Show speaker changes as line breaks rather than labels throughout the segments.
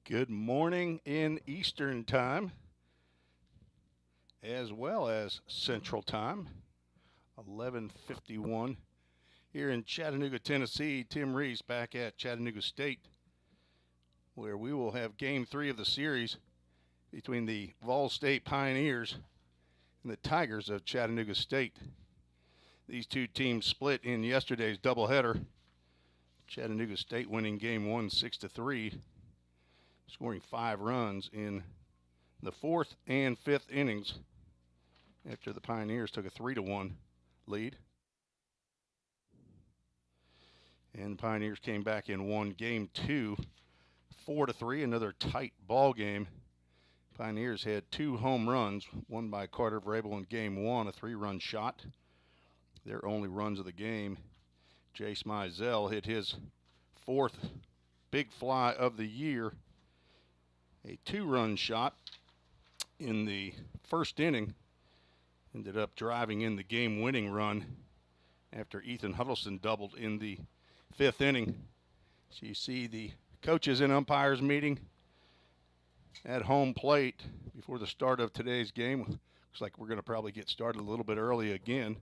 Good morning in Eastern Time, as well as Central Time, 11:51 here in Chattanooga, Tennessee. Tim Reese back at Chattanooga State, where we will have Game 3 of the series between the Vol State Pioneers and the Tigers of Chattanooga State. These two teams split in yesterday's doubleheader. Chattanooga State winning Game 1 6-3, scoring 5 runs in the fourth and fifth innings after the Pioneers took a 3-1 lead. And the Pioneers came back and won Game 2 4-3, another tight ball game. Pioneers had 2 home runs, one by Carter Vrabel in Game 1, a 3-run shot. Their only runs of the game. Jace Mizell hit his 4th big fly of the year, a 2-run shot in the first inning. Ended up driving in the game-winning run after Ethan Huddleston doubled in the 5th inning. So you see the coaches and umpires meeting at home plate before the start of today's game. Looks like we're going to probably get started a little bit early again.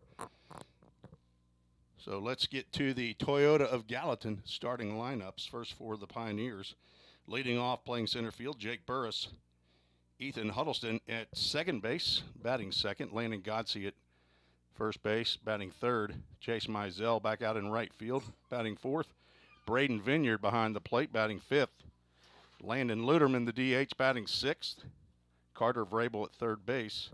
So let's get to the Toyota of Gallatin starting lineups. First for the Pioneers. Leading off, playing center field, Jake Burris. Ethan Huddleston at second base, batting second. Landon Godsey at first base, batting third. Chase Mizell back out in right field, batting fourth. Braden Vineyard behind the plate, batting fifth. Landon Luderman, the DH, batting sixth. Carter Vrabel at third base.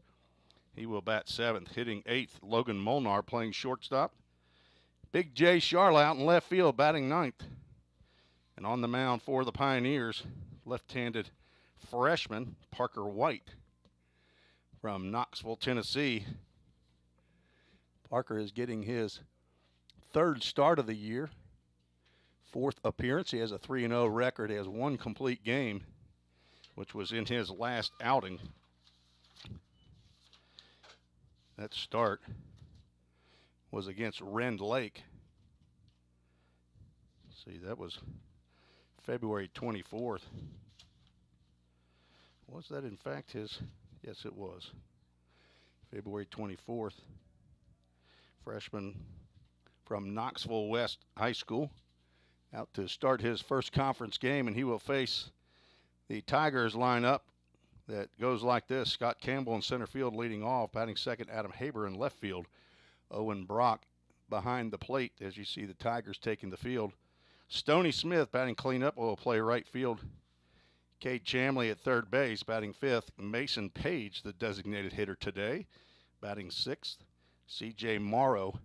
He will bat seventh. Hitting eighth, Logan Molnar playing shortstop. Big Jay Charla out in left field, batting ninth. And on the mound for the Pioneers, left-handed freshman Parker White from Knoxville, Tennessee. Parker is getting his 3rd start of the year, 4th appearance. He has a 3-0 record. He has 1 complete game, which was in his last outing. That start was against Rend Lake. See, that was February 24th. Was that in fact his? Yes, it was. February 24th. Freshman from Knoxville West High School out to start his first conference game, and he will face the Tigers lineup that goes like this. Scott Campbell in center field leading off, batting second Adam Haber in left field. Owen Brock behind the plate as you see the Tigers taking the field. Stoney Smith batting cleanup will play right field. Cade Chamley at third base, batting fifth. Mason Page, the designated hitter today, batting sixth. C.J. Morrow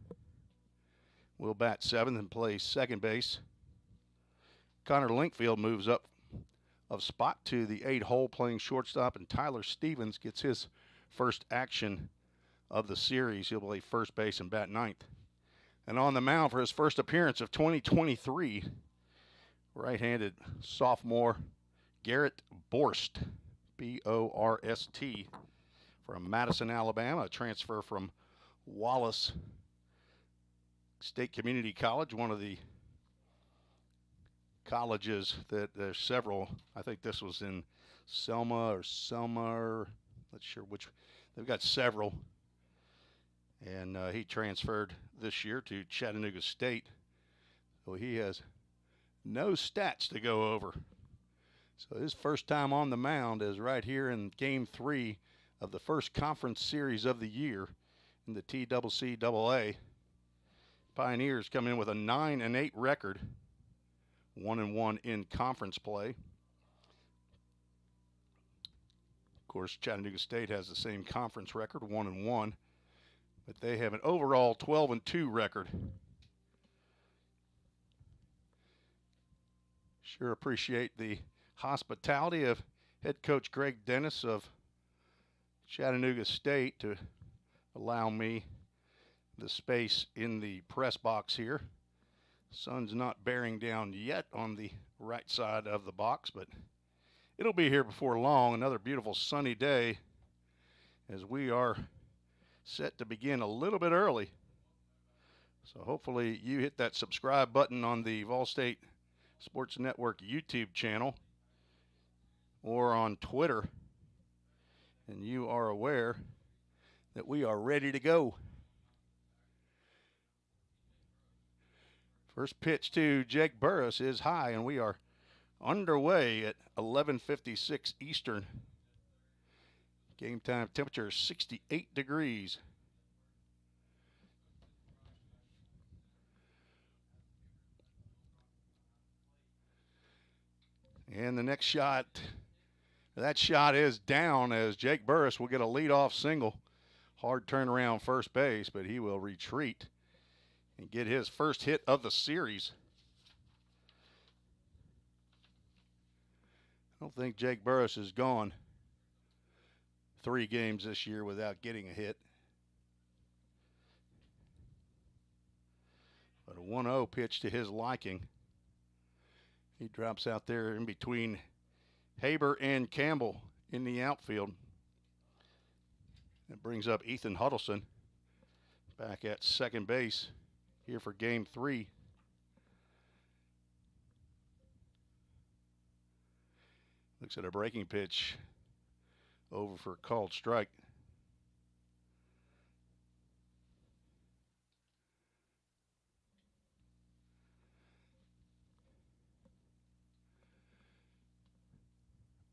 will bat seventh and play second base. Connor Linkfield moves up of spot to the 8-hole playing shortstop, and Tyler Stevens gets his first action of the series. He'll play first base and bat ninth. And on the mound for his first appearance of 2023, right-handed sophomore Garrett Borst, B-O-R-S-T, from Madison, Alabama, a transfer from Wallace State Community College, one of the colleges that there's several. I think this was in Selma, not sure which. They've got several. And he transferred this year to Chattanooga State. So he has no stats to go over. So his first time on the mound is right here in Game 3 of the first conference series of the year in the TCCAA. Pioneers come in with a 9-8 record, 1-1 in conference play. Of course, Chattanooga State has the same conference record, 1-1. But they have an overall 12-2 record. Sure appreciate the hospitality of head coach Greg Dennis of Chattanooga State to allow me the space in the press box here. Sun's not bearing down yet on the right side of the box, but it'll be here before long. Another beautiful sunny day as we are set to begin a little bit early. So hopefully you hit that subscribe button on the Vol State Sports Network YouTube channel. or on Twitter, and you are aware that we are ready to go. First pitch to Jake Burris is high, and we are underway at 11:56 Eastern. Game time temperature is 68 degrees. And the next shot, that shot is down as Jake Burris will get a leadoff single. Hard turnaround first base, but he will retreat and get his first hit of the series. I don't think Jake Burris has gone 3 games this year without getting a hit. But a 1-0 pitch to his liking. He drops out there in between Haber and Campbell in the outfield. That brings up Ethan Huddleston back at second base here for game 3. Looks at a breaking pitch over for a called strike.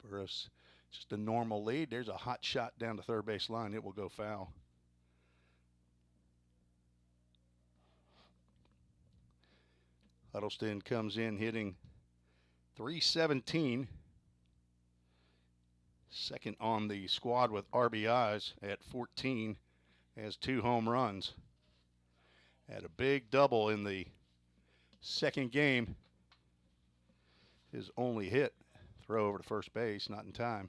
Burris, just a normal lead. There's a hot shot down the third base line. It will go foul. Huddleston comes in hitting .317. Second on the squad with RBIs at 14. Has 2 home runs. Had a big double in the second game. His only hit, throw over to first base, not in time.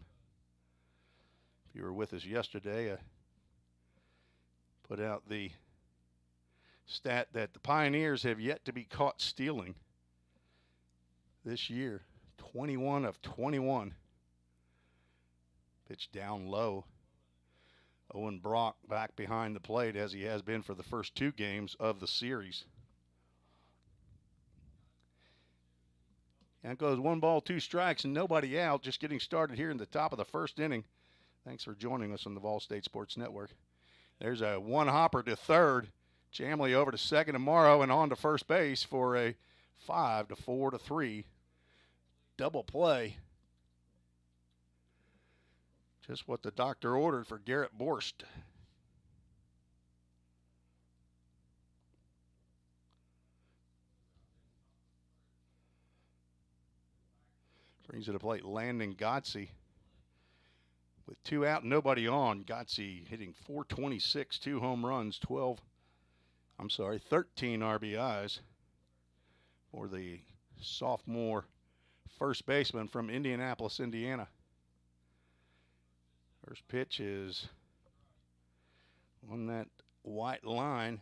If you were with us yesterday, I put out the stat that the Pioneers have yet to be caught stealing this year. 21 of 21. Pitch down low. Owen Brock back behind the plate as he has been for the first 2 games of the series. And it goes 1 ball, 2 strikes, and nobody out. Just getting started here in the top of the first inning. Thanks for joining us on the Vol State Sports Network. There's a 1-hopper to third. Chamley over to second tomorrow and on to first base for a 5-4-3 double play. Just what the doctor ordered for Garrett Borst. Brings to the plate Landon Godsey. With 2 out and nobody on, Godsey hitting .426, 2 home runs, 13 RBIs for the sophomore first baseman from Indianapolis, Indiana. First pitch is on that white line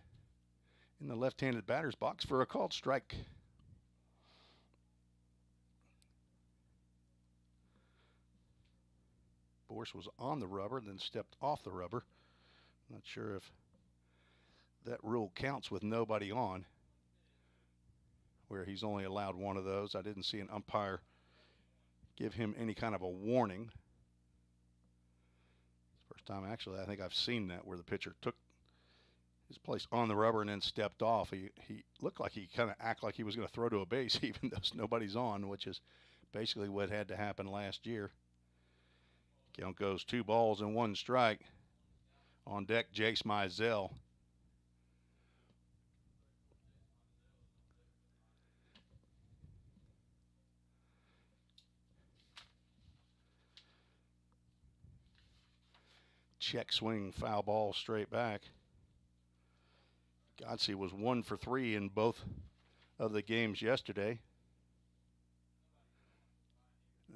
in the left-handed batter's box for a called strike. Borst was on the rubber, then stepped off the rubber. Not sure if that rule counts with nobody on, where he's only allowed 1 of those. I didn't see an umpire give him any kind of a warning. First time, actually, I think I've seen that, where the pitcher took his place on the rubber and then stepped off. He looked like he kind of acted like he was going to throw to a base even though nobody's on, which is basically what had to happen last year. Count goes 2 balls and 1 strike. On deck, Jace Mizell. Check swing, foul ball straight back. Godsey was 1 for 3 in both of the games yesterday.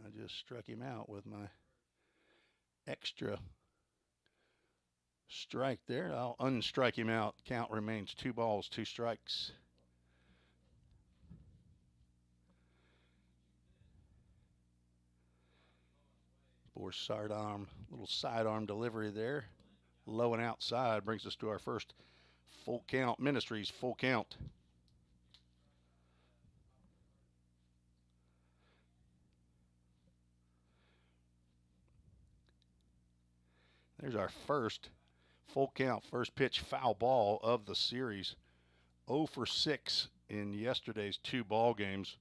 I just struck him out with my extra strike there. I'll unstrike him out. Count remains 2 balls, 2 strikes. Borst sidearm, little sidearm delivery there. Low and outside brings us to our first full count. Ministries full count. There's our first full count, first pitch foul ball of the series. 0 for 6 in yesterday's 2 ball games.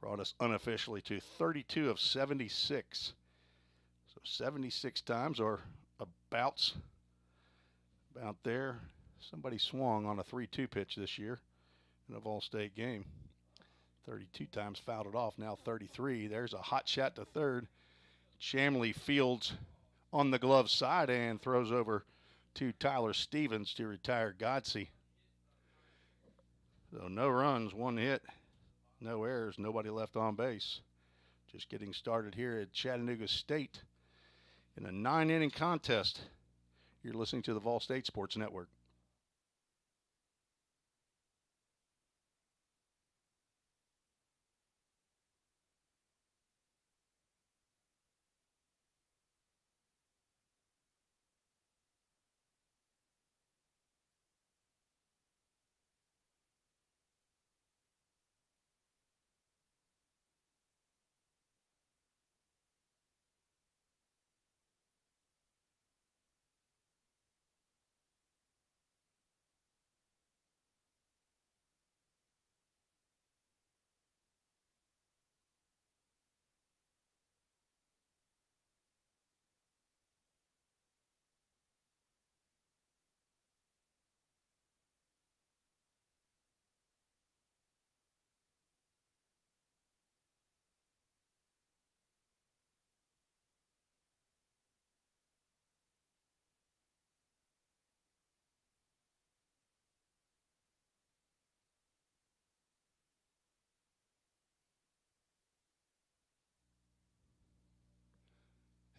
Brought us unofficially to 32 of 76. So 76 times, or about there. Somebody swung on a 3-2 pitch this year in a Vol-State game. 32 times fouled it off, now 33. There's a hot shot to third. Shamley fields on the glove side and throws over to Tyler Stevens to retire Godsey. So no runs, 1 hit, no errors, nobody left on base. Just getting started here at Chattanooga State in a 9-inning contest. You're listening to the Vol-State Sports Network.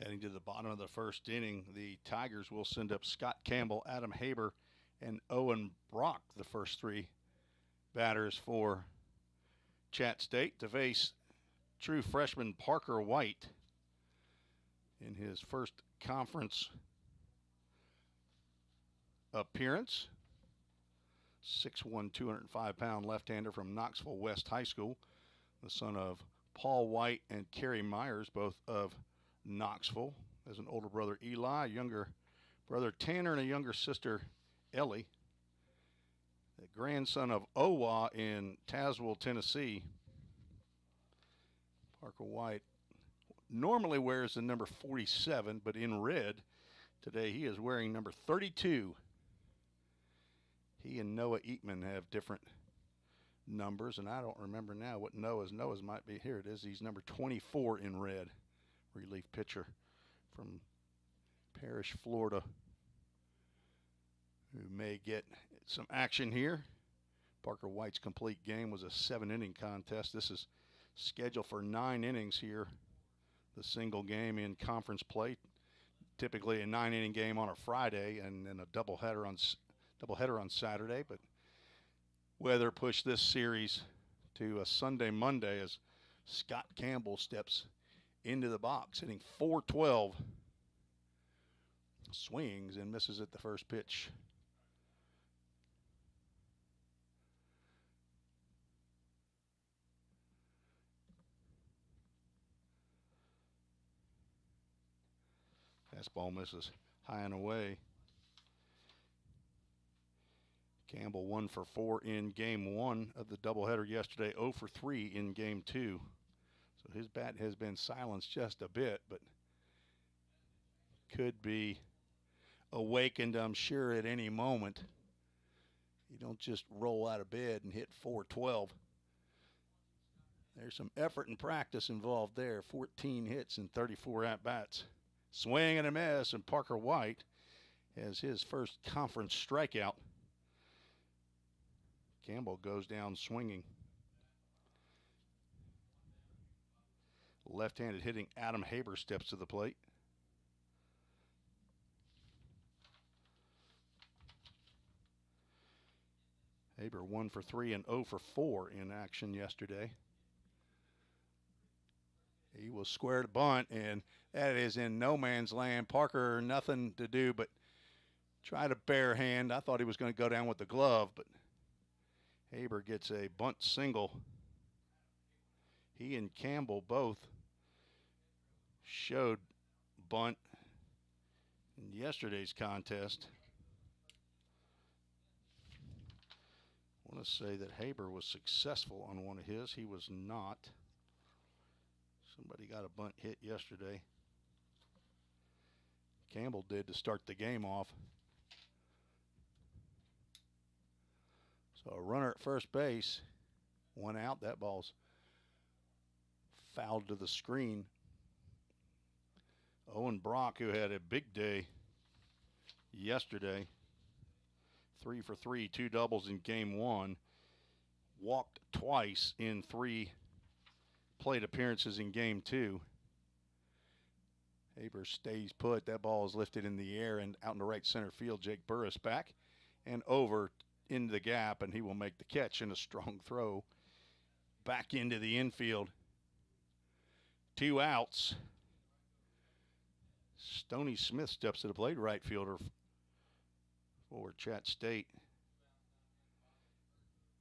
Heading to the bottom of the first inning, the Tigers will send up Scott Campbell, Adam Haber, and Owen Brock, the first 3 batters for Chat State, to face true freshman Parker White in his first conference appearance. 6'1", 205-pound left-hander from Knoxville West High School, the son of Paul White and Carrie Myers, both of Knoxville. Has an older brother Eli, younger brother Tanner, and a younger sister Ellie. The grandson of Owa in Tazewell, Tennessee. Parker White normally wears the number 47, but in red today he is wearing number 32. He and Noah Eatman have different numbers, and I don't remember now what Noah's might be. Here it is. He's number 24 in red. Relief pitcher from Parrish, Florida, who may get some action here. Parker White's complete game was a 7-inning contest. This is scheduled for 9 innings here, the single game in conference play. Typically a 9-inning game on a Friday and then a doubleheader on Saturday, but weather pushed this series to a Sunday, Monday, as Scott Campbell steps into the box, hitting .412. Swings and misses at the first pitch. Fastball misses high and away. Campbell 1 for 4 in game 1 of the doubleheader yesterday, 0 for 3 in game 2. So his bat has been silenced just a bit, but could be awakened, I'm sure, at any moment. You don't just roll out of bed and hit .412. There's some effort and practice involved there. 14 hits and 34 at-bats. Swing and a miss, and Parker White has his first conference strikeout. Campbell goes down swinging. Left-handed hitting Adam Haber steps to the plate. Haber 1 for 3 and 0 for 4 in action yesterday. He will square the bunt, and that is in no man's land. Parker, nothing to do but try to bare hand. I thought he was going to go down with the glove, but Haber gets a bunt single. He and Campbell both showed bunt In yesterday's contest, I want to say that Haber was successful on one of his. He was not. Somebody got a bunt hit yesterday. Campbell did to start the game off. So a runner at first base, 1 out. That ball's fouled to the screen. Owen Brock, who had a big day yesterday, 3 for 3, 2 doubles in game 1, walked twice in 3 plate appearances in game 2. Haber stays put. That ball is lifted in the air and out in the right center field. Jake Burris back and over into the gap, and he will make the catch in a strong throw back into the infield. 2 outs. Stoney Smith steps to the plate, right fielder for Chat State.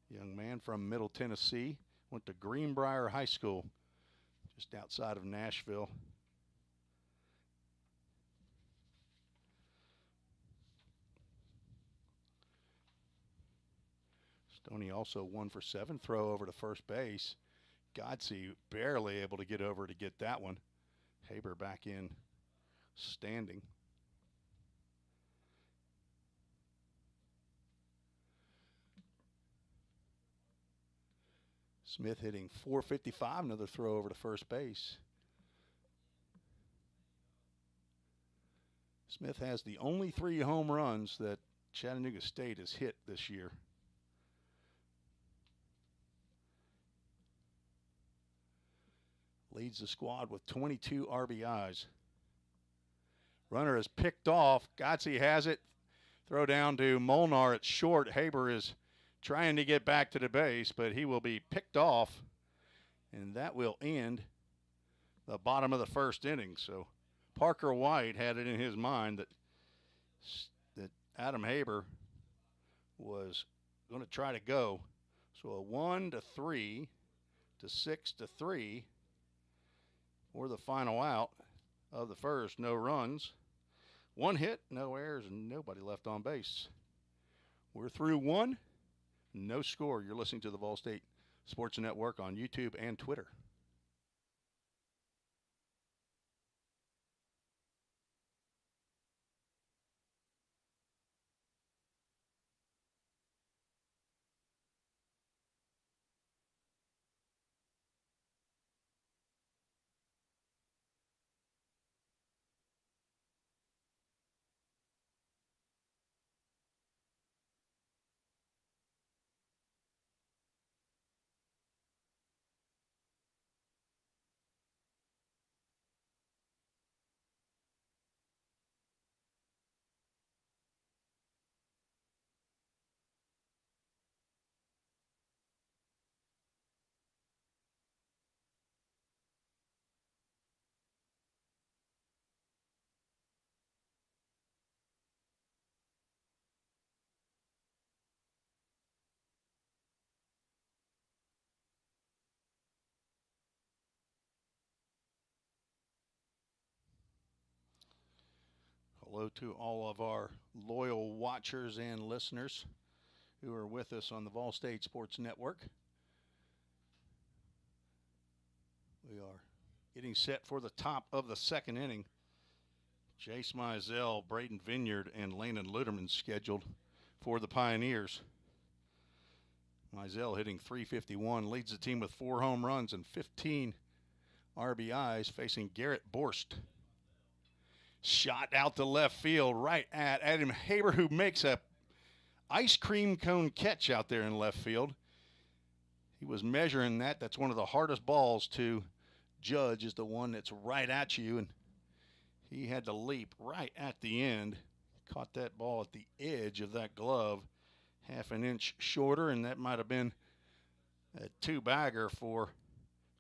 Young man from Middle Tennessee, went to Greenbrier High School just outside of Nashville. Stoney also 1 for 7, throw over to first base. Godsey barely able to get over to get that one. Haber back in standing. Smith hitting .455, another throw over to first base. Smith has the only 3 home runs that Chattanooga State has hit this year. Leads the squad with 22 RBIs. Runner is picked off. Godsey has it. Throw down to Molnar at short. Haber is trying to get back to the base, but he will be picked off, and that will end the bottom of the first inning. So Parker White had it in his mind that Adam Haber was going to try to go. So a 1-3 to 6-3 for the final out of the first. No runs, 1 hit, no errors, and nobody left on base. We're through 1. No score. You're listening to the Vol State Sports Network on YouTube and Twitter. Hello to all of our loyal watchers and listeners who are with us on the Vol State Sports Network. We are getting set for the top of the second inning. Jace Mizell, Braden Vineyard, and Landon Luderman scheduled for the Pioneers. Mizell hitting .351, leads the team with 4 home runs and 15 RBIs, facing Garrett Borst. Shot out to left field, right at Adam Haber, who makes a ice cream cone catch out there in left field. He was measuring that. That's one of the hardest balls to judge, is the one that's right at you, and he had to leap right at the end. Caught that ball at the edge of that glove, half an inch shorter, and that might have been a 2-bagger for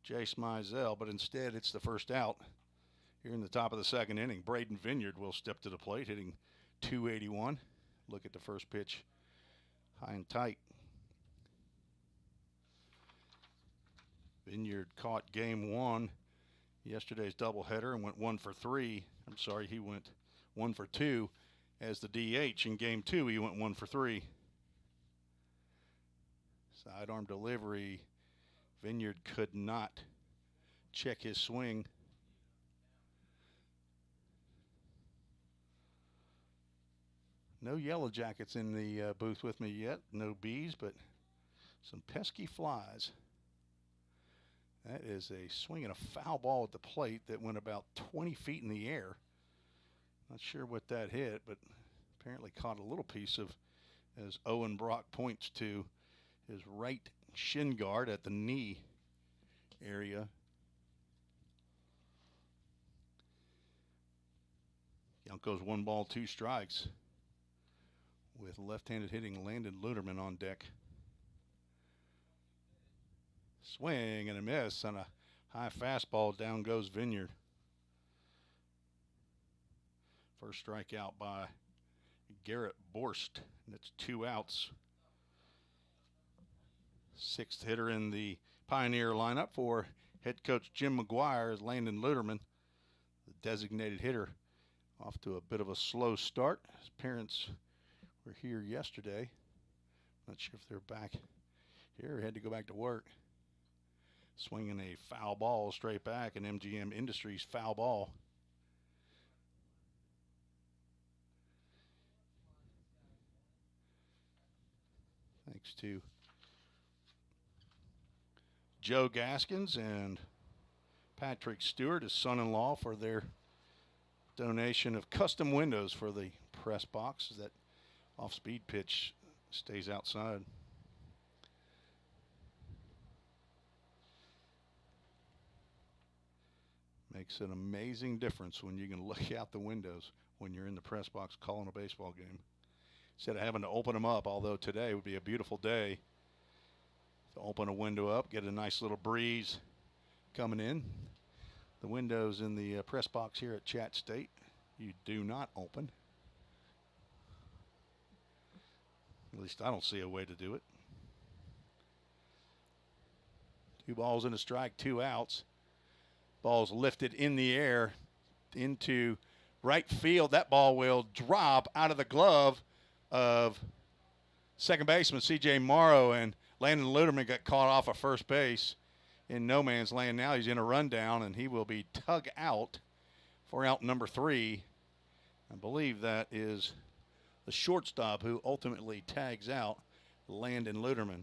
Jace Mizell, but instead it's the first out. Here in the top of the second inning, Braden Vineyard will step to the plate, hitting .281. Look at the first pitch, high and tight. Vineyard caught game 1, yesterday's doubleheader, and went 1 for 3. I'm sorry, he went 1 for 2 as the DH. In game 2, he went 1 for 3. Sidearm delivery. Vineyard could not check his swing. No Yellow Jackets in the booth with me yet. No bees, but some pesky flies. That is a swing and a foul ball at the plate that went about 20 feet in the air. Not sure what that hit, but apparently caught a little piece of, as Owen Brock points to, his right shin guard at the knee area. Out goes 1 ball, 2 strikes with left-handed hitting Landon Luderman on deck. Swing and a miss on a high fastball. Down goes Vineyard. First strikeout by Garrett Borst. That's 2 outs. 6th hitter in the Pioneer lineup for head coach Jim McGuire is Landon Luderman, the designated hitter. Off to a bit of a slow start. His parents were here yesterday. Not sure if they're back here. Had to go back to work. Swinging a foul ball straight back, an MGM Industries foul ball. Thanks to Joe Gaskins and Patrick Stewart, his son-in-law, for their donation of custom windows for the press box. That off-speed pitch stays outside. Makes an amazing difference when you can look out the windows when you're in the press box calling a baseball game. Instead of having to open them up, although today would be a beautiful day to open a window up, get a nice little breeze coming in. The windows in the press box here at Chat State, you do not open. At least I don't see a way to do it. 2 balls and a strike, 2 outs. Ball's lifted in the air into right field. That ball will drop out of the glove of second baseman C.J. Morrow, and Landon Luderman got caught off of first base in no man's land. Now he's in a rundown, and he will be tugged out for out number 3. I believe that is the shortstop who ultimately tags out Landon Luderman.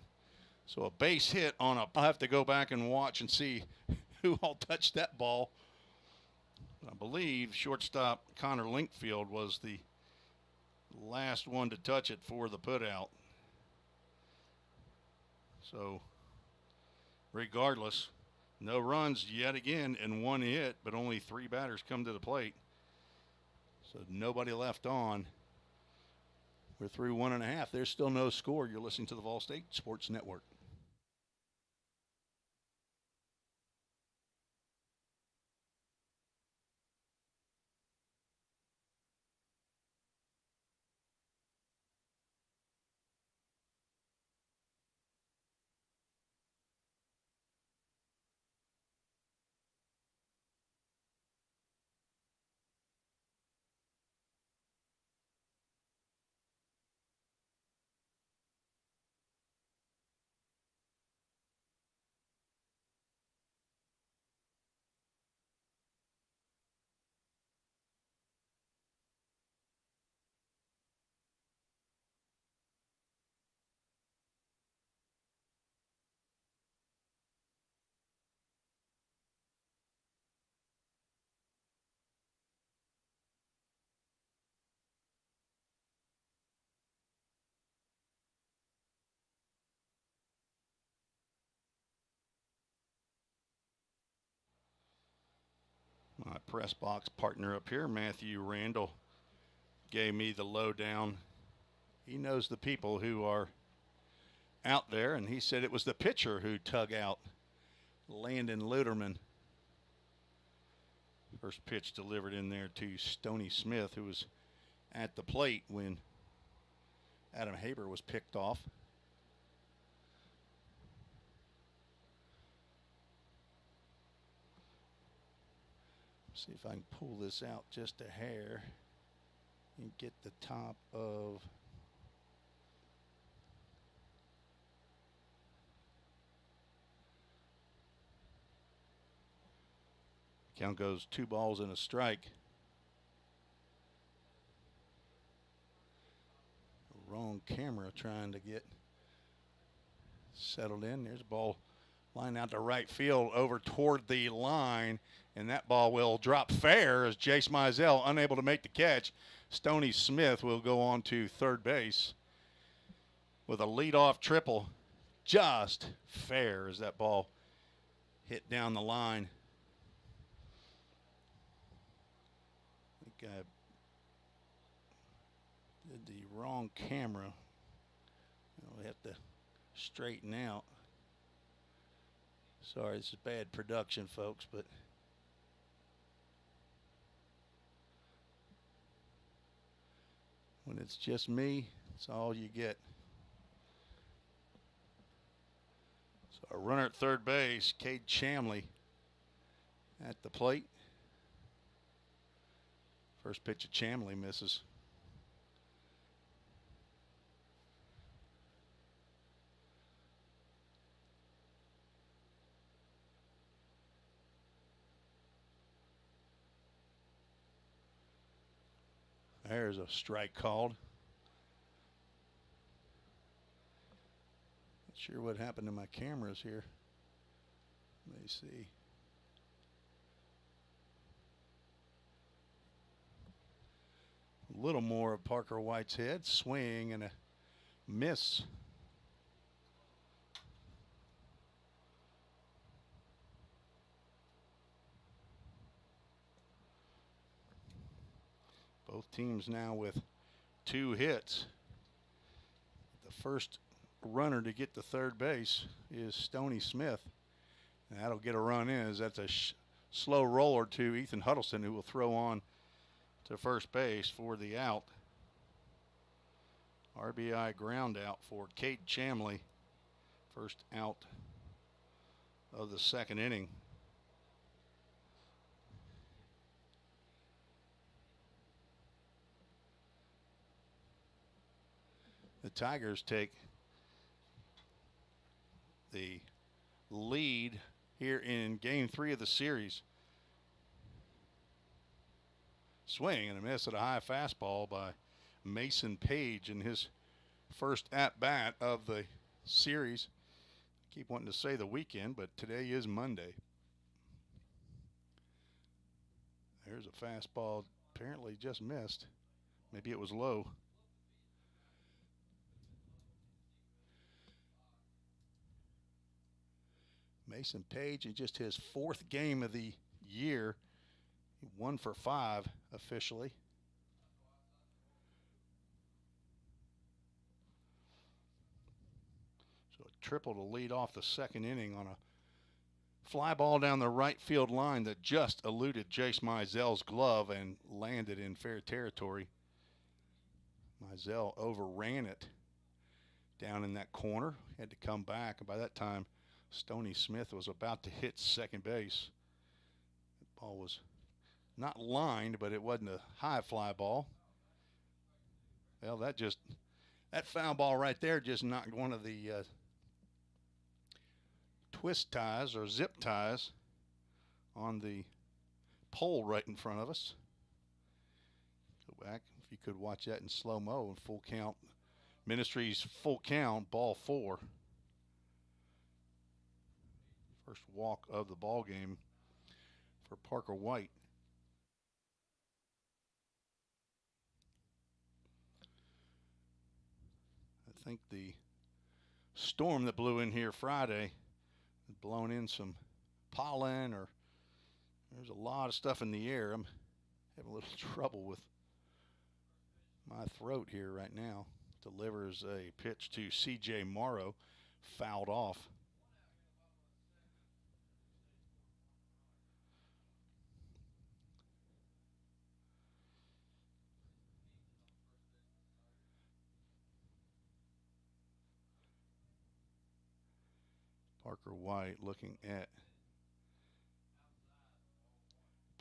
So a base hit on a, I'll have to go back and watch and see who all touched that ball. I believe shortstop Connor Linkfield was the last one to touch it for the putout. So regardless, no runs yet again and 1 hit, but only 3 batters come to the plate. So nobody left on. We're through 1.5. There's still no score. You're listening to the Vol State Sports Network. My press box partner up here, Matthew Randall, gave me the lowdown. He knows the people who are out there, and he said it was the pitcher who tugged out Landon Luderman. First pitch delivered in there to Stoney Smith, who was at the plate when Adam Haber was picked off. See if I can pull this out just a hair. and get the top of count goes 2 balls and a strike. Wrong camera trying to get settled in. There's a ball line out to right field over toward the line, and that ball will drop fair as Jace Mizell unable to make the catch. Stoney Smith will go on to third base with a leadoff triple. Just fair as that ball hit down the line. I think I did the wrong camera. We have to straighten out. Sorry, this is bad production, folks, but when it's just me, it's all you get. So a runner at third base, Cade Chamley at the plate. First pitch of Chamley misses. There's a strike called. Not sure what happened to my cameras here. Let me see. A little more of Parker White's head. Swing and a miss. Both teams now with 2 hits. The first runner to get to third base is Stoney Smith. And that'll get a run in as that's a slow roller to Ethan Huddleston, who will throw on to first base for the out. RBI ground out for Cade Chamley. First out of the second inning. The Tigers take the lead here in game 3 of the series. Swing and a miss at a high fastball by Mason Page in his first at-bat of the series. I keep wanting to say the weekend, but today is Monday. There's a fastball apparently just missed. Maybe it was low. Mason Page in just his 4th game of the year. 1 for 5 officially. So a triple to lead off the second inning on a fly ball down the right field line that just eluded Jace Mizell's glove and landed in fair territory. Mizell overran it down in that corner. Had to come back, and by that time Stoney Smith was about to hit second base. The ball was not lined, but it wasn't a high fly ball. Well, that foul ball right there just knocked one of the twist ties or zip ties on the pole right in front of us. Go back, if you could watch that in slow-mo and full count. Ministries full count, ball 4. First walk of the ball game for Parker White. I think the storm that blew in here Friday had blown in some pollen, or there's a lot of stuff in the air. I'm having a little trouble with my throat here right now. Delivers a pitch to C.J. Morrow, fouled off. Parker White looking at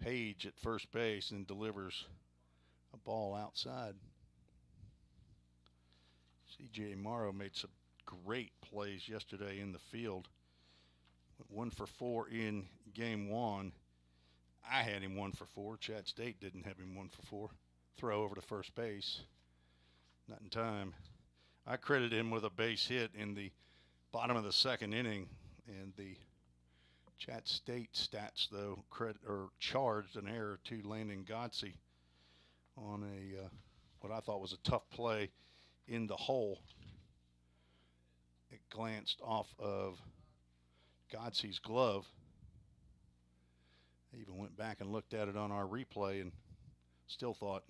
Page at first base and delivers a ball outside. C.J. Morrow made some great plays yesterday in the field. Went 1 for 4 in game 1. I had him 1 for 4. Chat State didn't have him 1 for 4. Throw over to first base. Not in time. I credited him with a base hit in the bottom of the second inning, and the Chat State stats, though, charged an error to Landon Godsey on a what I thought was a tough play in the hole. It glanced off of Godsey's glove. I even went back and looked at it on our replay and still thought,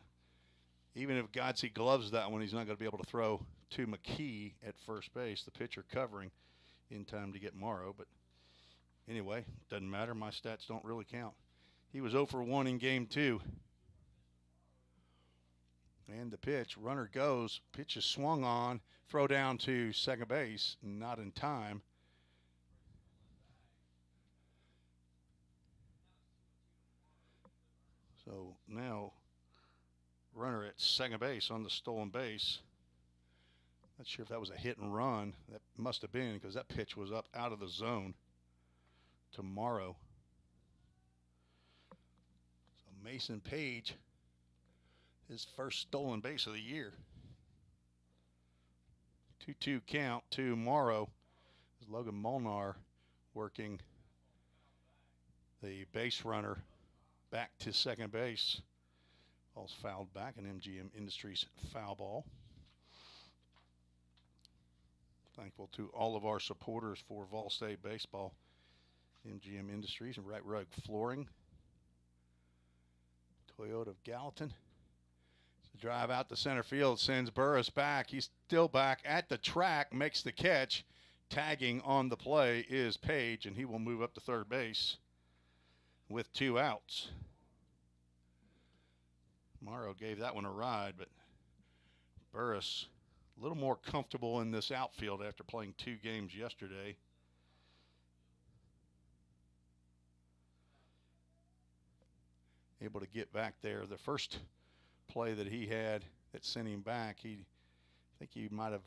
even if Godsey gloves that one, he's not going to be able to throw to McKee at first base, the pitcher covering, in time to get Morrow. But anyway, doesn't matter. My stats don't really count. He was 0 for 1 in game 2. And the pitch, runner goes, pitch is swung on, throw down to second base, not in time. So now, runner at second base on the stolen base. Not sure if that was a hit and run. That must have been, because that pitch was up out of the zone to Morrow. So Mason Page, his first stolen base of the year. 2-2 count to Morrow. Logan Molnar working the base runner back to second base. Ball's fouled back, an MGM Industries foul ball. Thankful to all of our supporters for Vol State Baseball. MGM Industries and Right Rug Flooring. Toyota of Gallatin. Drive out to center field, sends Burris back. He's still back at the track, makes the catch. Tagging on the play is Page, and he will move up to third base with 2 outs. Morrow gave that one a ride, but Burris a little more comfortable in this outfield after playing 2 games yesterday. Able to get back there. The first play that he had that sent him back, I think he might have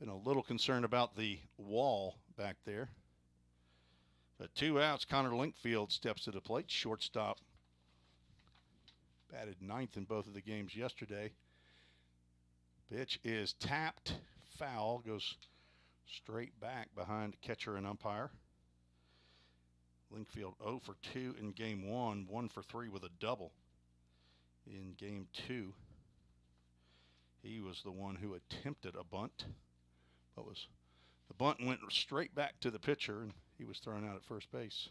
been a little concerned about the wall back there. But 2 outs, Connor Linkfield steps to the plate, shortstop. Batted 9th in both of the games yesterday. Pitch is tapped, foul, goes straight back behind catcher and umpire. Linkfield 0 for 2 in game 1, 1 for 3 with a double in game 2. He was the one who attempted a bunt, but the bunt went straight back to the pitcher, and he was thrown out at first base.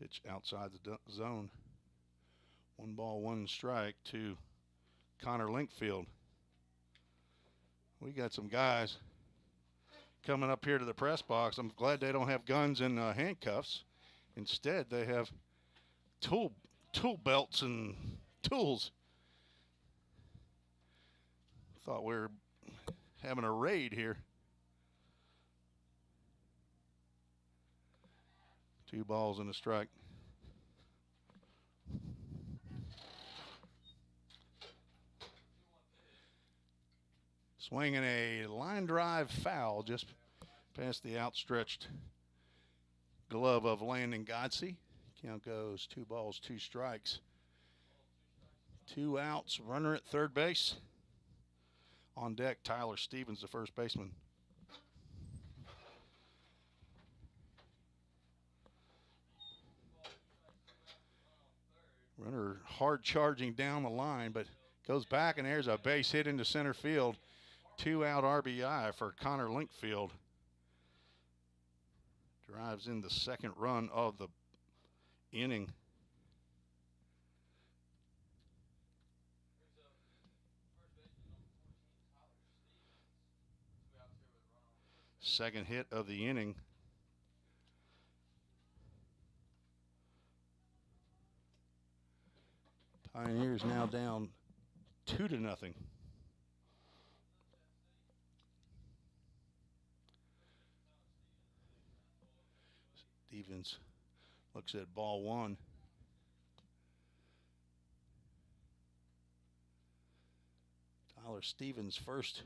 Pitch outside the zone. 1 ball, 1 strike to Connor Linkfield. We got some guys coming up here to the press box. I'm glad they don't have guns and handcuffs. Instead, they have tool belts and tools. Thought we were having a raid here. 2 balls and a strike. Swinging a line drive foul just past the outstretched glove of Landon Godsey. Count goes 2 balls, 2 strikes. 2 outs, runner at third base. On deck, Tyler Stevens, the first baseman. Runner hard charging down the line, but goes back, and there's a base hit into center field. 2-out RBI for Connor Linkfield. Drives in the second run of the inning. Second hit of the inning. Pioneers now down 2-0. Stevens Looks at ball one. Tyler Stevens' first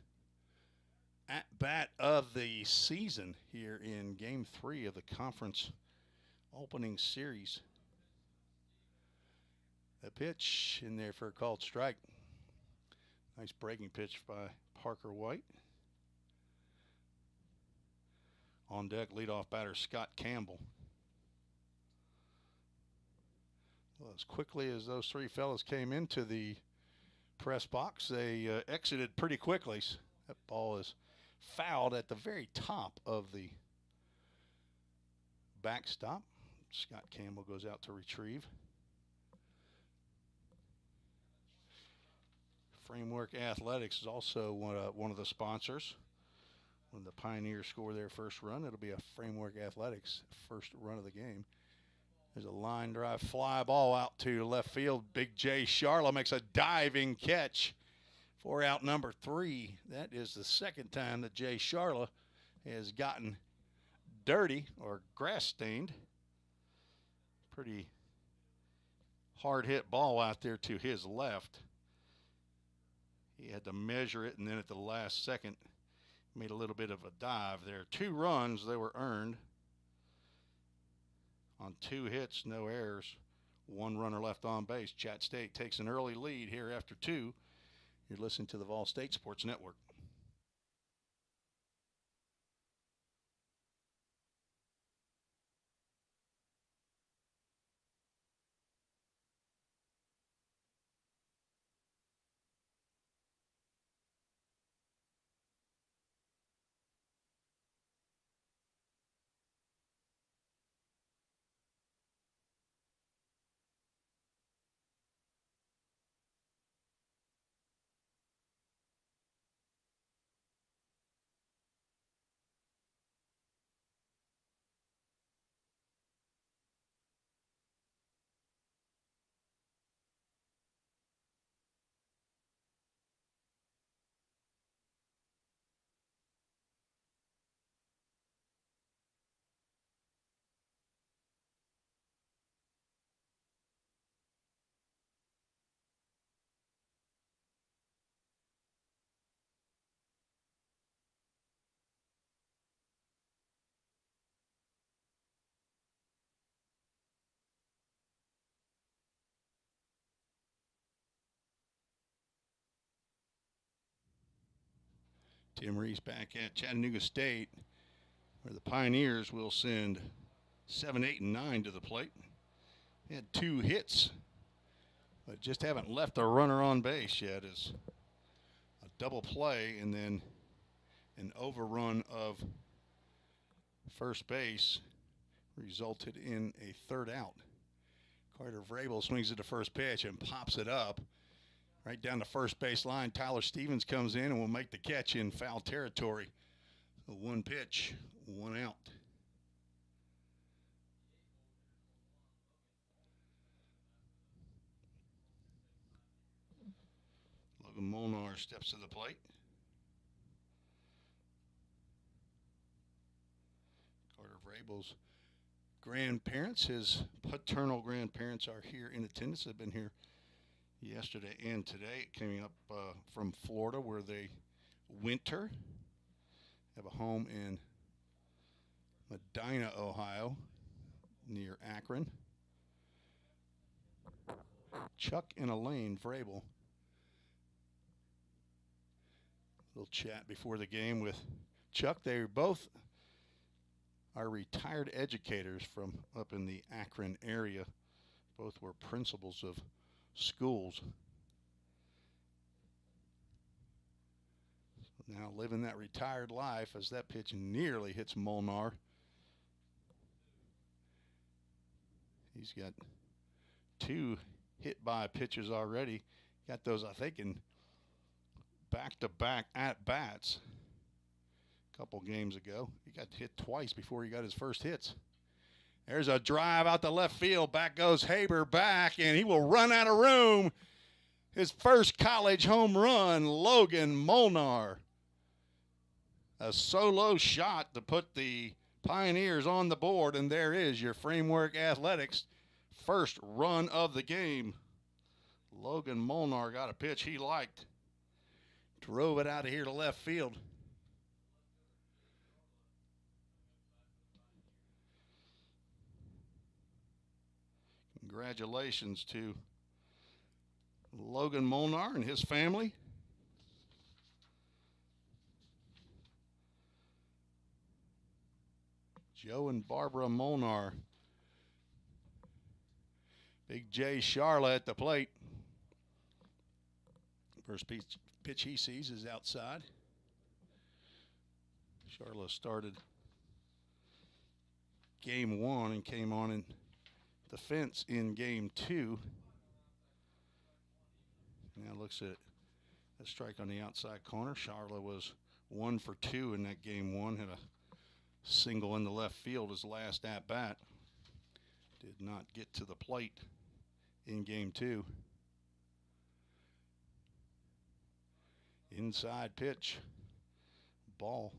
at bat of the season here in game 3 of the conference opening series. A pitch in there for a called strike. Nice breaking pitch by Parker White. On deck, leadoff batter Scott Campbell. Well, as quickly as those three fellas came into the press box, they exited pretty quickly. That ball is fouled at the very top of the backstop. Scott Campbell goes out to retrieve. Framework Athletics is also one of the sponsors. When the Pioneers score their first run, it'll be a Framework Athletics first run of the game. There's a line drive fly ball out to left field. Big Jay Charla makes a diving catch for out number 3. That is the second time that Jay Charla has gotten dirty or grass stained. Pretty hard hit ball out there to his left. He had to measure it, and then at the last second made a little bit of a dive there. 2 runs, they were earned on 2 hits, no errors, 1 runner left on base. Chat State takes an early lead here after 2. You're listening to the Vol State Sports Network. Tim Reese back at Chattanooga State, where the Pioneers will send 7, 8, and 9 to the plate. They had 2 hits, but just haven't left a runner on base yet. As a double play and then an overrun of first base resulted in a 3rd out. Carter Vrabel swings at the first pitch and pops it up right down the first base line. Tyler Stevens comes in and will make the catch in foul territory. So 1 pitch, 1 out. Logan Molnar steps to the plate. Carter Vrabel's grandparents, his paternal grandparents, are here in attendance. They've been here yesterday and today, coming up from Florida, where they winter. Have a home in Medina, Ohio, near Akron. Chuck and Elaine Vrabel. Little chat before the game with Chuck. They both are retired educators from up in the Akron area. Both were principals of schools. Now living that retired life as that pitch nearly hits Molnar. He's got 2 hit by pitches already. Got those, I think, in back-to-back at-bats a couple games ago. He got hit twice before he got his first hits. There's a drive out the left field. Back goes Haber back, and he will run out of room. His first college home run, Logan Molnar. A solo shot to put the Pioneers on the board, and there is your Framework Athletics first run of the game. Logan Molnar got a pitch he liked. Drove it out of here to left field. Congratulations to Logan Molnar and his family. Joe and Barbara Molnar. Big Jay Charla at the plate. First pitch he sees is outside. Charla started game one and came on in the fence in game two. Now looks at a strike on the outside corner. Charla was 1 for 2 in that game one. Had a single in the left field his last at bat. Did not get to the plate in game two. Inside pitch. Ball.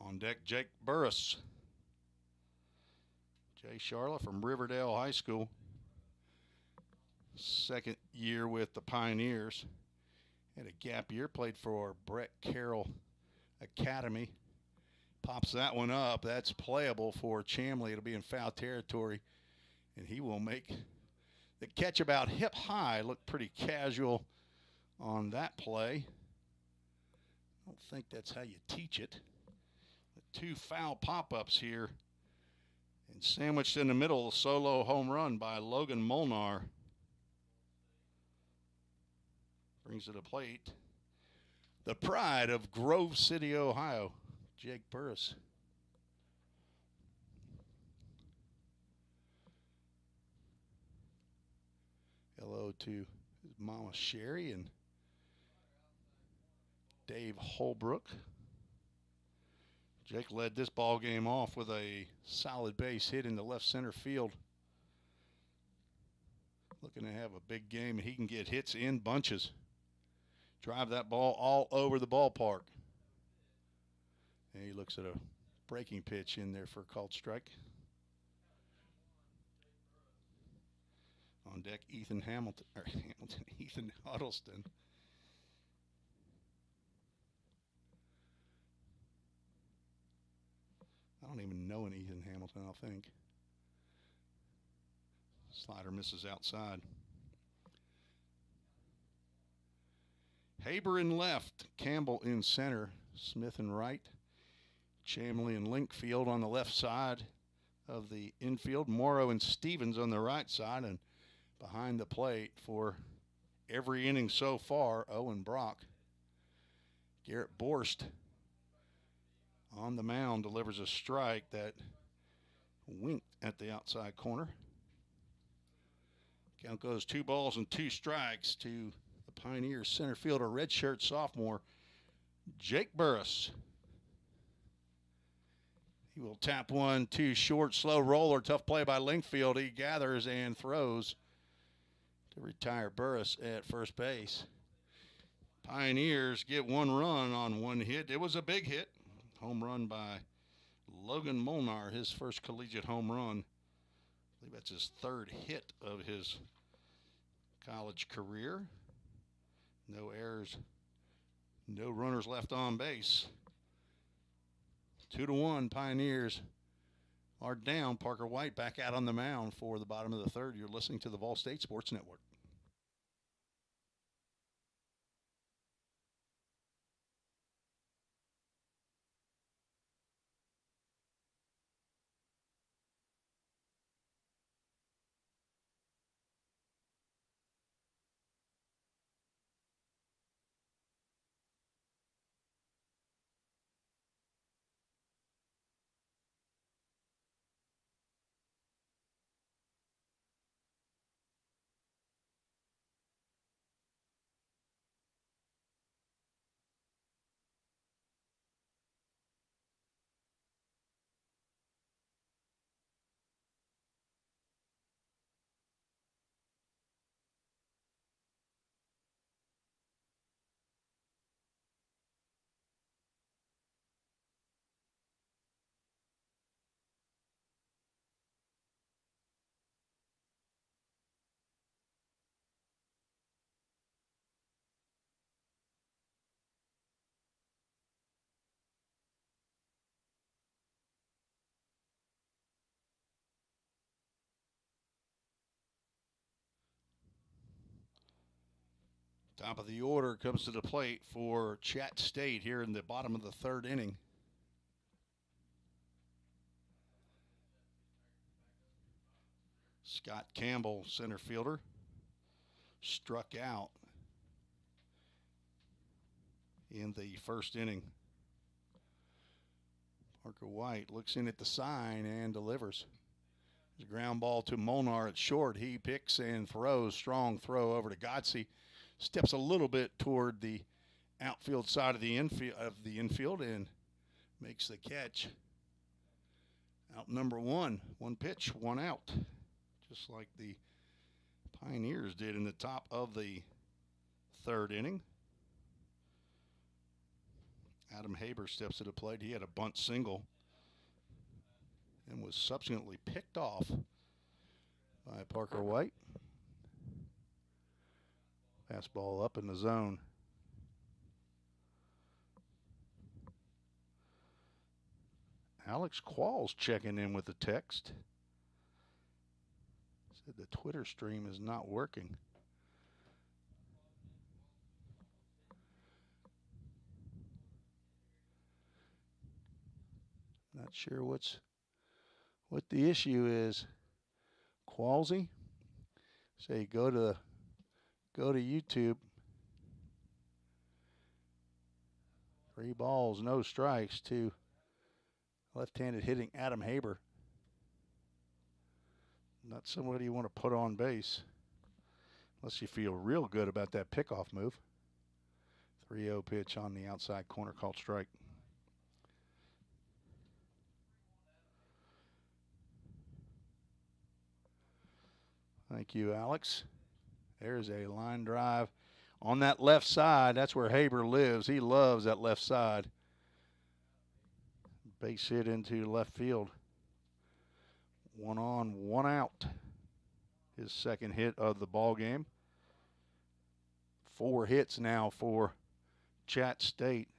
On deck, Jake Burris. Jay Charla from Riverdale High School. Second year with the Pioneers. Had a gap year, played for Brett Carroll Academy. Pops that one up. That's playable for Chamley. It'll be in foul territory. And he will make the catch about hip high. Looked pretty casual on that play. I don't think that's how you teach it. The two foul pop-ups here. And sandwiched in the middle, a solo home run by Logan Molnar. Brings to the plate the pride of Grove City, Ohio, Jake Burris. Hello to his mama Sherry and Dave Holbrook. Jake led this ball game off with a solid base hit in the left center field. Looking to have a big game. He can get hits in bunches. Drive that ball all over the ballpark. And he looks at a breaking pitch in there for a called strike. On deck, Ethan Huddleston. I don't even know an Ethan Hamilton, I think. Slider misses outside. Haber in left, Campbell in center, Smith in right, Chamley and Linkfield on the left side of the infield, Morrow and Stevens on the right side, and behind the plate for every inning so far, Owen Brock. Garrett Borst on the mound delivers a strike that winked at the outside corner. Count goes 2 balls and 2 strikes to the Pioneers center fielder, redshirt sophomore Jake Burris. He will tap one too short, slow roller, tough play by Linkfield. He gathers and throws to retire Burris at first base. Pioneers get 1 run on 1 hit. It was a big hit. Home run by Logan Molnar, his first collegiate home run. I believe that's his 3rd hit of his college career. No errors, no runners left on base. 2-1, Pioneers are down. Parker White back out on the mound for the bottom of the 3rd. You're listening to the Vol State Sports Network. Top of the order comes to the plate for Chat State here in the bottom of the third inning. Scott Campbell, center fielder, struck out in the first inning. Parker White looks in at the sign and delivers. There's a ground ball to Molnar at short. He picks and throws. Strong throw over to Godsey. Steps a little bit toward the outfield side of the infield and makes the catch. Out number one. One pitch, one out. Just like the Pioneers did in the top of the third inning. Adam Haber steps to the plate. He had a bunt single and was subsequently picked off by Parker White. Fastball up in the zone. Alex Qualls checking in with the text. Said the Twitter stream is not working. Not sure what the issue is. Qualsy, say go to YouTube. 3 balls, no strikes to left-handed hitting Adam Haber. Not somebody you want to put on base unless you feel real good about that pickoff move. 3-0 pitch on the outside corner called strike. Thank you, Alex. There's a line drive on that left side. That's where Haber lives. He loves that left side. Base hit into left field. 1 on, 1 out. His second hit of the ball game. 4 hits now for Chat State.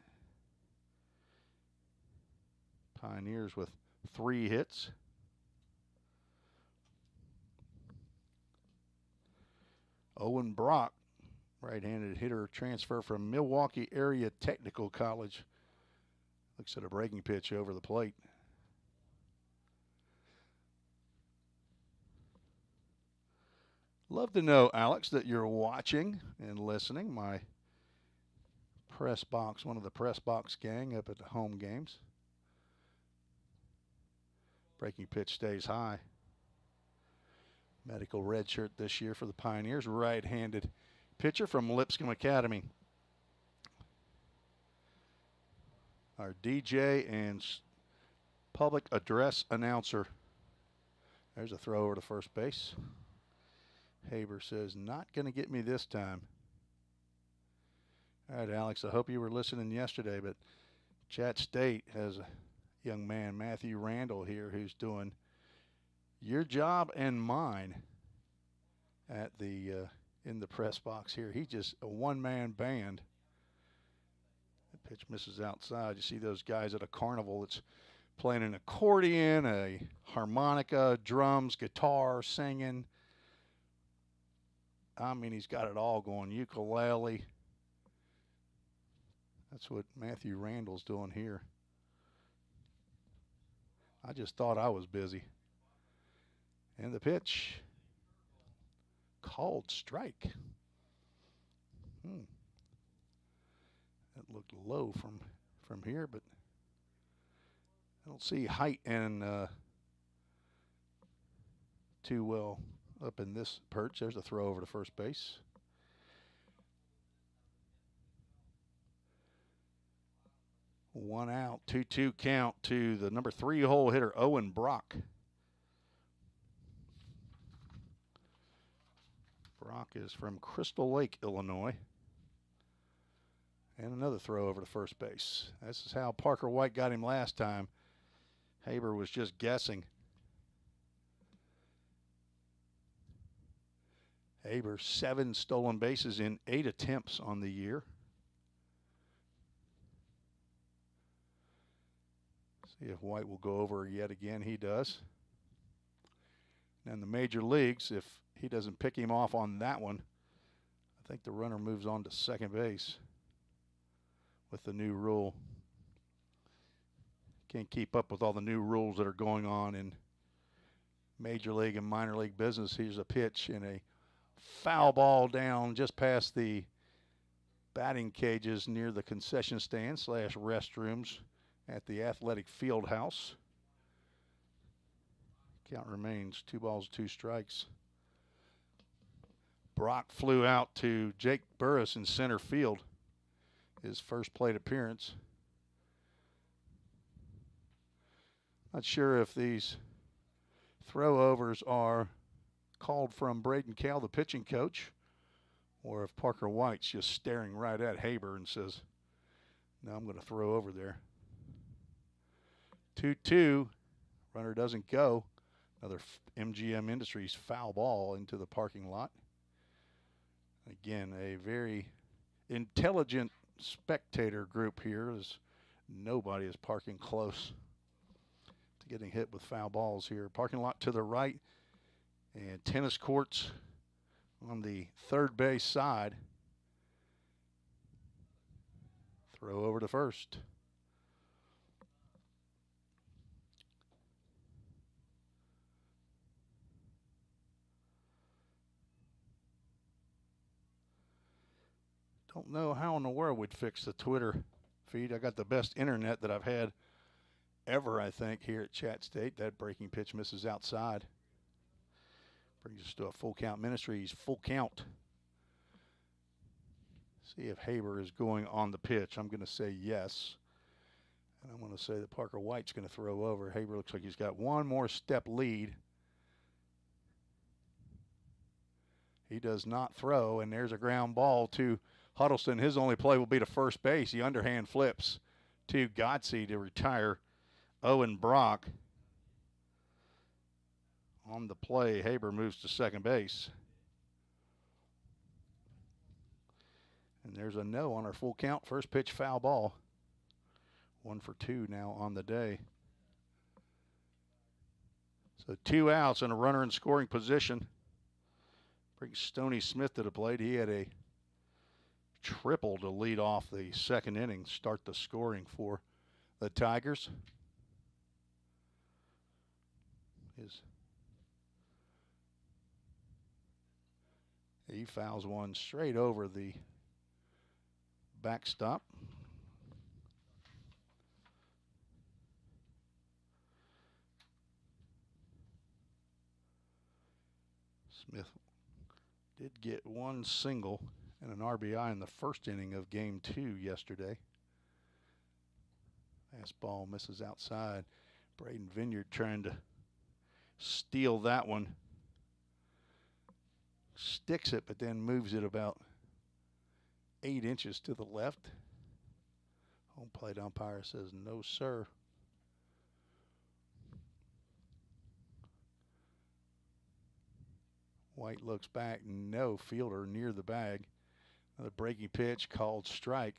Pioneers with 3 hits. Owen Brock, right-handed hitter, transfer from Milwaukee Area Technical College. Looks at a breaking pitch over the plate. Love to know, Alex, that you're watching and listening. My press box, one of the press box gang up at the home games. Breaking pitch stays high. Medical redshirt this year for the Pioneers. Right-handed pitcher from Lipscomb Academy. Our DJ and public address announcer. There's a throw over to first base. Haber says, not going to get me this time. All right, Alex, I hope you were listening yesterday, but Chat State has a young man, Matthew Randall, here who's doing your job and mine at the in the press box here. He's just a one-man band. The pitch misses outside. You see those guys at a carnival that's playing an accordion, a harmonica, drums, guitar, singing. I mean, he's got it all going. Ukulele. That's what Matthew Randall's doing here. I just thought I was busy. And the pitch called strike. That looked low from here, but I don't see height and too well up in this perch. There's a throw over to first base. One out, 2-2 count to the number 3 hole hitter, Owen Brock. Brock is from Crystal Lake, Illinois. And another throw over to first base. This is how Parker White got him last time. Haber was just guessing. Haber, 7 stolen bases in 8 attempts on the year. See if White will go over yet again. He does. And the major leagues, if he doesn't pick him off on that one, I think the runner moves on to second base with the new rule. Can't keep up with all the new rules that are going on in Major League and minor league business. Here's a pitch and a foul ball down just past the batting cages near the concession stand / restrooms at the athletic field house. Count remains 2 balls, 2 strikes. Brock flew out to Jake Burris in center field, his first plate appearance. Not sure if these throwovers are called from Braden Cal, the pitching coach, or if Parker White's just staring right at Haber and says, no, I'm going to throw over there. 2-2. Runner doesn't go. Another MGM Industries foul ball into the parking lot. Again, a very intelligent spectator group here, as nobody is parking close to getting hit with foul balls here. Parking lot to the right and tennis courts on the third base side. Throw over to first. Don't know how in the world we'd fix the Twitter feed. I got the best internet that I've had ever, I think, here at Chat State. That breaking pitch misses outside. Brings us to a full count Ministries. Full count. See if Haber is going on the pitch. I'm going to say yes. And I'm going to say that Parker White's going to throw over. Haber looks like he's got one more step lead. He does not throw, and there's a ground ball to Huddleston. His only play will be to first base. He underhand flips to Godsey to retire Owen Brock. On the play, Haber moves to second base. And there's a no on our full count. First pitch foul ball. 1 for 2 now on the day. So 2 outs and a runner in scoring position. Brings Stoney Smith to the plate. He had a triple to lead off the second inning, start the scoring for the Tigers. He fouls one straight over the backstop. Smith did get one single and an RBI in the first inning of Game 2 yesterday. Fastball misses outside. Braden Vineyard trying to steal that one. Sticks it, but then moves it about 8 inches to the left. Home plate umpire says no, sir. White looks back, no, fielder near the bag. Another breaking pitch called strike.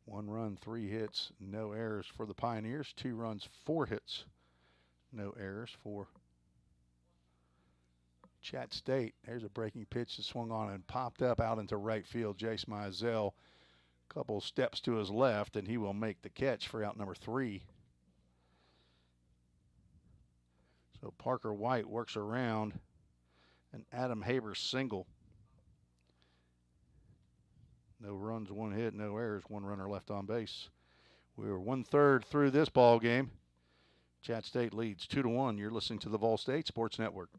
One run, 3 hits, no errors for the Pioneers. 2 runs, 4 hits, no errors for Chat State. There's a breaking pitch that swung on and popped up out into right field. Jace Mizell, a couple steps to his left, and he will make the catch for out number 3. So Parker White works around an Adam Haber single. No runs, 1 hit, no errors, 1 runner left on base. We were 1/3 through this ball game. Chat State leads 2-1. You're listening to the Vol State Sports Network.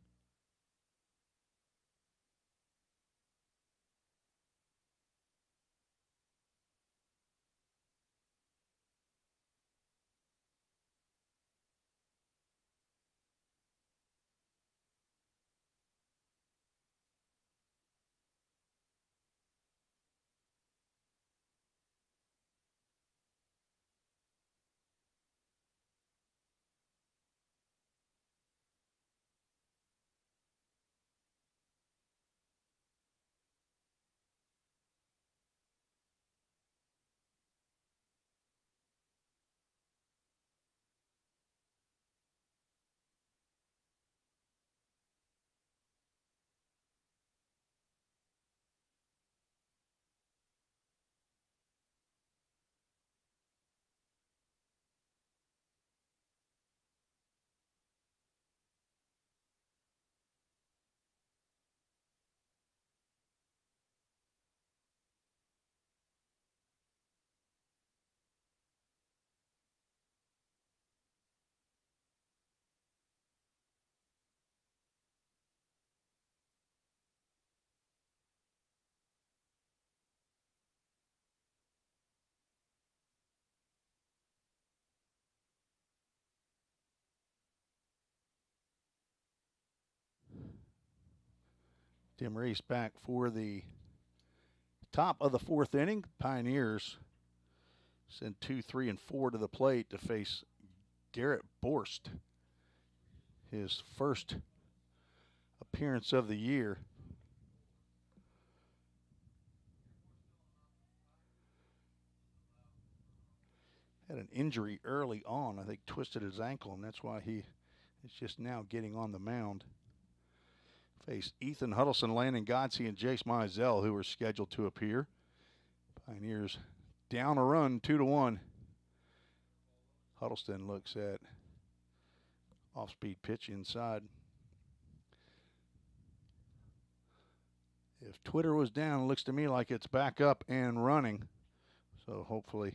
Tim Reese back for the top of the fourth inning. Pioneers send 2, 3, and 4 to the plate to face Garrett Borst, his first appearance of the year. Had an injury early on, I think twisted his ankle, and that's why he is just now getting on the mound. Faced Ethan Huddleston, Landon Godsey, and Jace Mizell, who were scheduled to appear. Pioneers down a run, 2-1. Huddleston looks at off-speed pitch inside. If Twitter was down, it looks to me like it's back up and running. So hopefully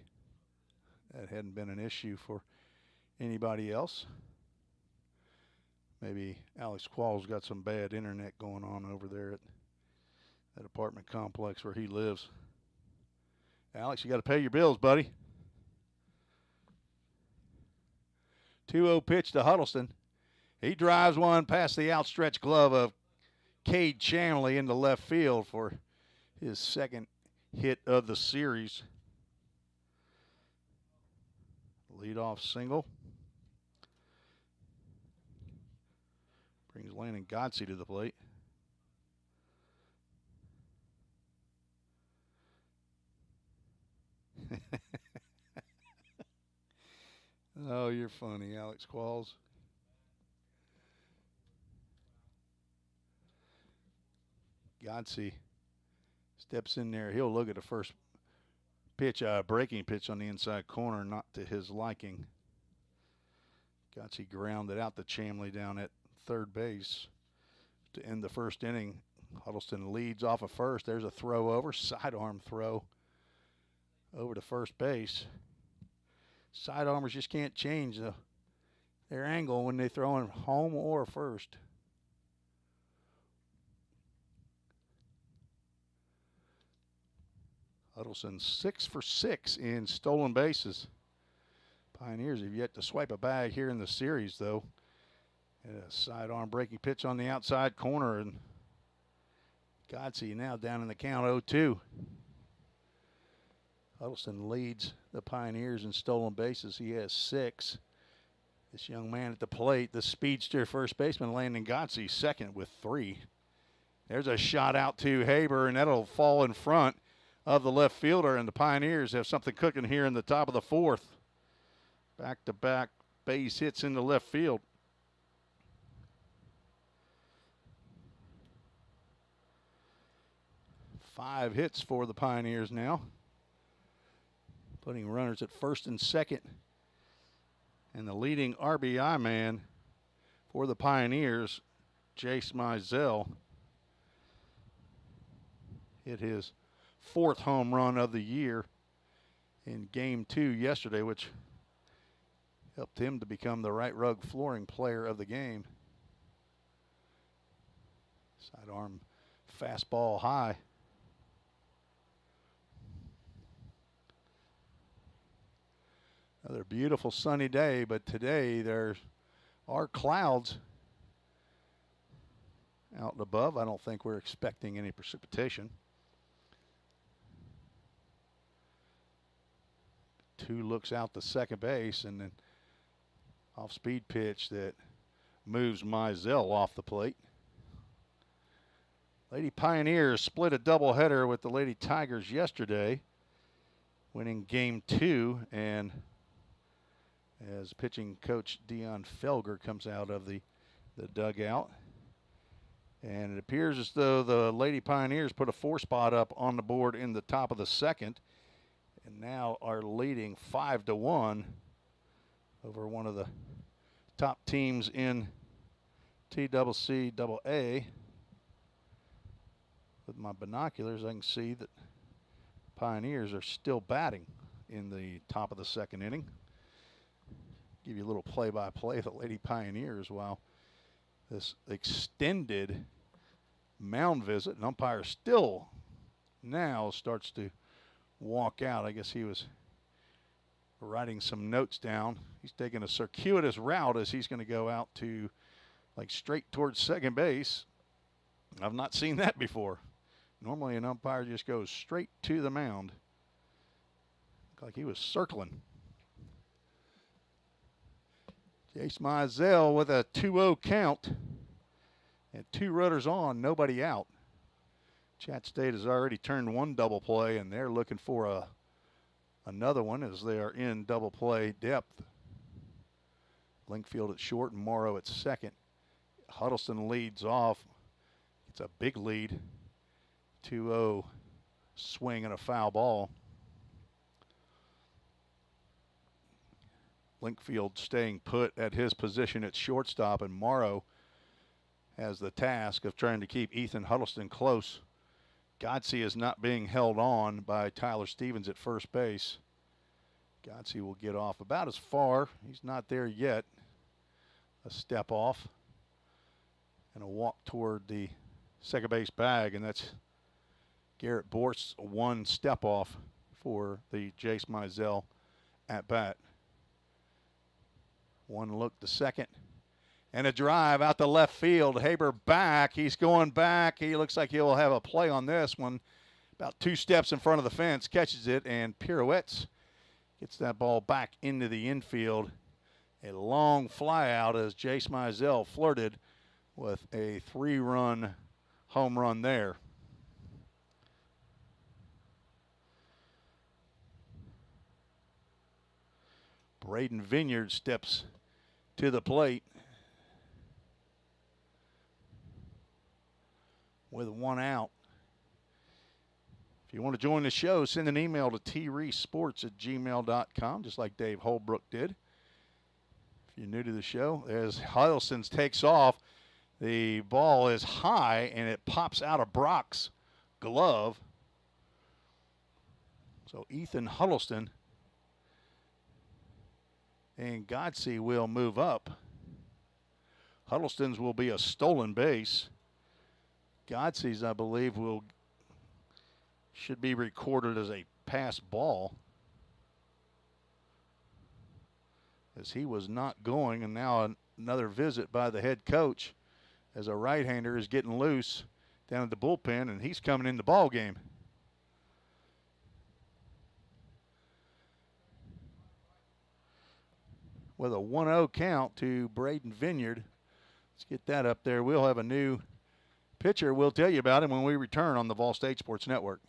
that hadn't been an issue for anybody else. Maybe Alex Quall's got some bad internet going on over there at that apartment complex where he lives. Alex, you got to pay your bills, buddy. 2-0 pitch to Huddleston. He drives one past the outstretched glove of Cade Chamley into left field for his second hit of the series. Leadoff single. Brings Landon Godsey to the plate. Oh, you're funny, Alex Qualls. Godsey steps in there. He'll look at the first pitch, breaking pitch on the inside corner, not to his liking. Godsey grounded out to Chamley down at third base to end the first inning. Huddleston leads off of first. There's a throw over, sidearm throw over to first base. Sidearmers just can't change their angle when they throw in home or first. Huddleston 6 for 6 in stolen bases. Pioneers have yet to swipe a bag here in the series, though. And a sidearm breaking pitch on the outside corner, and Godsey now down in the count 0-2. Huddleston leads the Pioneers in stolen bases. He has 6. This young man at the plate, the speedster first baseman Landon Godsey, second with 3. There's a shot out to Haber, and that'll fall in front of the left fielder, and the Pioneers have something cooking here in the top of the fourth. Back-to-back base hits into left field. Five hits for the Pioneers now, putting runners at first and second. And the leading RBI man for the Pioneers, Jace Mizell, hit his 4th home run of the year in Game 2 yesterday, which helped him to become the right rug flooring player of the game. Sidearm fastball high. Another beautiful sunny day, but today there are clouds out and above. I don't think we're expecting any precipitation. 2 looks out to second base, and then off-speed pitch that moves Mizell off the plate. Lady Pioneers split a doubleheader with the Lady Tigers yesterday, winning Game 2, and as pitching coach Dion Felger comes out of the dugout. And it appears as though the Lady Pioneers put a 4 spot up on the board in the top of the second, and now are leading 5-1 over one of the top teams in TCCAA. With my binoculars, I can see that Pioneers are still batting in the top of the second inning. Give you a little play-by-play of the Lady Pioneers while this extended mound visit. And umpire still now starts to walk out. I guess he was writing some notes down. He's taking a circuitous route as he's going to go out to like straight towards second base. I've not seen that before. Normally an umpire just goes straight to the mound. Looked like he was circling. Jace Mizell with a 2-0 count. And 2 runners on, nobody out. Chat State has already turned 1 double play, and they're looking for another one as they are in double play depth. Linkfield at short and Morrow at second. Huddleston leads off. It's a big lead. 2-0 swing and a foul ball. Linkfield staying put at his position at shortstop, and Morrow has the task of trying to keep Ethan Huddleston close. Godsey is not being held on by Tyler Stevens at first base. Godsey will get off about as far. He's not there yet. A step off and a walk toward the second base bag, and that's Garrett Borst's 1 step off for the Jace Mizell at bat. 1 look to second. And a drive out to left field. Haber back. He's going back. He looks like he'll have a play on this one. About 2 steps in front of the fence. Catches it and pirouettes. Gets that ball back into the infield. A long fly out as Jace Mizell flirted with a 3-run home run there. Braden Vineyard steps to the plate with 1 out. If you want to join the show, send an email to treesports@gmail.com, just like Dave Holbrook did. If you're new to the show, as Huddleston takes off, the ball is high and it pops out of Brock's glove. So Ethan Huddleston and Godsey will move up. Huddleston's will be a stolen base. Godsey's, I believe, should be recorded as a pass ball, as he was not going, and now another visit by the head coach as a right-hander is getting loose down at the bullpen, and he's coming in the ball game. With a 1-0 count to Braden Vineyard. Let's get that up there. We'll have a new pitcher. We'll tell you about him when we return on the Vol State Sports Network.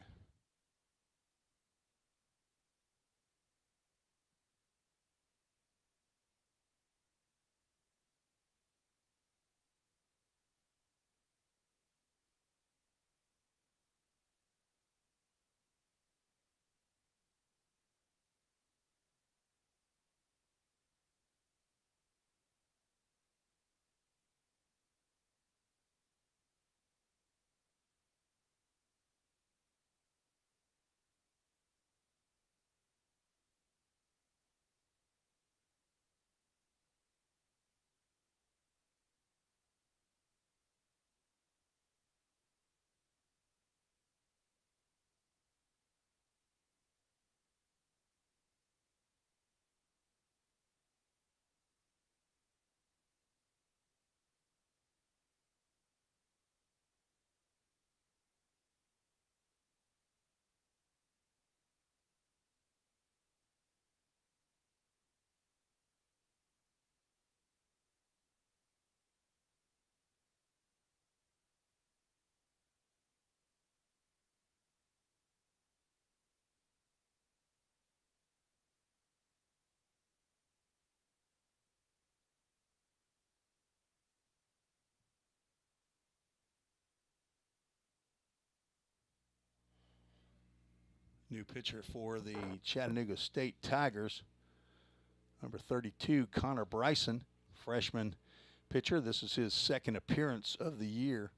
New pitcher for the Chattanooga State Tigers, number 32, Connor Bryson, freshman pitcher. This is his 2nd appearance of the year.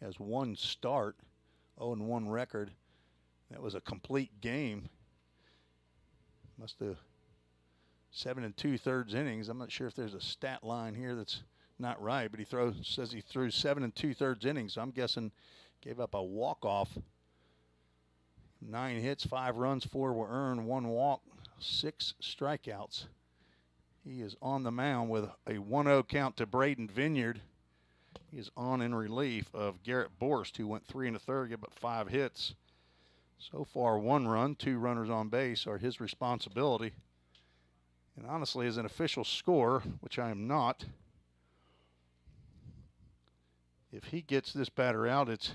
Has 1 start, 0-1 record. That was a complete game. Must have 7 2/3 innings. I'm not sure if there's a stat line here that's not right, but he says he threw 7 2/3 innings. So I'm guessing gave up a walk-off. 9 hits, 5 runs, 4 were earned, 1 walk, 6 strikeouts. He is on the mound with a 1-0 count to Braden Vineyard. He is on in relief of Garrett Borst, who went 3 1/3, gave up 5 hits. So far, 1 run, 2 runners on base are his responsibility. And honestly, as an official scorer, which I am not, if he gets this batter out, it's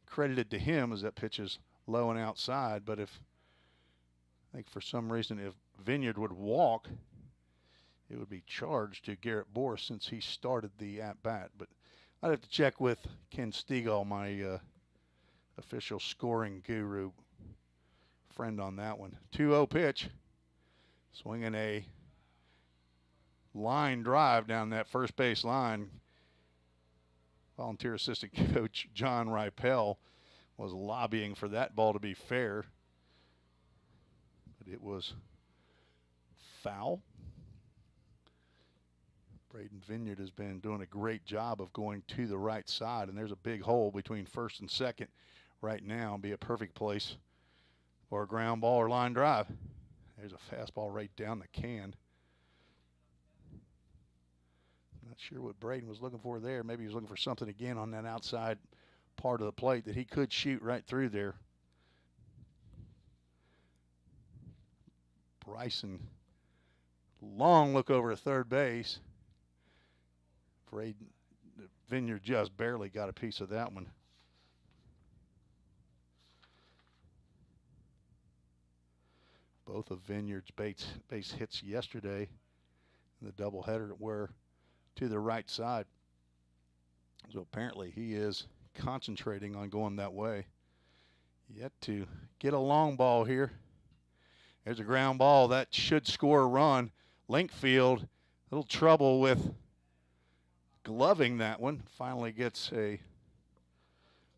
credited to him as that pitch is low and outside. But if, I think for some reason, if Vineyard would walk, it would be charged to Garrett Borst since he started the at-bat. But I'd have to check with Ken Stegall, my official scoring guru friend, on that one. 2-0 pitch. Swinging a line drive down that first base line. Volunteer assistant coach John Ripel was lobbying for that ball to be fair, but it was foul. Braden Vineyard has been doing a great job of going to the right side, and there's a big hole between first and second right now. Be a perfect place for a ground ball or line drive. There's a fastball right down the can. Not sure what Braden was looking for there. Maybe he was looking for something again on that outside part of the plate that he could shoot right through there. Bryson, long look over at third base. Braden Vineyard just barely got a piece of that one. Both of Vineyard's base hits yesterday in the doubleheader were to the right side. So apparently he is concentrating on going that way. Yet to get a long ball here. There's a ground ball that should score a run. Linkfield, a little trouble with gloving that one. Finally gets a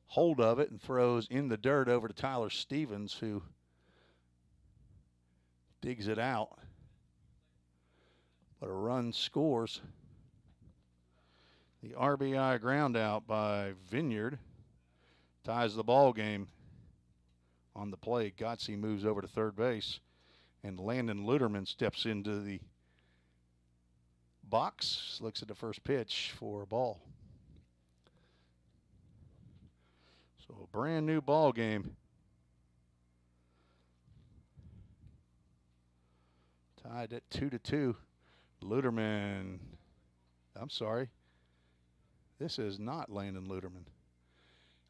hold of it and throws in the dirt over to Tyler Stevens, who digs it out. But a run scores. The RBI ground out by Vineyard ties the ball game on the play. Gotze moves over to third base, and Landon Luderman steps into the box, looks at the first pitch for a ball. So a brand new ball game. Tied at 2-2. Luderman, I'm sorry. This is not Landon Luderman.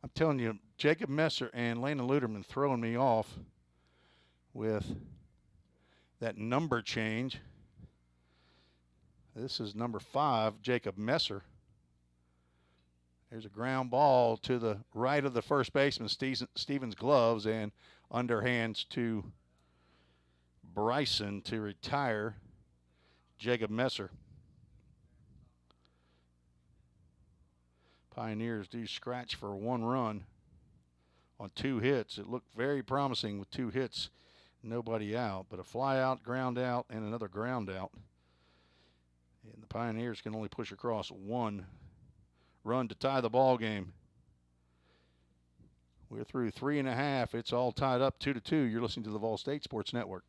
I'm telling you, Jacob Messer and Landon Luderman throwing me off with that number change. This is number 5, Jacob Messer. There's a ground ball to the right of the first baseman, Stevens' gloves, and underhands to Bryson to retire Jacob Messer. Pioneers do scratch for 1 run on 2 hits. It looked very promising with 2 hits, nobody out, but a fly out, ground out, and another ground out. And the Pioneers can only push across 1 run to tie the ball game. We're through 3 1/2. It's all tied up 2-2. You're listening to the Vol State Sports Network.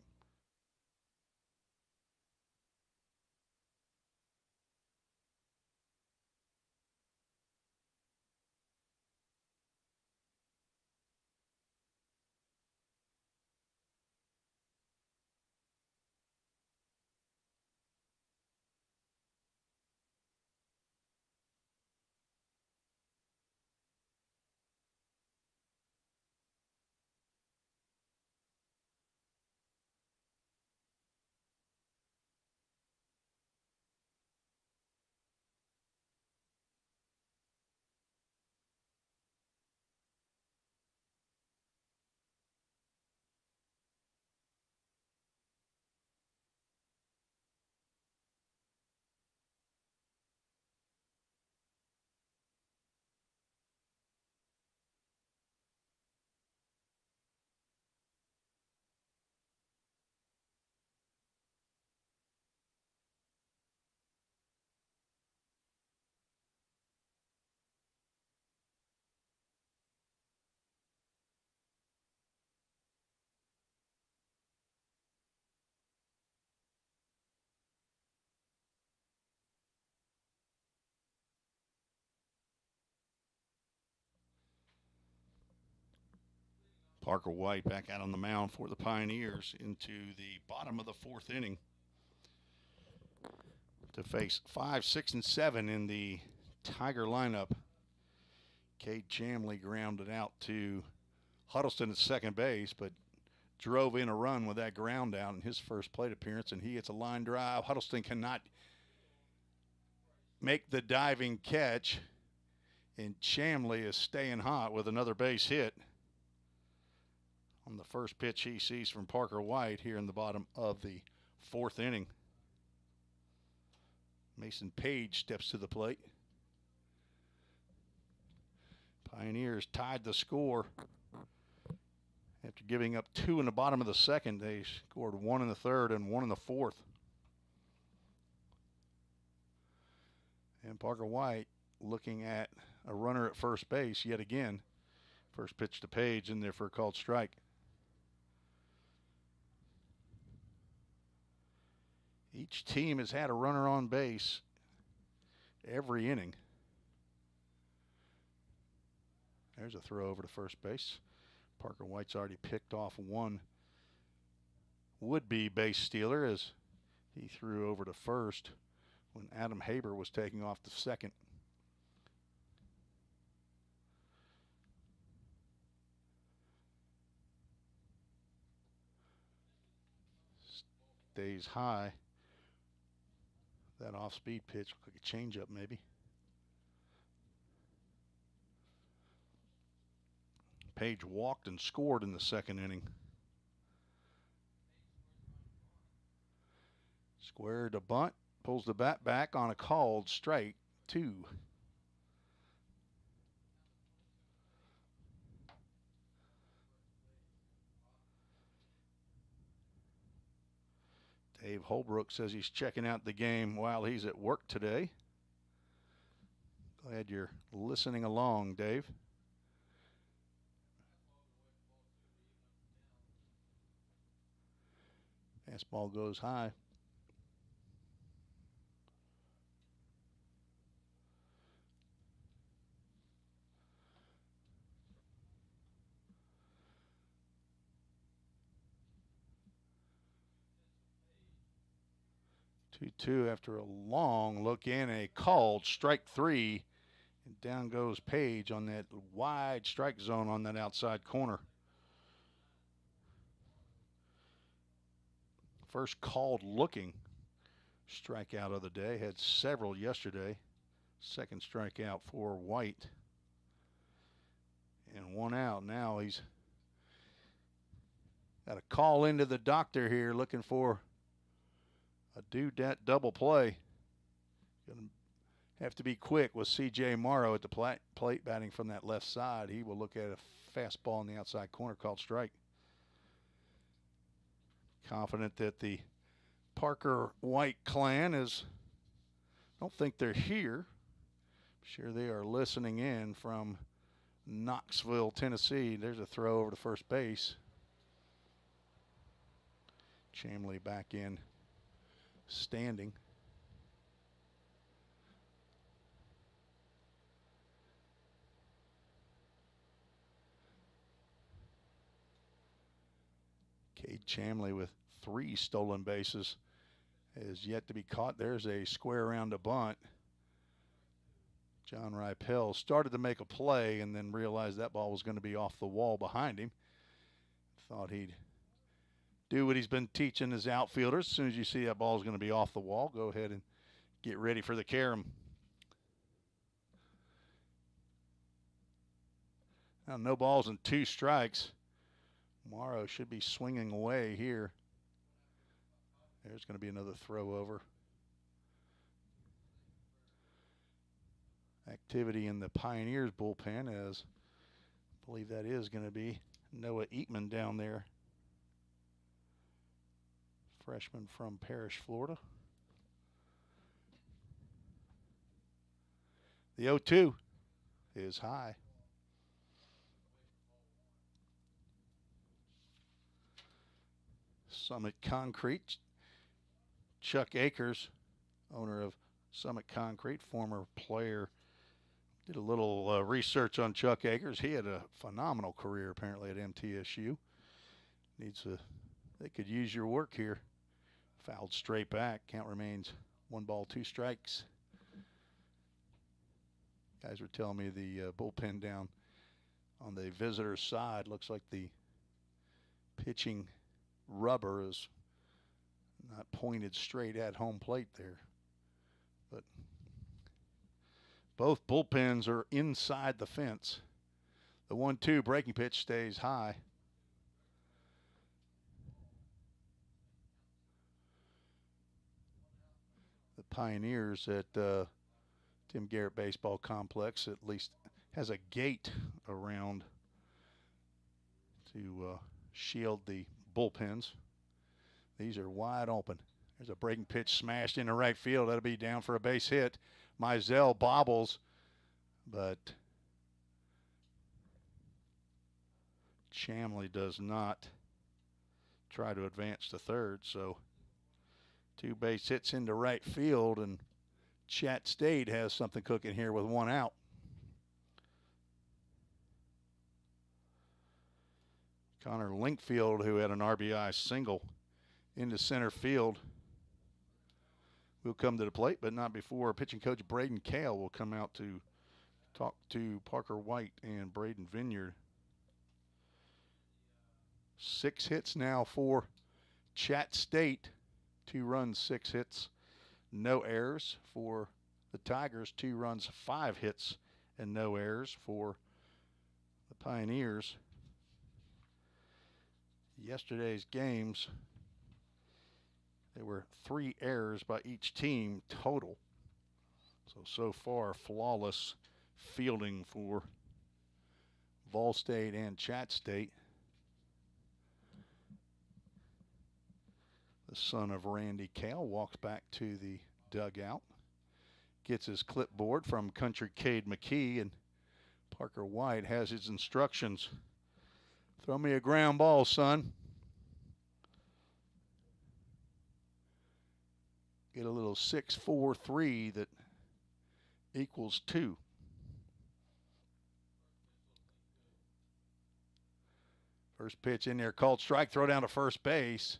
Parker White back out on the mound for the Pioneers into the bottom of the fourth inning to face 5, 6, and 7 in the Tiger lineup. Cade Chamley grounded out to Huddleston at second base, but drove in a run with that ground out in his first plate appearance, and he gets a line drive. Huddleston cannot make the diving catch, and Chamley is staying hot with another base hit on the first pitch he sees from Parker White here in the bottom of the fourth inning. Mason Page steps to the plate. Pioneers tied the score after giving up 2 in the bottom of the second. They scored 1 in the third and 1 in the fourth. And Parker White looking at a runner at first base yet again. First pitch to Page in there for a called strike. Each team has had a runner on base every inning. There's a throw over to first base. Parker White's already picked off one would-be base stealer as he threw over to first when Adam Haber was taking off to second. Stays high. That off-speed pitch looked like a changeup maybe. Page walked and scored in the second inning. Square to bunt, pulls the bat back on a called strike 2. Dave Holbrook says he's checking out the game while he's at work today. Glad you're listening along, Dave. Fastball goes high. Two after a long look in, a called strike 3. And down goes Page on that wide strike zone on that outside corner. First called looking strikeout of the day. Had several yesterday. Second strikeout for White. And 1 out. Now he's got a call into the doctor here looking for a double play. Gonna have to be quick with C.J. Morrow at the plate batting from that left side. He will look at a fastball in the outside corner called strike. Confident that the Parker White clan is, I don't think they're here. I'm sure they are listening in from Knoxville, Tennessee. There's a throw over to first base. Chamley back in standing. Cade Chamley with 3 stolen bases is yet to be caught. There's a square around a bunt. John Ripel started to make a play and then realized that ball was going to be off the wall behind him. Thought he'd do what he's been teaching his outfielders. As soon as you see that ball is going to be off the wall, go ahead and get ready for the carom. Now no balls and 2 strikes. Morrow should be swinging away here. There's going to be another throw over. Activity in the Pioneers bullpen, as I believe that is going to be Noah Eatman down there. Freshman from Parrish, Florida. The 0-2 is high. Summit Concrete. Chuck Akers, owner of Summit Concrete, former player Did a little research on Chuck Akers. He had a phenomenal career apparently at MTSU. They could use your work here. Fouled straight back. Count remains 1 ball, 2 strikes. Guys were telling me the bullpen down on the visitor's side looks like the pitching rubber is not pointed straight at home plate there. But both bullpens are inside the fence. The 1-2 breaking pitch stays high. The Pioneers at Tim Garrett Baseball Complex at least has a gate around to shield the bullpens. These are wide open. There's a breaking pitch smashed into right field. That'll be down for a base hit. Mizell bobbles, but Chamley does not try to advance to third. So 2 base hits into right field, and Chat State has something cooking here with 1 out. Connor Linkfield, who had an RBI single into center field, will come to the plate, but not before pitching coach Braden Kale will come out to talk to Parker White and Braden Vineyard. 6 hits now for Chat State. 2 runs, 6 hits, no errors for the Tigers. 2 runs, 5 hits, and no errors for the Pioneers. Yesterday's games, there were 3 errors by each team total. So far, flawless fielding for Vol State and Chat State. The son of Randy Kale walks back to the dugout, gets his clipboard from Country Cade McKee, and Parker White has his instructions. Throw me a ground ball, son. Get a little 6-4-3 that equals 2. First pitch in there, called strike, throw down to first base.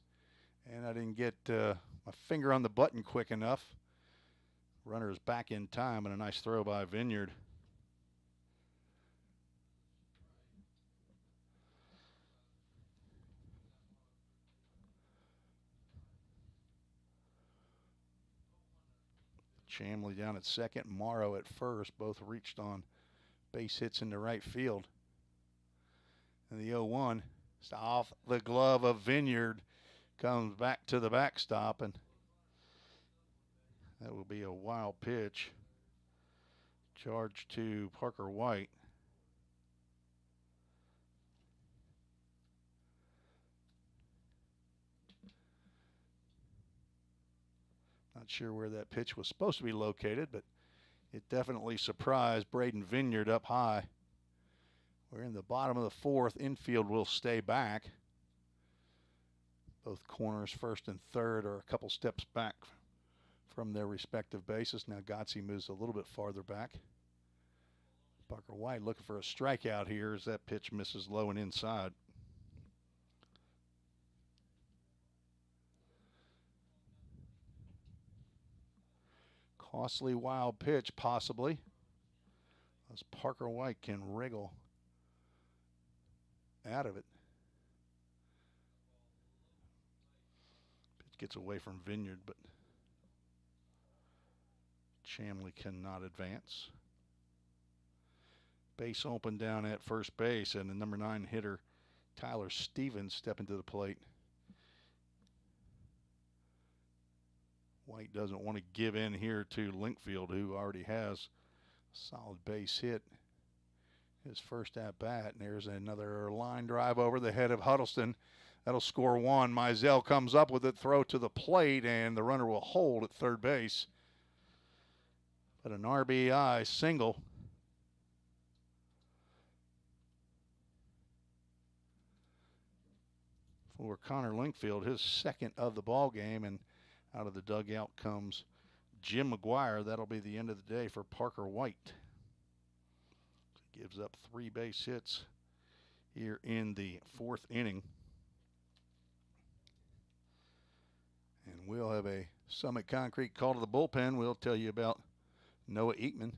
And I didn't get my finger on the button quick enough. Runner is back in time, and a nice throw by Vineyard. Chamley down at second, Morrow at first. Both reached on base hits into right field. And the 0-1 is off the glove of Vineyard. Comes back to the backstop, and that will be a wild pitch. Charge to Parker White. Not sure where that pitch was supposed to be located, but it definitely surprised Braden Vineyard up high. We're in the bottom of the 4th. Infield will stay back. Both corners, first and third, are a couple steps back from their respective bases. Now Gotze moves a little bit farther back. Parker White looking for a strikeout here as that pitch misses low and inside. Costly wild pitch, possibly, as Parker White can wriggle out of it. Pitch gets away from Vineyard, but Chamley cannot advance. Base open down at first base, and the number 9 hitter, Tyler Stevens, stepping to the plate. White doesn't want to give in here to Linkfield, who already has a solid base hit his first at bat. And there's another line drive over the head of Huddleston. That'll score 1. Mizell comes up with it, throw to the plate, and the runner will hold at third base. But an RBI single. For Connor Linkfield, his second of the ball game, and out of the dugout comes Jim McGuire. That'll be the end of the day for Parker White. gives up 3 base hits here in the 4th inning. And we'll have a Summit Concrete call to the bullpen. We'll tell you about Noah Eatman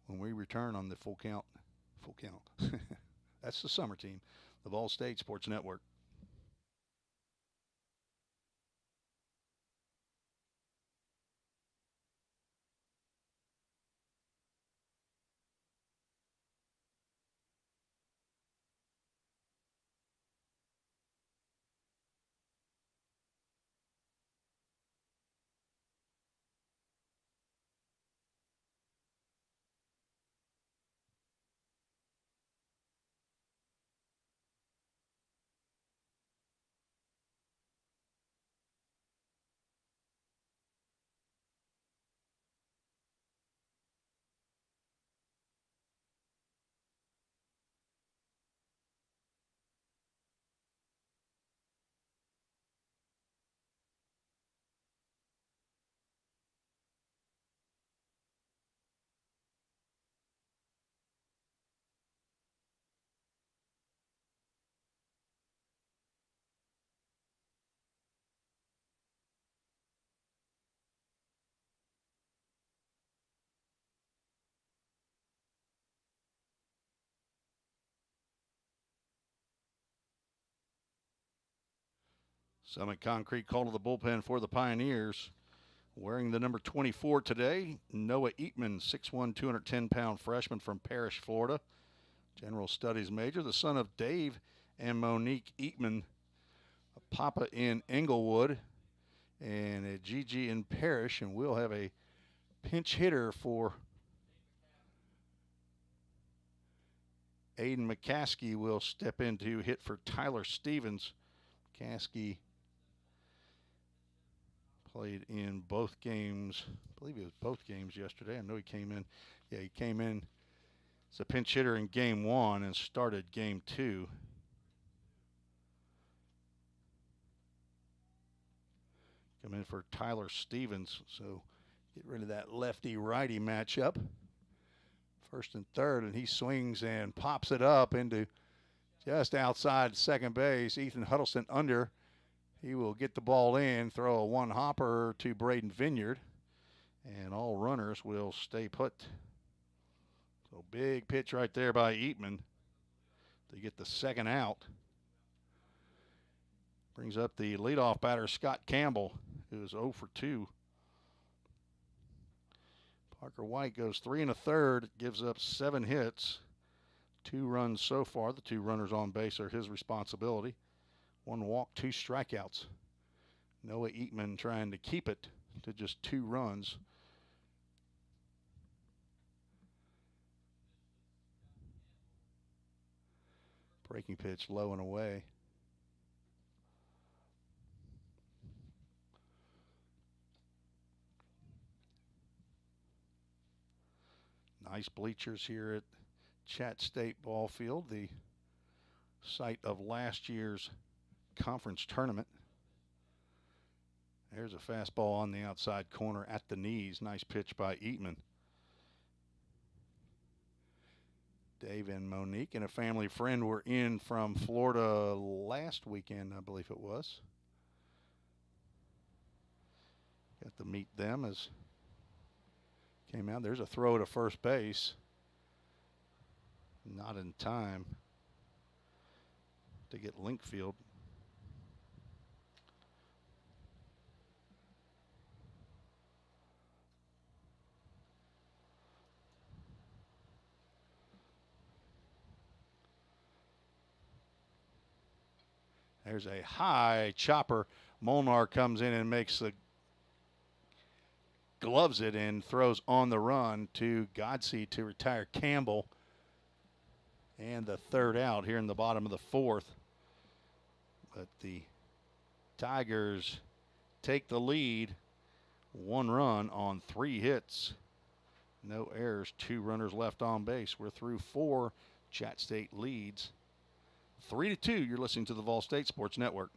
when we return on the Full Count. Full Count. That's the summer team, the Vol State Sports Network. Summit Concrete call to the bullpen for the Pioneers. Wearing the number 24 today, Noah Eatman, 6'1", 210-pound freshman from Parrish, Florida. General Studies major, the son of Dave and Monique Eatman, a papa in Englewood and a Gigi in Parrish. And we'll have a pinch hitter for Aiden McCaskey will step in to hit for Tyler Stevens. McCaskey played in both games. I believe it was both games yesterday. I know he came in. Yeah, he came in as a pinch hitter in game 1 and started game 2. Come in for Tyler Stevens. So get rid of that lefty-righty matchup. First and third, and he swings and pops it up into just outside second base. Ethan Huddleston under. He will get the ball in, throw a one-hopper to Braden Vineyard, and all runners will stay put. So big pitch right there by Eatman to get the second out. Brings up the leadoff batter, Scott Campbell, who is 0 for 2. Parker White goes 3 1/3, gives up 7 hits, 2 runs so far. The 2 runners on base are his responsibility. 1 walk, 2 strikeouts. Noah Eatman trying to keep it to just 2 runs. Breaking pitch low and away. Nice bleachers here at Chat State Ball Field, the site of last year's conference tournament. There's a fastball on the outside corner at the knees. Nice pitch by Eatman. Dave and Monique and a family friend were in from Florida last weekend, I believe it was. Got to meet them as came out. There's a throw to first base. Not in time to get Linkfield. There's a high chopper. Molnar comes in and makes the gloves it and throws on the run to Godsey to retire Campbell. And the third out here in the bottom of the 4th. But the Tigers take the lead. 1 run on 3 hits. No errors, 2 runners left on base. We're through 4. Chat State leads 3-2. You're listening to the Vol State Sports Network.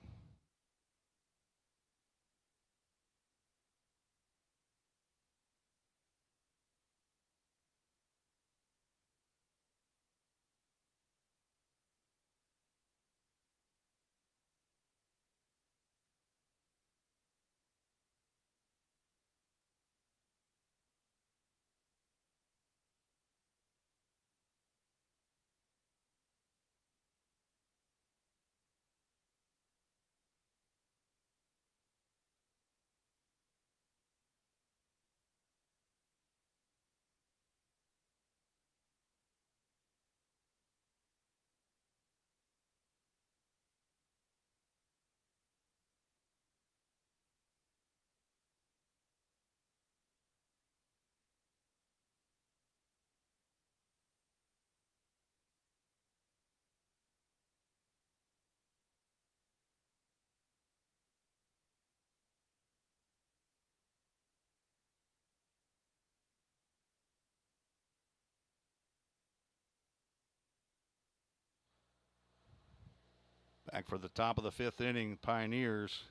back for the top of the 5th inning. Pioneers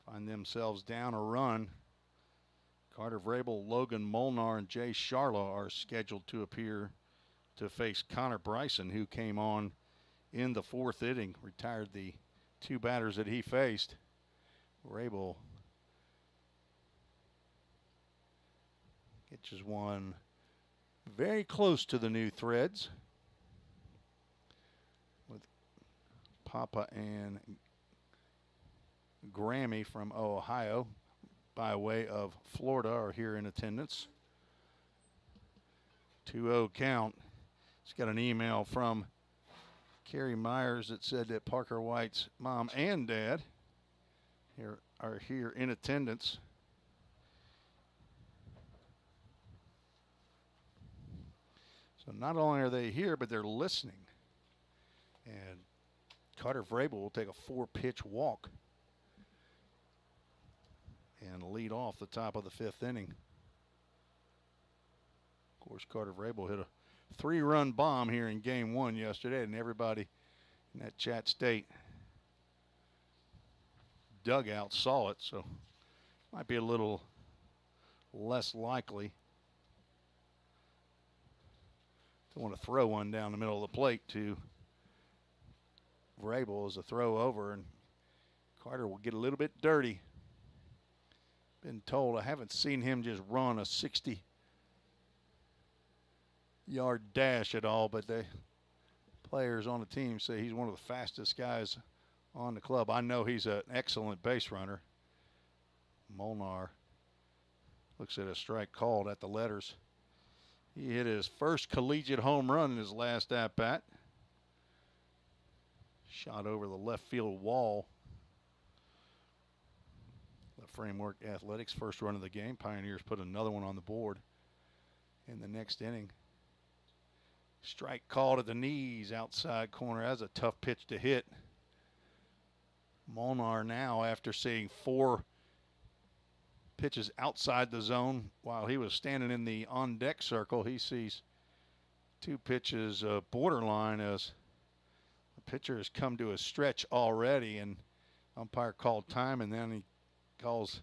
find themselves down a run. Carter Vrabel, Logan Molnar, and Jay Sharla are scheduled to appear to face Connor Bryson, who came on in the 4th inning, retired the 2 batters that he faced. Vrabel pitches one very close to the new threads with Papa and Grammy from Ohio by way of Florida are here in attendance. 2-0 count. He's got an email from Kerry Myers that said that Parker White's mom and dad are here in attendance. So not only are they here, but they're listening. And Carter Vrabel will take a 4-pitch walk and lead off the top of the 5th inning. Of course, Carter Vrabel hit a 3-run bomb here in game 1 yesterday, and everybody in that Chat State dugout saw it, so might be a little less likely to want to throw one down the middle of the plate to Vrabel as a throw over, and Carter will get a little bit dirty. Been told, I haven't seen him just run a 60-yard dash at all, but the players on the team say he's one of the fastest guys on the club. I know he's an excellent base runner. Molnar looks at a strike called at the letters. He hit his first collegiate home run in his last at-bat. Shot over the left field wall. The Framework Athletics first run of the game. Pioneers put another one on the board in the next inning. Strike called at the knees, outside corner. That's a tough pitch to hit. Molnar now, after seeing 4 pitches outside the zone while he was standing in the on-deck circle, he sees 2 pitches borderline as the pitcher has come to a stretch already, and umpire called time, and then he calls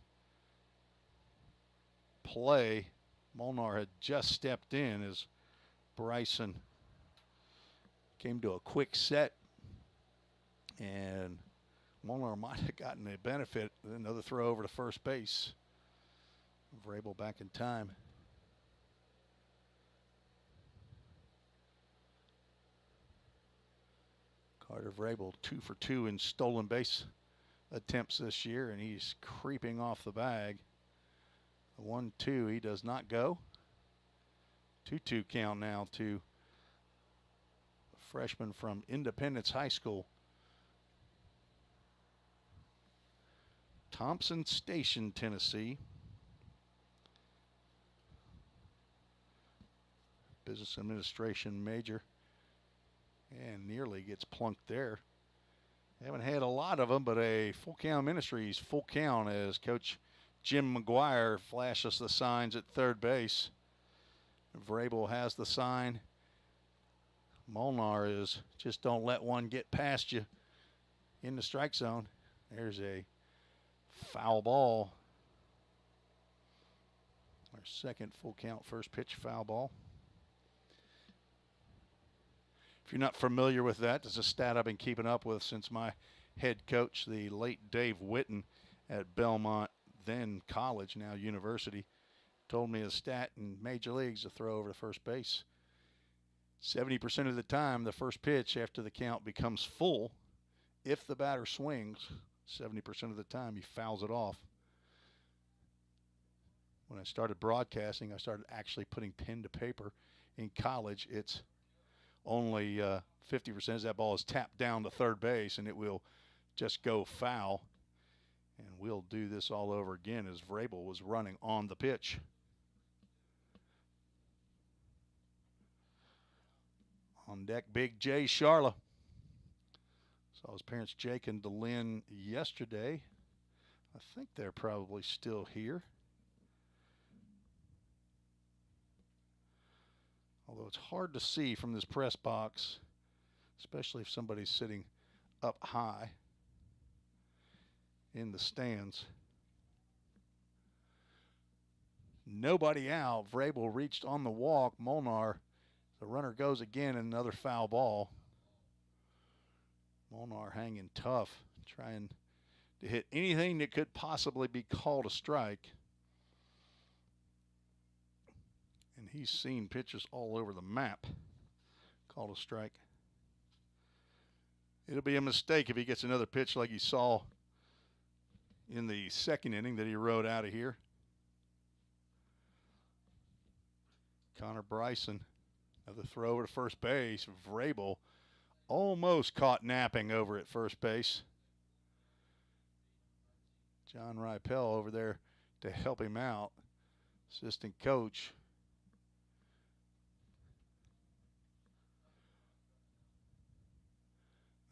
play. Molnar had just stepped in as Bryson came to a quick set, and Molnar might have gotten a benefit. Another throw over to first base. Vrabel back in time. Carter Vrabel 2 for 2 in stolen base attempts this year, and he's creeping off the bag. 1-2, he does not go. 2-2 count now to a freshman from Independence High School, Thompson Station, Tennessee. Business administration major, and nearly gets plunked there. Haven't had a lot of them, but a Full Count Ministries full count as Coach Jim McGuire flashes the signs at third base. Vrabel has the sign. Molnar is just don't let one get past you in the strike zone. There's a foul ball. Our second full count first pitch foul ball. If you're not familiar with that, this is a stat I've been keeping up with since my head coach, the late Dave Witten at Belmont, then college, now university, told me a stat in major leagues to throw over to first base. 70% of the time, the first pitch after the count becomes full. If the batter swings, 70% of the time he fouls it off. When I started broadcasting, I started actually putting pen to paper. In college, it's only 50% as that ball is tapped down to third base, and it will just go foul. And we'll do this all over again as Vrabel was running on the pitch. On deck, big Jay Sharla. Saw his parents Jake and DeLynn yesterday. I think they're probably still here. Although it's hard to see from this press box, especially if somebody's sitting up high. in the stands. Nobody out. Vrabel reached on the walk. Molnar, the runner goes again, another foul ball. Molnar hanging tough, trying to hit anything that could possibly be called a strike. And he's seen pitches all over the map called a strike. It'll be a mistake if he gets another pitch like he saw in the second inning that he rode out of here. Connor Bryson, another throw over to first base. Vrabel almost caught napping over at first base. John Ripel over there to help him out. Assistant coach.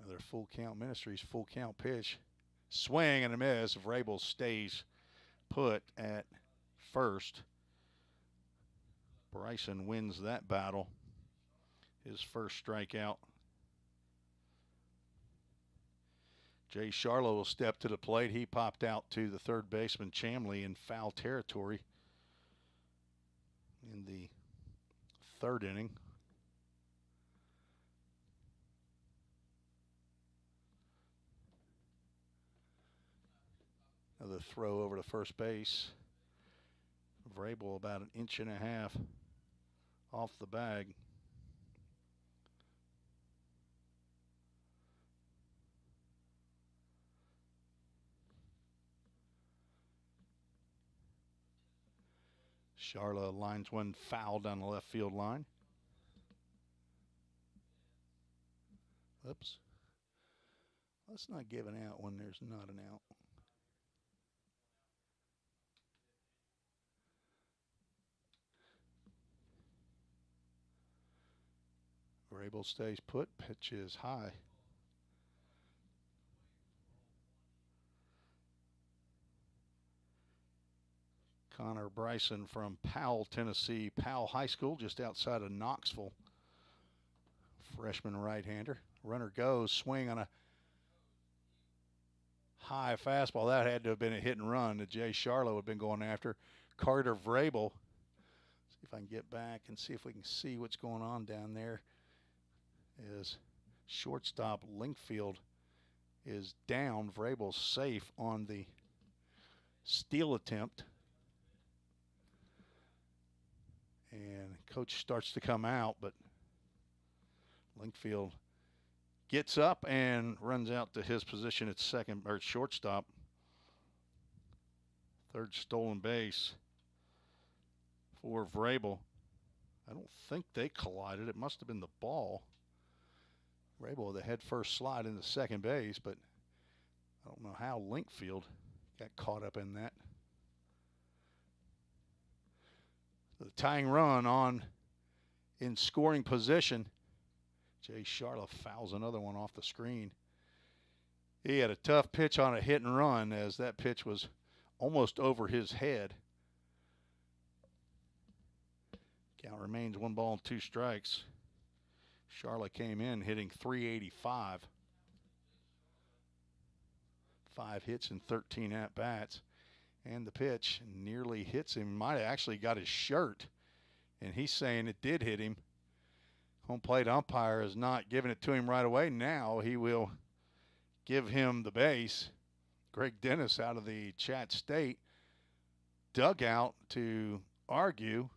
Another full count Ministries, full count pitch. Swing and a miss. Vrabel stays put at first. Bryson wins that battle. His first strikeout. Jay Charlo will step to the plate. He popped out to the third baseman Chamley in foul territory in the third inning. Another throw over to first base. Vrabel about an inch and a half off the bag. Charla lines one foul down the left field line. Oops. Let's not give an out when there's not an out. Vrabel stays put. Pitch is high. Connor Bryson from Powell, Tennessee. Powell High School, just outside of Knoxville. Freshman right-hander. Runner goes, swing on a high fastball. That had to have been a hit and run that Jay Charlo had been going after. Carter Vrabel. See if I can get back and see if we can see what's going on down there. Is shortstop Linkfield is down. Vrabel's safe on the steal attempt. And coach starts to come out, but Linkfield gets up and runs out to his position at second or shortstop. Third stolen base for Vrabel. I don't think they collided. It must have been the ball. Vrabel with a head first slide into second base, but I don't know how Linkfield got caught up in that. The tying run on in scoring position. Jay Charla fouls another one off the screen. He had a tough pitch on a hit and run as that pitch was almost over his head. Count remains 1-2 strikes. Charla came in hitting .385. 5 hits and 13 at-bats. And the pitch nearly hits him. Might have actually got his shirt. And he's saying it did hit him. Home plate umpire is not giving it to him right away. Now he will give him the base. Greg Dennis out of the Chat State dugout to argue.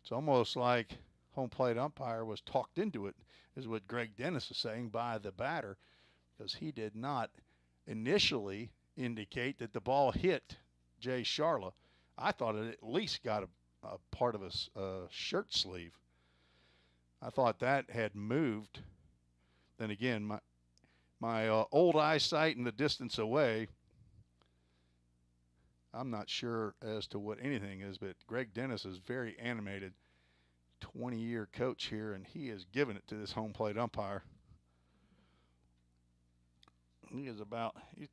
It's almost like home plate umpire was talked into it, is what Greg Dennis is saying, by the batter, because he did not initially indicate that the ball hit Jay Charla. I thought it at least got a part of his shirt sleeve. I thought that had moved. Then again, my old eyesight and the distance away, I'm not sure as to what anything is, but Greg Dennis is very animated, 20-year coach here, and he is giving it to this home plate umpire. He's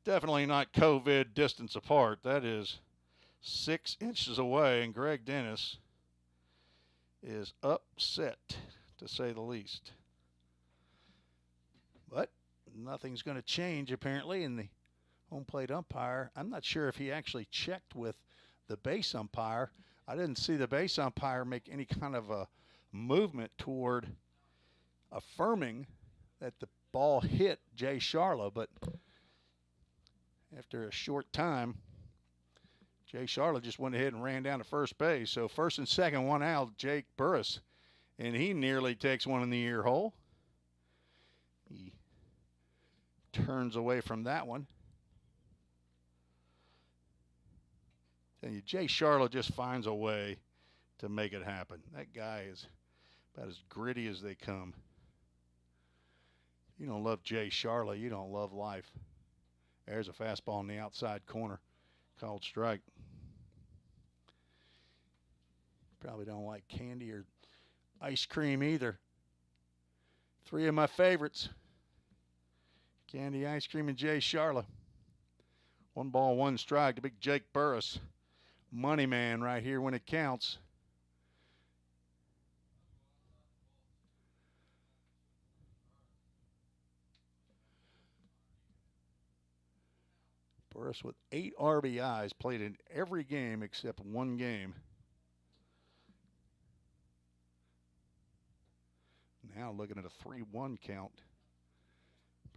definitely not COVID distance apart. That is 6 inches away, and Greg Dennis is upset, to say the least. But nothing's going to change, apparently, in the home plate umpire. I'm not sure if he actually checked with the base umpire. I didn't see the base umpire make any kind of a movement toward affirming that the ball hit Jay Sharla, but after a short time, Jay Sharla just went ahead and ran down to first base. So first and second, one out, Jake Burris, and he nearly takes one in the ear hole. He turns away from that one. And Jay Sharla just finds a way to make it happen. That guy is about as gritty as they come. You don't love Jay Sharla, you don't love life. There's a fastball in the outside corner, called strike. Probably don't like candy or ice cream either. Three of my favorites: candy, ice cream, and Jay Sharla. 1 ball, 1 strike to big Jake Burris. Money man right here when it counts. Burris with 8 RBIs, played in every game except one game. Now looking at a 3-1 count.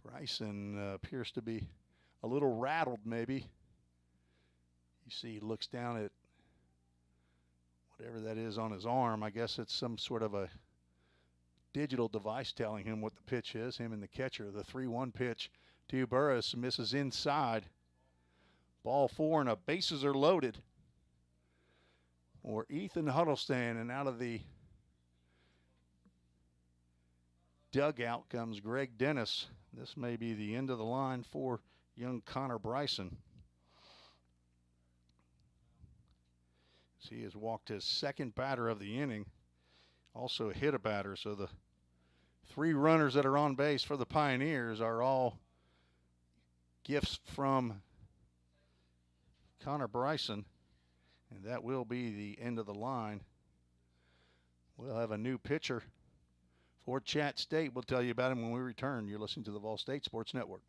Bryson appears to be a little rattled maybe. You see he looks down at whatever that is on his arm. I guess it's some sort of a digital device telling him what the pitch is, him and the catcher. The 3-1 pitch to Burris misses inside. Ball 4 and the bases are loaded. Or Ethan Huddleston, and out of the dugout comes Greg Dennis. This may be the end of the line for young Connor Bryson. He has walked his second batter of the inning, also hit a batter. So the 3 runners that are on base for the Pioneers are all gifts from Connor Bryson, and that will be the end of the line. We'll have a new pitcher for Chat State. We'll tell you about him when we return. You're listening to the Vol State Sports Network.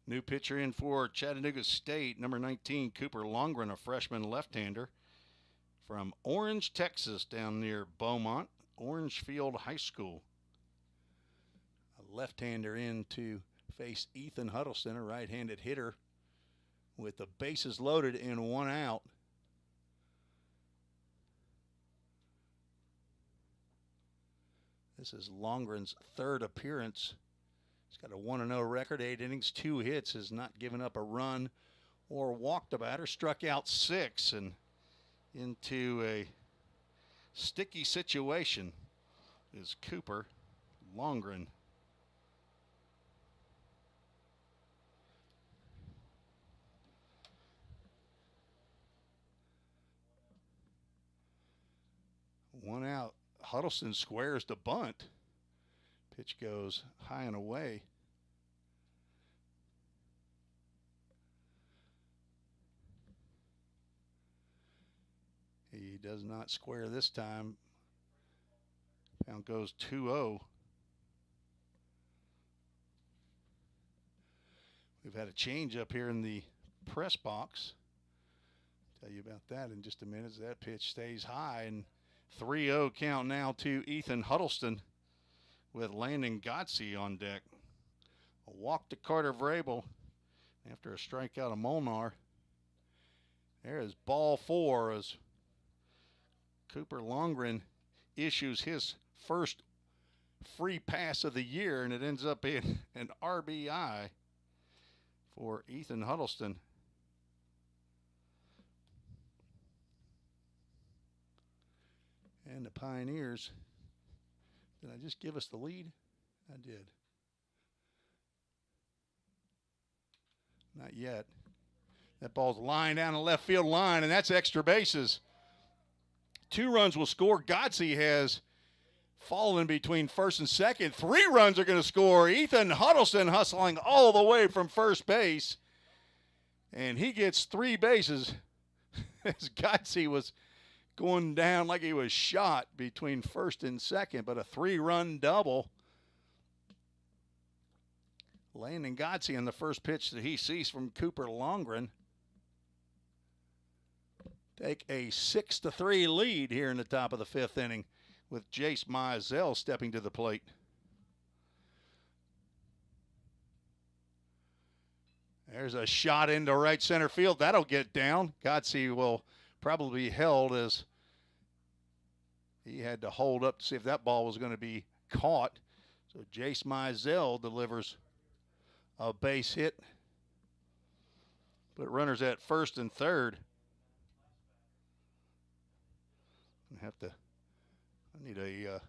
New pitcher in for Chattanooga State, number 19, Cooper Longren, a freshman left-hander from Orange, Texas, down near Beaumont, Orangefield High School. A left-hander in to face Ethan Huddleston, a right-handed hitter, with the bases loaded and 1 out. This is Longren's 3rd appearance. He's got a 1-0 record, 8 innings, 2 hits, has not given up a run or walked a batter, struck out 6, and into a sticky situation is Cooper Longren. One out. Huddleston squares the bunt. Pitch goes high and away. He does not square this time. Count goes 2-0. We've had a change up here in the press box. Tell you about that in just a minute as that pitch stays high, and 3-0 count now to Ethan Huddleston with Landon Godsey on deck. A walk to Carter Vrabel after a strikeout of Molnar. There is ball 4 as Cooper Longren issues his first free pass of the year, and it ends up being an RBI for Ethan Huddleston. And the Pioneers, did I just give us the lead? I did. Not yet. That ball's lined down the left field line, and that's extra bases. 2 runs will score. Godsey has fallen between first and second. 3 runs are going to score. Ethan Huddleston hustling all the way from first base. And he gets 3 bases as Godsey was going down like he was shot between first and second, but a 3-run double. Landon Godsey in the first pitch that he sees from Cooper Longren take a 6-3 lead here in the top of the 5th inning with Jace Mizell stepping to the plate. There's a shot into right center field. That'll get down. Godsey will probably be held as he had to hold up to see if that ball was going to be caught. So Jace Mizell delivers a base hit. Put runners at first and third. I need a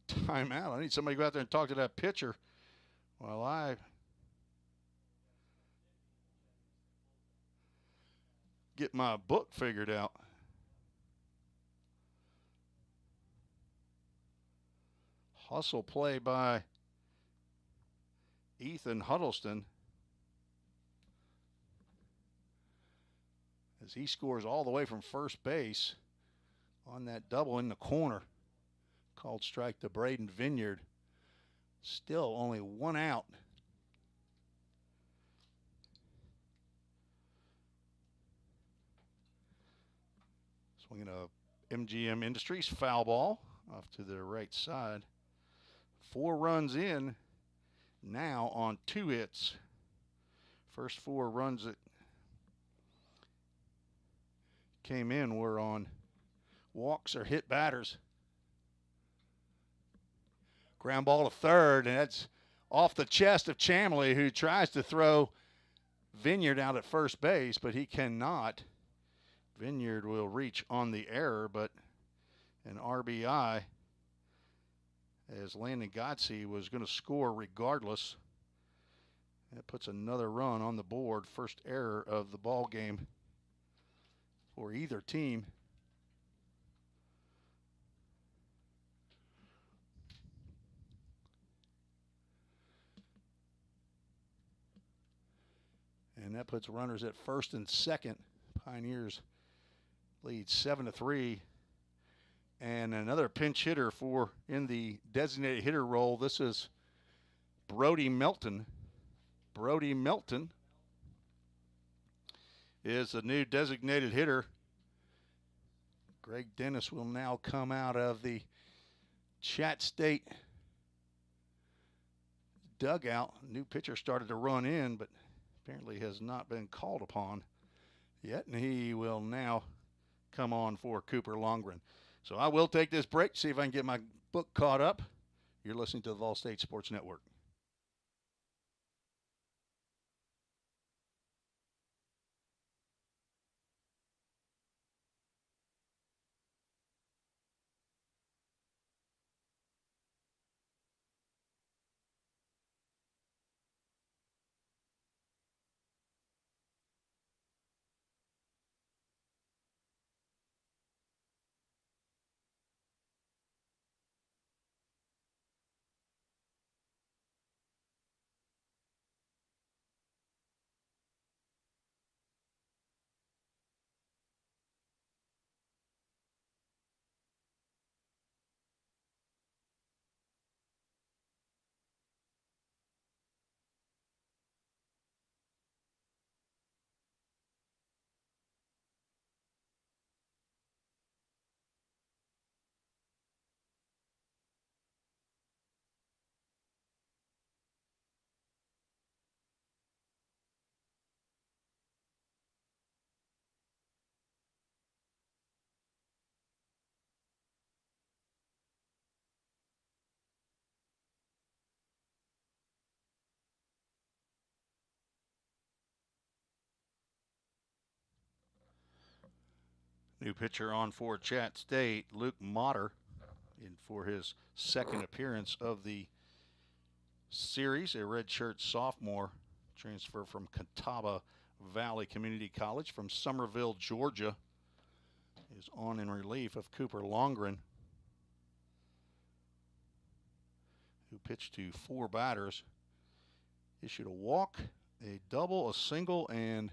timeout. I need somebody to go out there and talk to that pitcher while I get my book figured out. Hustle play by Ethan Huddleston as he scores all the way from first base on that double in the corner. Called strike to Braden Vineyard. Still only 1 out. Swinging a MGM Industries foul ball off to the right side. 4 runs in now on 2 hits. First 4 runs that came in were on walks or hit batters. Ground ball to third, and that's off the chest of Chamley, who tries to throw Vineyard out at first base, but he cannot. Vineyard will reach on the error, but an RBI as Landon Godsey was going to score regardless. That puts another run on the board. First error of the ball game for either team. And that puts runners at first and second. Pioneers lead 7-3. And another pinch hitter for in the designated hitter role. This is Brody Melton. Brody Melton is the new designated hitter. Greg Dennis will now come out of the Chat State dugout. New pitcher started to run in, but apparently has not been called upon yet, and he will now come on for Cooper Longren. So I will take this break, see if I can get my book caught up. You're listening to the Vol State Sports Network. New pitcher on for Chat State, Luke Molnar, in for his second appearance of the series. A redshirt sophomore, transfer from Catawba Valley Community College from Summerville, Georgia, is on in relief of Cooper Longren, who pitched to 4 batters, issued a walk, a double, a single, and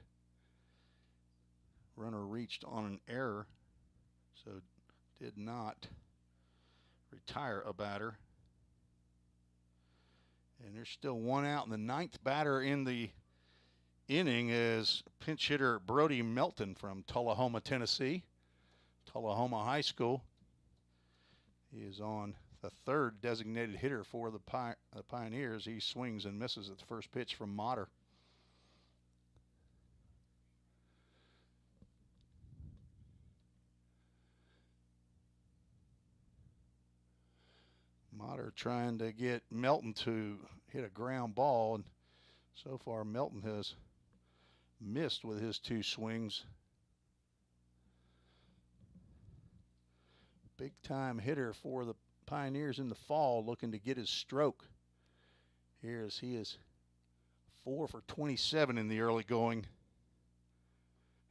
runner reached on an error, so did not retire a batter. And there's still 1 out, and the 9th batter in the inning is pinch hitter Brody Melton from Tullahoma, Tennessee, Tullahoma High School. He is on the 3rd designated hitter for the Pioneers. He swings and misses at the first pitch from Molnar. Molnar trying to get Melton to hit a ground ball, and so far Melton has missed with his 2 swings. Big time hitter for the Pioneers in the fall, looking to get his stroke here as he is 4 for 27 in the early going,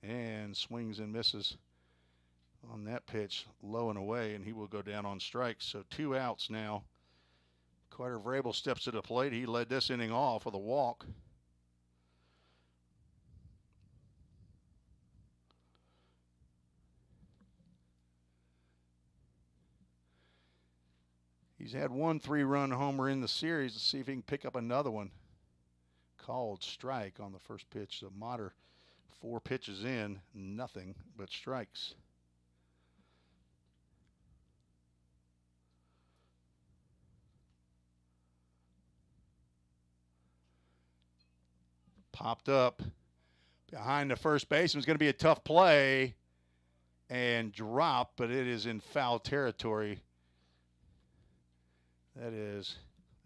and swings and misses on that pitch, low and away, and he will go down on strikes. So 2 outs now. Carter Vrabel steps to the plate. He led this inning off with a walk. He's had 1 3-run homer in the series. Let's see if he can pick up another one. Called strike on the first pitch. So Molnar, 4 pitches in, nothing but strikes. Popped up behind the first baseman. It's going to be a tough play and drop, but it is in foul territory. It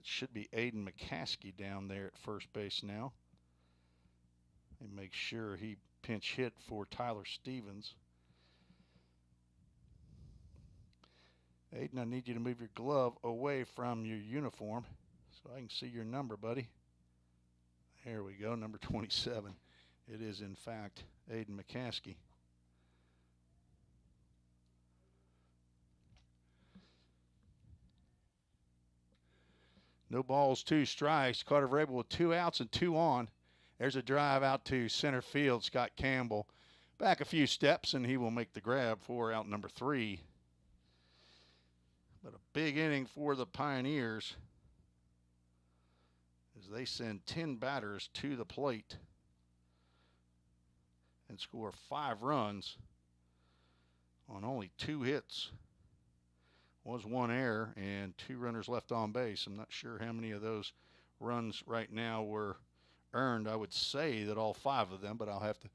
should be Aiden McCaskey down there at first base now. And make sure he pinch hit for Tyler Stevens. Aiden, I need you to move your glove away from your uniform so I can see your number, buddy. There we go, number 27. It is, in fact, Aiden McCaskey. No balls, 2 strikes. Carter Vrabel with 2 outs and 2 on. There's a drive out to center field. Scott Campbell back a few steps, and he will make the grab for out number 3. But a big inning for the Pioneers as they send 10 batters to the plate and score 5 runs on only 2 hits. Was 1 error and 2 runners left on base. I'm not sure how many of those runs right now were earned. I would say that all 5 of them, but I'll have to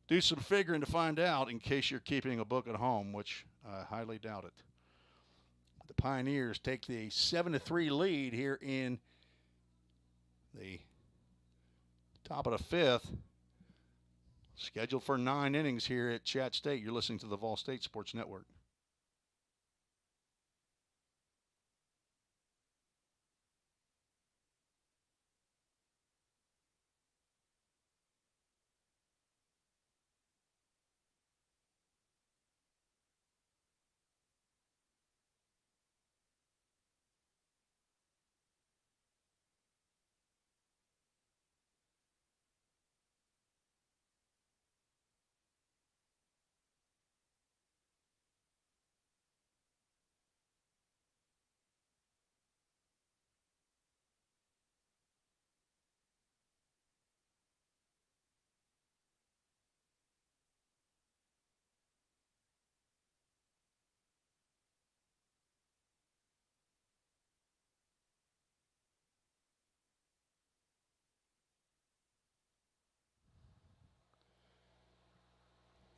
do some figuring to find out in case you're keeping a book at home, which I highly doubt it. The Pioneers take the 7-3 lead here in the top of the 5th. Scheduled for 9 innings here at Chat State. You're listening to the Vol State Sports Network.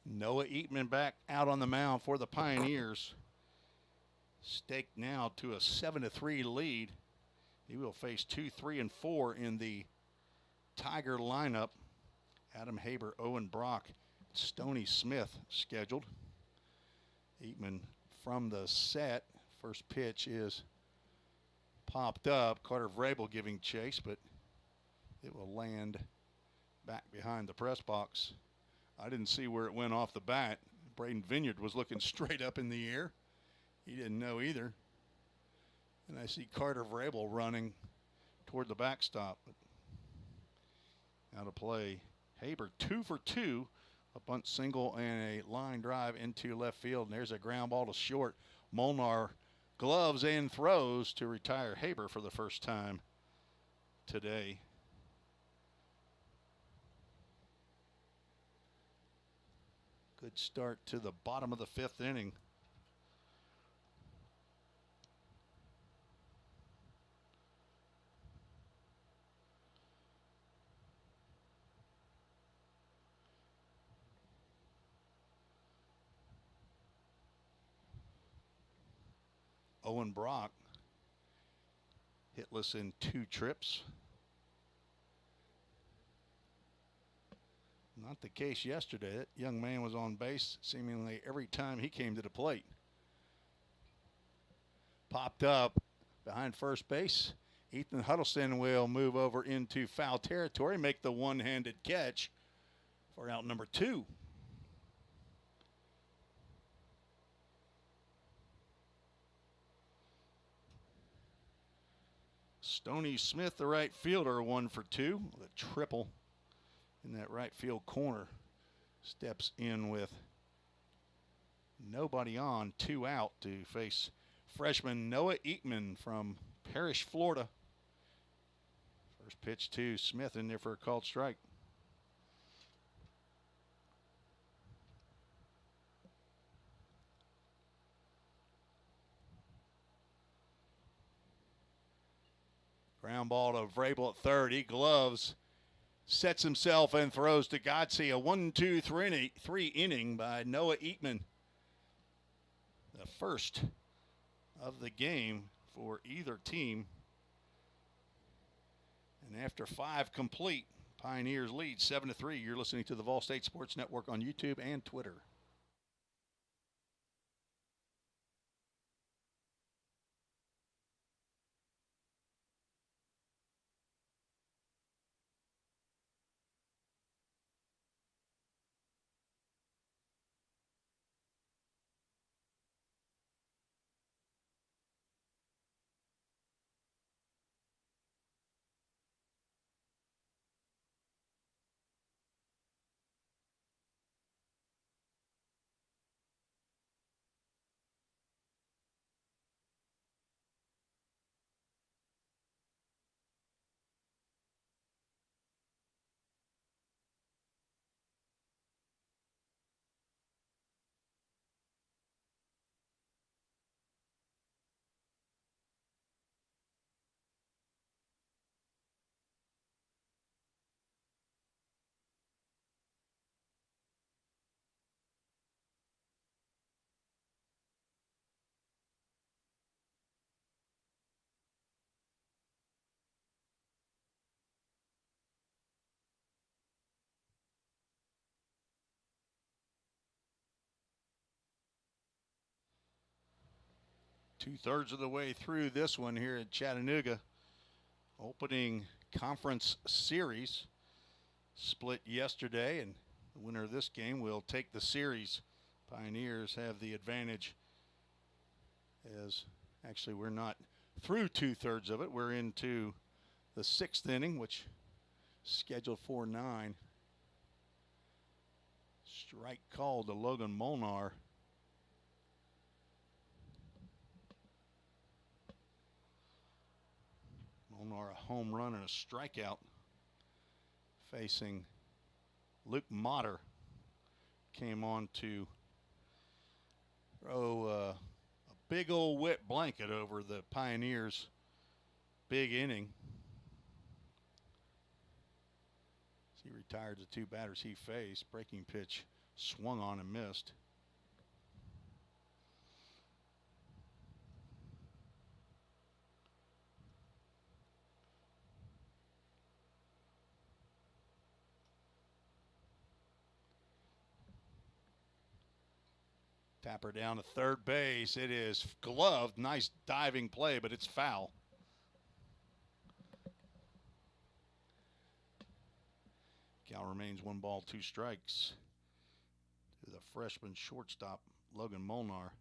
Noah Eatman back out on the mound for the Pioneers. Staked now to a 7-3 lead. He will face 2, 3, and 4 in the Tiger lineup. Adam Haber, Owen Brock, Stoney Smith scheduled. Eatman from the set. First pitch is popped up. Carter Vrabel giving chase, but it will land back behind the press box. I didn't see where it went off the bat. Braden Vineyard was looking straight up in the air. He didn't know either. And I see Carter Vrabel running toward the backstop. Out of play. Haber 2 for 2. A bunt single and a line drive into left field. And there's a ground ball to short. Molnar gloves and throws to retire Haber for the first time today. Good start to the bottom of the 5th inning. Owen Brock hitless in 2 trips. Not the case yesterday. That young man was on base seemingly every time he came to the plate. Popped up behind first base. Ethan Huddleston will move over into foul territory, make the one-handed catch for out number 2. Stoney Smith, the right fielder, 1 for 2 with a triple in that right field corner. Steps in with nobody on, 2 out to face freshman Noah Eatman from Parrish, Florida. First pitch to Smith in there for a called strike. Ground ball to Vrabel at third. He gloves, sets himself and throws to Godsey. A 1-2-3 inning by Noah Eatman. The first of the game for either team. And after 5 complete, Pioneers lead 7-3. You're listening to the Vol State Sports Network on YouTube and Twitter. Two-thirds of the way through this one here at Chattanooga. Opening conference series split yesterday, and the winner of this game will take the series. Pioneers have the advantage, as actually we're not through two-thirds of it. We're into the 6th inning, which is scheduled for 9. Strike called to Logan Molnar. Molnar a home run and a strikeout, facing Luke Motter. Came on to throw a big old wet blanket over the Pioneers' big inning. He retired the 2 batters he faced. Breaking pitch swung on and missed. Tapper down to third base. It is gloved. Nice diving play, but it's foul. Count remains 1 ball, 2 strikes to the freshman shortstop, Logan Molnar.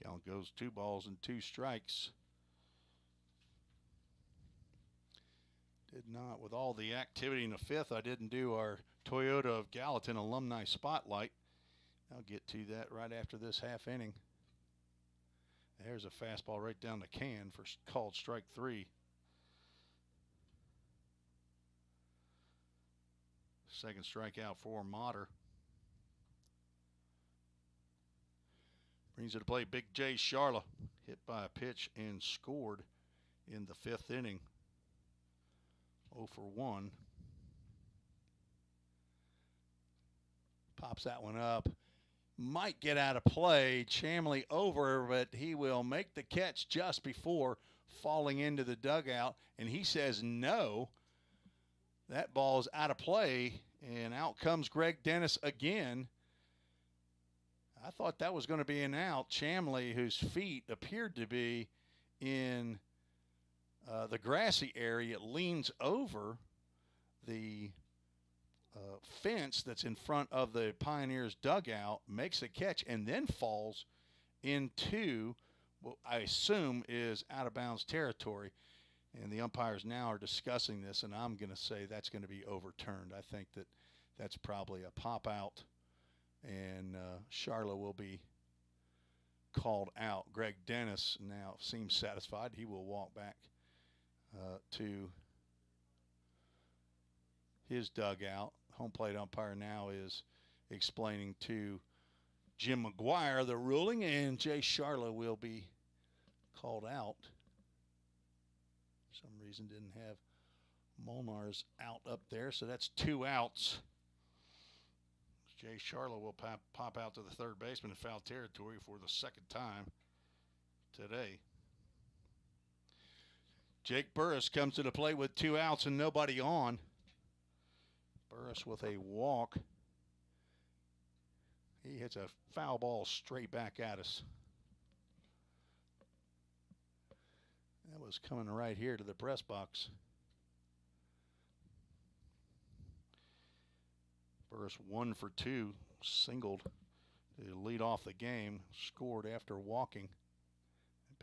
Count goes 2 balls and 2 strikes. Did not, with all the activity in the 5th, I didn't do our Toyota of Gallatin alumni spotlight. I'll get to that right after this half inning. There's a fastball right down the can for called strike 3. Second strikeout for Molnar. Brings it to play Big J Charla. Hit by a pitch and scored in the 5th inning. 0 for 1. Pops that one up. Might get out of play. Chamley over, but he will make the catch just before falling into the dugout. And he says no. That ball is out of play. And out comes Greg Dennis again. I thought that was going to be an out. Chamley, whose feet appeared to be in the grassy area, leans over the fence that's in front of the Pioneers dugout, makes a catch, and then falls into what I assume is out of bounds territory. And the umpires now are discussing this, and I'm going to say that's going to be overturned. I think that that's probably a pop out, and Charla will be called out. Greg Dennis now seems satisfied. He will walk back to his dugout. Home plate umpire now is explaining to Jim McGuire the ruling, and Jay Charla will be called out. For some reason didn't have Molnar's out up there, so that's 2 outs. Jay Charla will pop out to the third baseman in foul territory for the 2nd time today. Jake Burris comes to the plate with 2 outs and nobody on. Burris with a walk. He hits a foul ball straight back at us. That was coming right here to the press box. Burris 1 for 2, singled to lead off the game, scored after walking.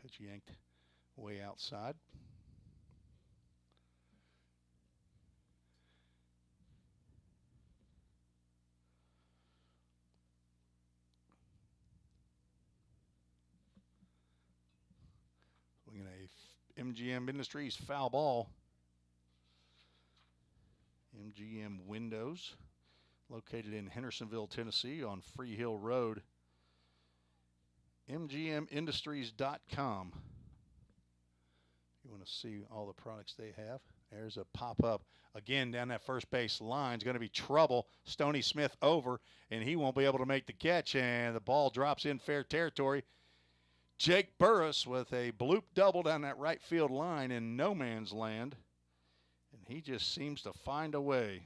Pitch yanked way outside. Swinging a MGM Industries foul ball. MGM Windows, located in Hendersonville, Tennessee on Free Hill Road. MGMindustries.com. You want to see all the products they have. There's a pop-up again down that first base line. It's going to be trouble. Stoney Smith over, and he won't be able to make the catch, and the ball drops in fair territory. Jake Burris with a bloop double down that right field line in no man's land, and he just seems to find a way.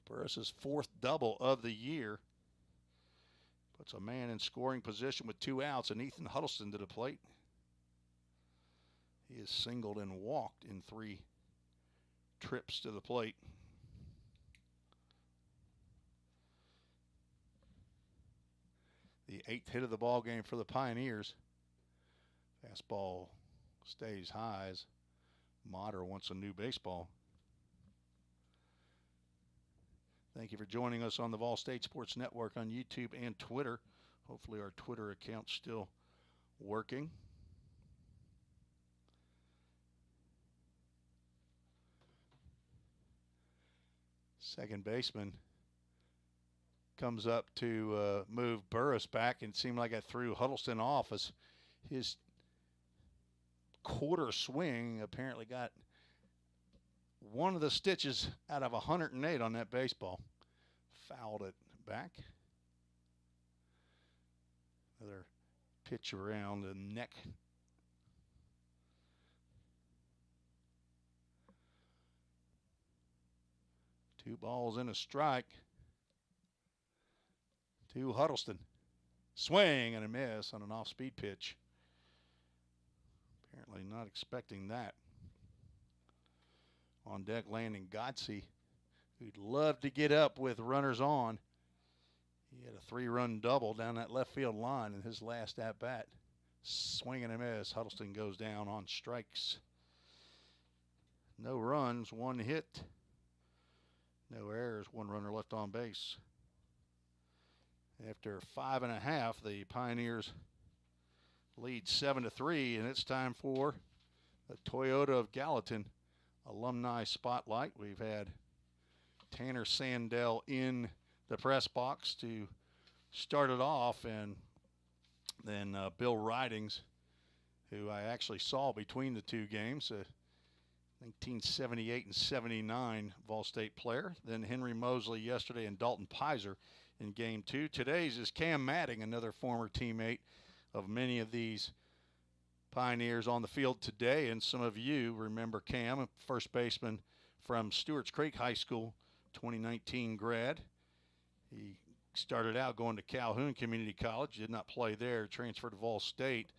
Burris's 4th double of the year. Puts a man in scoring position with 2 outs, and Ethan Huddleston to the plate. He is singled and walked in 3 trips to the plate. The 8th hit of the ball game for the Pioneers. Fastball stays high as Molnar wants a new baseball. Thank you for joining us on the Vol State Sports Network on YouTube and Twitter. Hopefully our Twitter account's still working. Second baseman comes up to move Burris back, and it seemed like I threw Huddleston off as his quarter swing apparently got one of the stitches out of 108 on that baseball. Fouled it back. Another pitch around the neck. Two balls and a strike to Huddleston. Swing and a miss on an off-speed pitch. Apparently not expecting that. On deck landing Godsey, who'd love to get up with runners on. He had a 3-run double down that left field line in his last at-bat. Swing and a miss. Huddleston goes down on strikes. No runs, 1 hit. No errors, 1 runner left on base. After 5 1/2, the Pioneers lead 7-3, and it's time for the Toyota of Gallatin Alumni Spotlight. We've had Tanner Sandell in the press box to start it off, and then Bill Ridings, who I actually saw between the two games, 1978 and 79 Vol State player. Then Henry Mosley yesterday and Dalton Pizer in game 2. Today's is Cam Matting, another former teammate of many of these Pioneers on the field today. And some of you remember Cam, a first baseman from Stewart's Creek High School, 2019 grad. He started out going to Calhoun Community College, did not play there, transferred to Vol State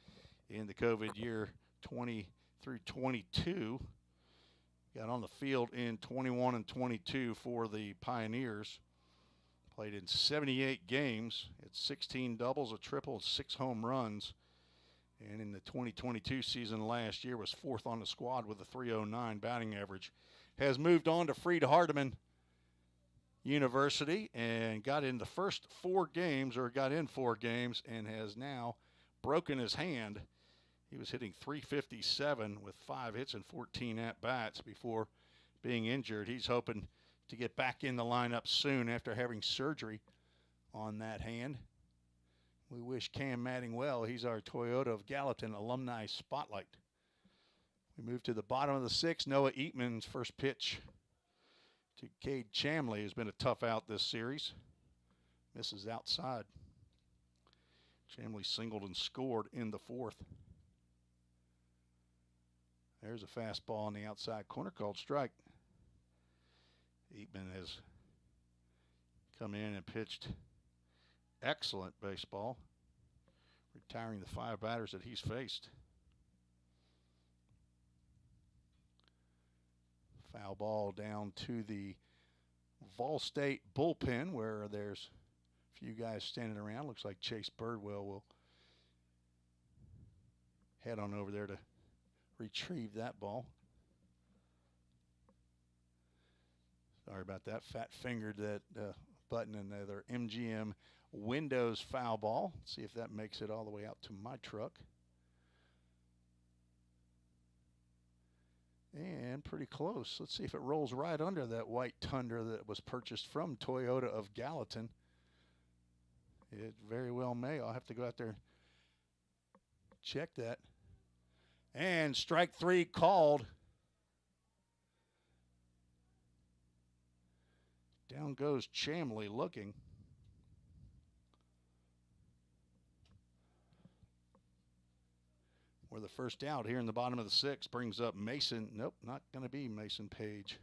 in the COVID year 20 through 22. Got on the field in 21 and 22 for the Pioneers. Played in 78 games. It's 16 doubles, a triple, and 6 home runs. And in the 2022 season last year was 4th on the squad with a .309 batting average. Has moved on to Freed-Hardeman University and got in the first 4 games, or got in 4 games, and has now broken his hand. He was hitting .357 with 5 hits and 14 at-bats before being injured. He's hoping to get back in the lineup soon after having surgery on that hand. We wish Cam Matting well. He's our Toyota of Gallatin Alumni Spotlight. We move to the bottom of the 6th. Noah Eatman's first pitch to Cade Chamley has been a tough out this series. Misses outside. Chamley singled and scored in the 4th. There's a fastball on the outside corner called strike. Eatman has come in and pitched excellent baseball, retiring the 5 batters that he's faced. Foul ball down to the Vol State bullpen, where there's a few guys standing around. Looks like Chase Birdwell will head on over there to retrieve that ball. Sorry about that. Fat fingered that button, and another MGM Windows foul ball. See if that makes it all the way out to my truck. And pretty close. Let's see if it rolls right under that white Tundra that was purchased from Toyota of Gallatin. It very well may. I'll have to go out there and check that. And strike 3 called. Down goes Chamley looking. We're the first out here in the bottom of the 6th. Brings up Mason. Nope, not going to be Mason Page.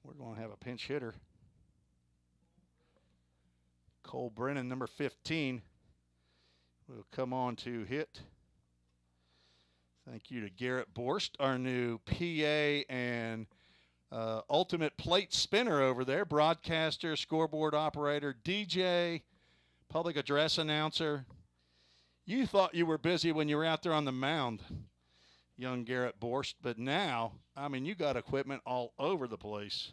We're going to have a pinch hitter. Cole Brennan, number 15, will come on to hit. Thank you to Garrett Borst, our new PA and ultimate plate spinner over there. Broadcaster, scoreboard operator, DJ, public address announcer. You thought you were busy when you were out there on the mound, young Garrett Borst, but now, I mean, you got equipment all over the place.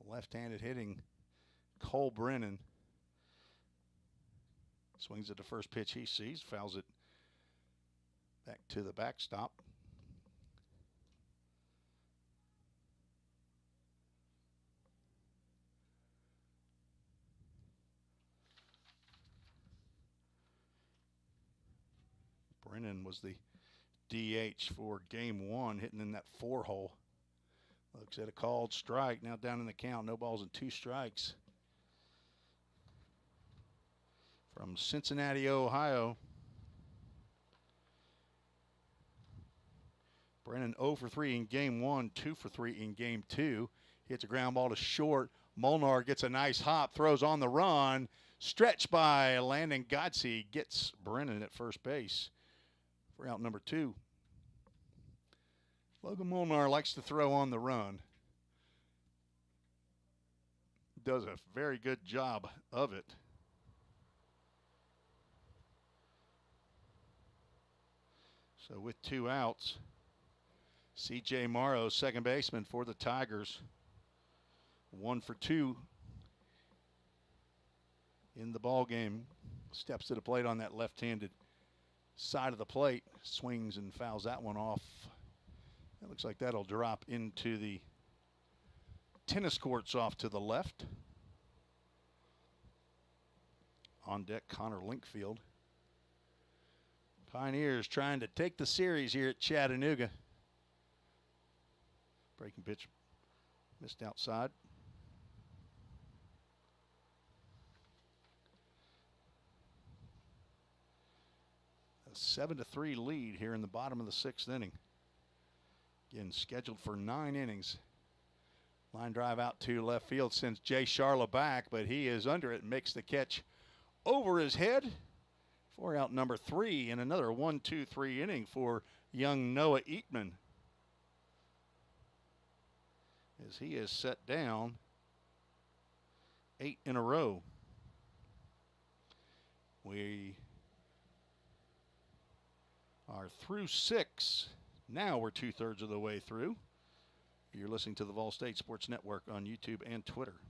Left-handed hitting Cole Brennan. Swings at the first pitch he sees, fouls it back to the backstop. Brennan was the DH for game 1, hitting in that 4-hole. Looks at a called strike. Now down in the count. No balls and 2 strikes. From Cincinnati, Ohio. Brennan 0 for 3 in game 1, 2 for 3 in game 2. Hits a ground ball to short. Molnar gets a nice hop, throws on the run. Stretched by Landon Godsey. Gets Brennan at first base for out number 2. Logan Molnar likes to throw on the run. Does a very good job of it. So with 2 outs, C.J. Morrow, second baseman for the Tigers. 1 for 2 in the ball game. Steps to the plate on that left-handed side of the plate. Swings and fouls that one off. It looks like that'll drop into the tennis courts off to the left. On deck, Connor Linkfield. Pioneers trying to take the series here at Chattanooga. Breaking pitch missed outside. A 7-3 lead here in the bottom of the 6th inning. Again, scheduled for 9 innings. Line drive out to left field sends Jay Sharla back, but he is under it and makes the catch over his head for out number 3 in another 1-2-3 inning for young Noah Eatman, as he is set down 8 in a row. We are through 6. Now we're 2/3 of the way through. You're listening to the Vol State Sports Network on YouTube and Twitter.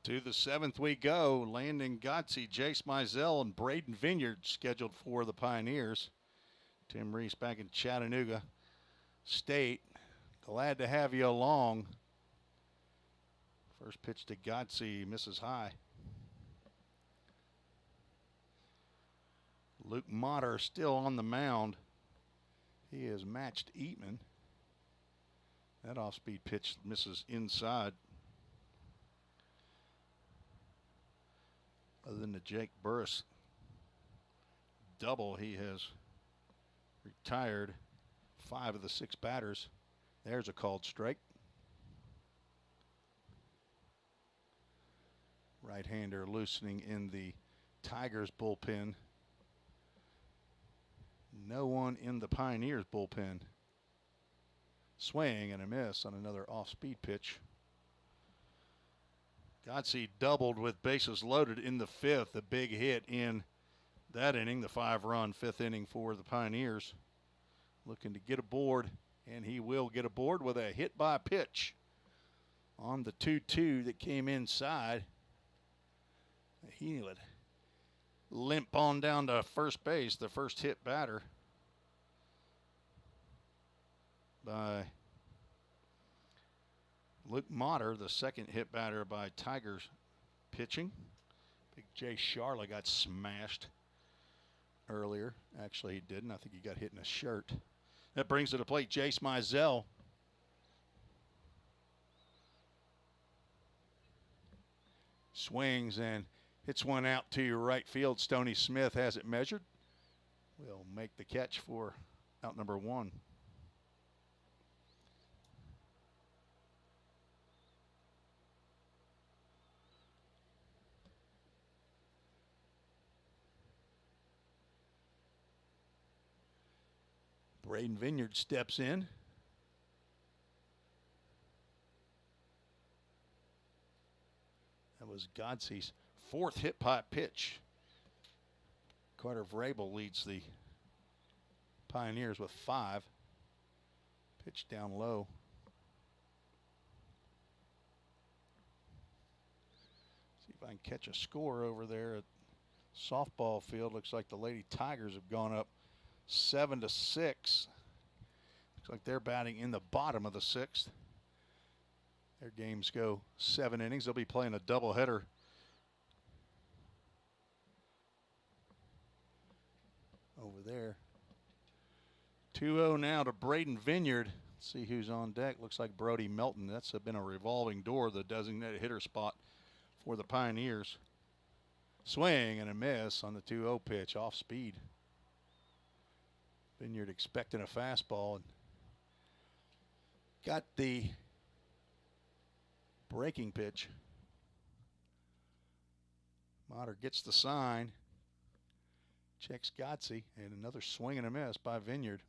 To the 7th we go. Landon Godsey, Jace Mizell, and Braden Vineyard scheduled for the Pioneers. Tim Reese back in Chattanooga State. Glad to have you along. First pitch to Godsey, misses high. Luke Motter still on the mound. He has matched Eatman. That off-speed pitch misses inside. Other than the Jake Burris double, he has retired 5 of the 6 batters. There's a called strike. Right-hander loosening in the Tigers bullpen. No one in the Pioneers bullpen. Swing and a miss on another off-speed pitch. Godsey doubled with bases loaded in the 5th. A big hit in that inning, the 5-run 5th inning for the Pioneers. Looking to get aboard, and he will get aboard with a hit by pitch on the 2-2 that came inside. He would limp on down to first base, the first hit batter by Luke Motter, the second hit batter by Tigers pitching. Big Jay Sharla got smashed earlier. Actually, he didn't. I think he got hit in a shirt. That brings to the plate Jace Mizell. Swings and hits one out to right field. Stoney Smith has it measured. Will make the catch for out number 1. Braden Vineyard steps in. That was Godsey's 4th hit by pitch. Carter Vrabel leads the Pioneers with 5. Pitch down low. See if I can catch a score over there at softball field. Looks like the Lady Tigers have gone up 7-6. Looks like they're batting in the bottom of the 6th. Their games go 7 innings. They'll be playing a doubleheader over there. 2-0 now to Braden Vineyard. Let's see who's on deck. Looks like Brody Melton. That's been a revolving door, the designated hitter spot for the Pioneers. Swing and a miss on the 2-0 pitch, off speed. Vineyard expecting a fastball and got the breaking pitch. Molnar gets the sign, checks Godsey, and another swing and a miss by Vineyard.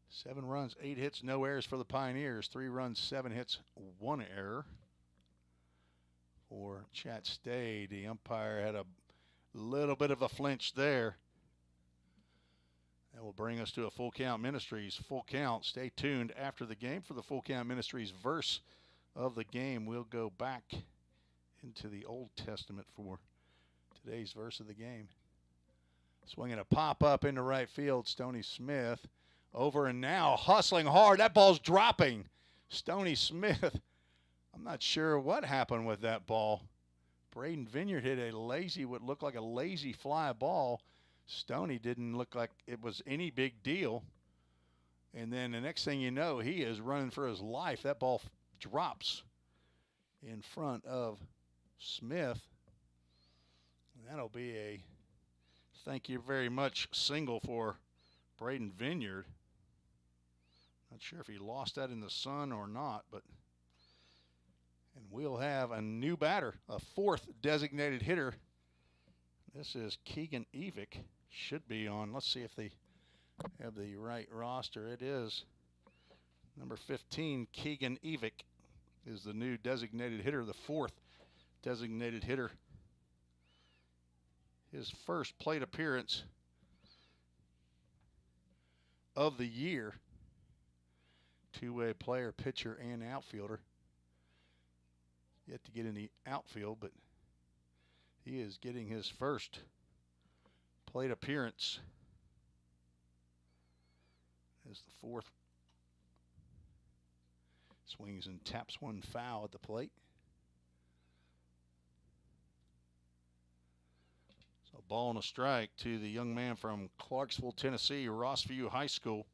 Seven runs, 8 hits, no errors for the Pioneers. 3 runs, 7 hits, 1 error for Chat Stay. The umpire had a little bit of a flinch there. That will bring us to a Full Count Ministries full count. Stay tuned after the game for the Full Count Ministries verse of the game. We'll go back into the Old Testament for today's verse of the game. Swinging a pop up into right field. Stoney Smith over and now hustling hard. That ball's dropping. Stoney Smith. I'm not sure what happened with that ball. Braden Vineyard hit a lazy, what looked like a lazy fly ball. Stoney didn't look like it was any big deal. And then the next thing you know, he is running for his life. That ball drops in front of Smith. And that'll be a thank you very much single for Braden Vineyard. Not sure if he lost that in the sun or not, but and we'll have a new batter, a 4th designated hitter. This is Keegan Evick. Should be on. Let's see if they have the right roster. It is number 15, Keegan Evick is the new designated hitter, the 4th designated hitter. His first plate appearance of the year. Two-way player, pitcher, and outfielder. Yet to get in the outfield, but he is getting his first plate appearance as the 4th. Swings and taps one foul at the plate. So ball and a strike to the young man from Clarksville, Tennessee, Rossview High School.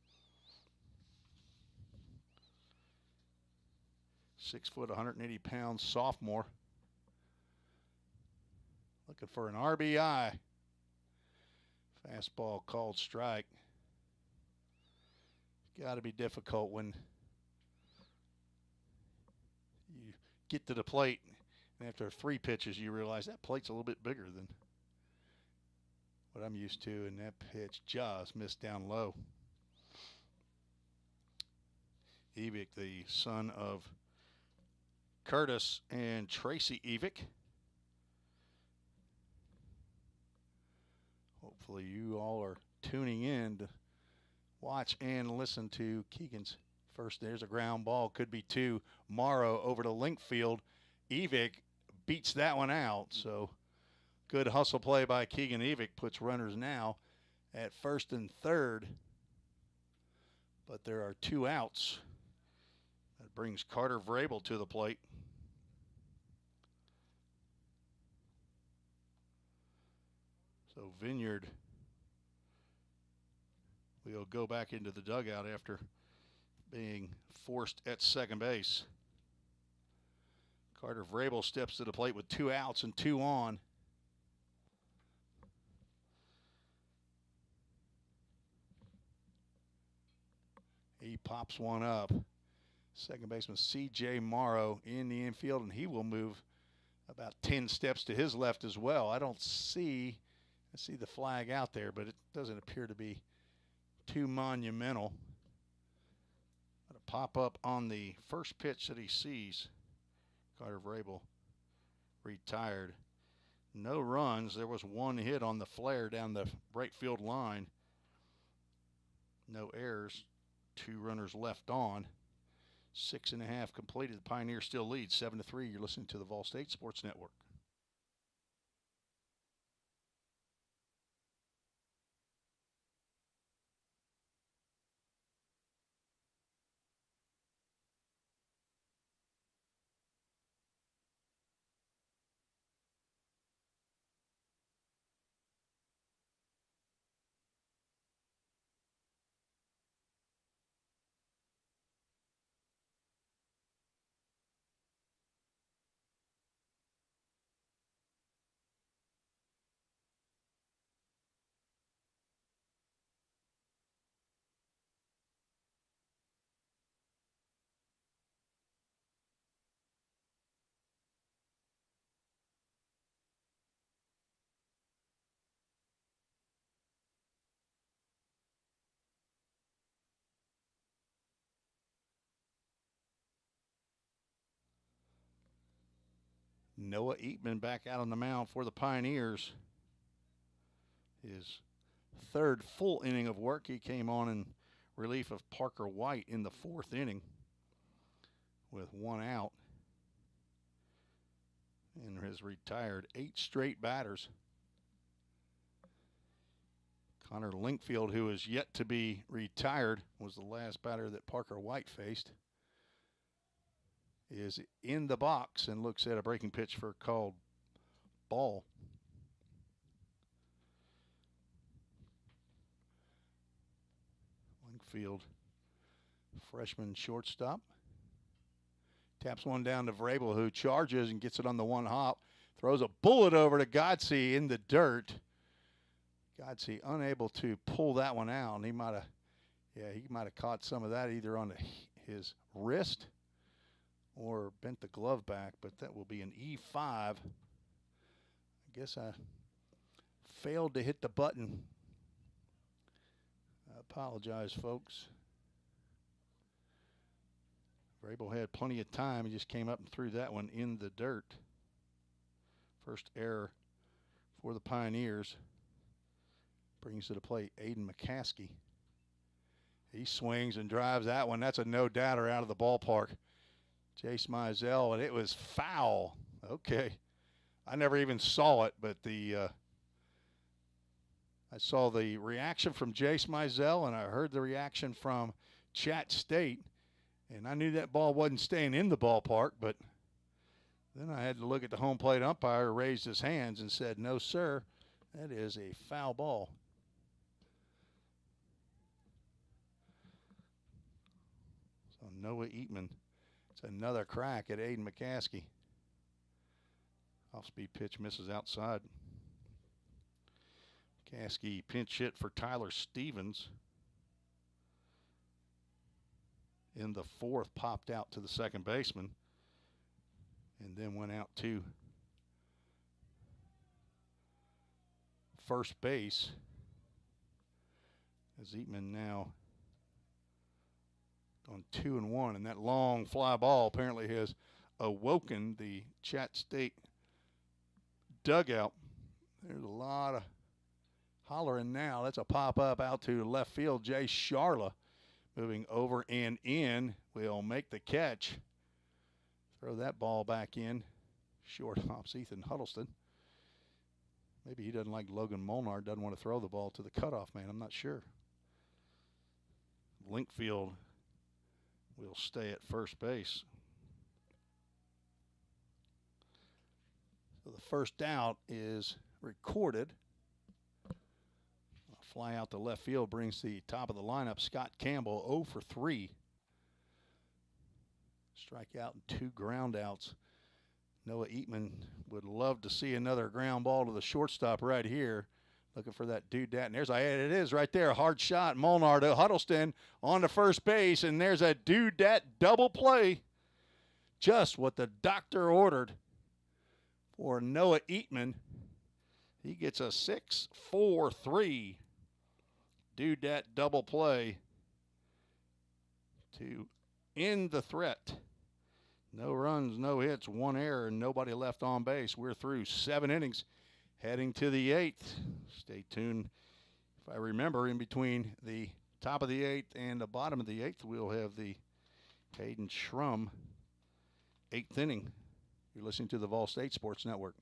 6 foot, 180 pounds sophomore. Looking for an RBI. Fastball called strike. Got to be difficult when you get to the plate and after 3 pitches you realize that plate's a little bit bigger than what I'm used to, and that pitch just missed down low. Evick, the son of Curtis and Tracy Evick. Hopefully you all are tuning in to watch and listen to Keegan's first. There's a ground ball. Could be 2. Morrow over to link field. Evick beats that one out. So good hustle play by Keegan Evick. Puts runners now at 1st and 3rd. But there are 2 outs. That brings Carter Vrabel to the plate. So Vineyard will go back into the dugout after being forced at second base. Carter Vrabel steps to the plate with 2 outs and 2 on. He pops one up. Second baseman C.J. Morrow in the infield, and he will move about 10 steps to his left as well. I see the flag out there, but it doesn't appear to be too monumental. Gonna pop up on the first pitch that he sees. Carter Vrabel retired. No runs. There was 1 hit on the flare down the right field line. No errors. 2 runners left on. 6.5 completed. The Pioneers still lead 7-3. You're listening to the Vol State Sports Network. Noah Eatman back out on the mound for the Pioneers. His 3rd full inning of work. He came on in relief of Parker White in the 4th inning with 1 out, and has retired 8 straight batters. Connor Linkfield, who is yet to be retired, was the last batter that Parker White faced, is in the box and looks at a breaking pitch for a called ball. Linkfield, freshman shortstop, taps one down to Vrabel, who charges and gets it on the 1 hop, throws a bullet over to Godsey in the dirt. Godsey unable to pull that one out, and he might have caught some of that either on his wrist or bent the glove back, but that will be an E5. I guess I failed to hit the button. I apologize, folks. Vrabel had plenty of time. He just came up and threw that one in the dirt. First error for the Pioneers. Brings to the plate Aiden McCaskey. He swings and drives that one. That's a no-doubter out of the ballpark. Jace Mizell, and it was foul. Okay. I never even saw it, but I saw the reaction from Jace Mizell, and I heard the reaction from Chat State, and I knew that ball wasn't staying in the ballpark, but then I had to look at the home plate umpire, who raised his hands and said, "No, sir, that is a foul ball." So Noah Eatman, it's another crack at Aiden McCaskey. Off-speed pitch misses outside. McCaskey pinch hit for Tyler Stevens. In the 4th, popped out to the second baseman and then went out to first base. As Eatman now on 2-1, and that long fly ball apparently has awoken the Chat State dugout. There's a lot of hollering now. That's a pop-up out to left field. Jay Sharla moving over and in will make the catch. Throw that ball back in. Short hops Ethan Huddleston. Maybe he doesn't like Logan Molnar, doesn't want to throw the ball to the cutoff man. I'm not sure. Linkfield will stay at first base. So the first out is recorded. A fly out to left field brings the top of the lineup, Scott Campbell, 0 for 3. Strikeout and 2 ground outs. Noah Eatman would love to see another ground ball to the shortstop right here. Looking for that doodat. And there's, it is right there. A hard shot. Molnar to Huddleston on to first base. And there's a doodat double play. Just what the doctor ordered for Noah Eatman. He gets a 6-4-3 doodat double play to end the threat. No runs, no hits, 1 error, and nobody left on base. We're through 7 innings, heading to the 8th. Stay tuned. If I remember, in between the top of the 8th and the bottom of the 8th, we'll have the Hayden Schrum 8th inning. You're listening to the Vol State Sports Network.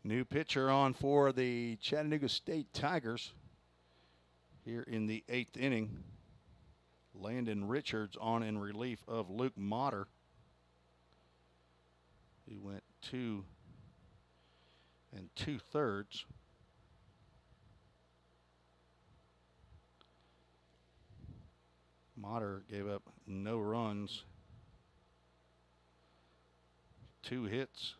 New pitcher on for the Chattanooga State Tigers here in the 8th inning. Landon Richards on in relief of Luke Motter. He went 2 2/3. Motter gave up no runs, 2 hits.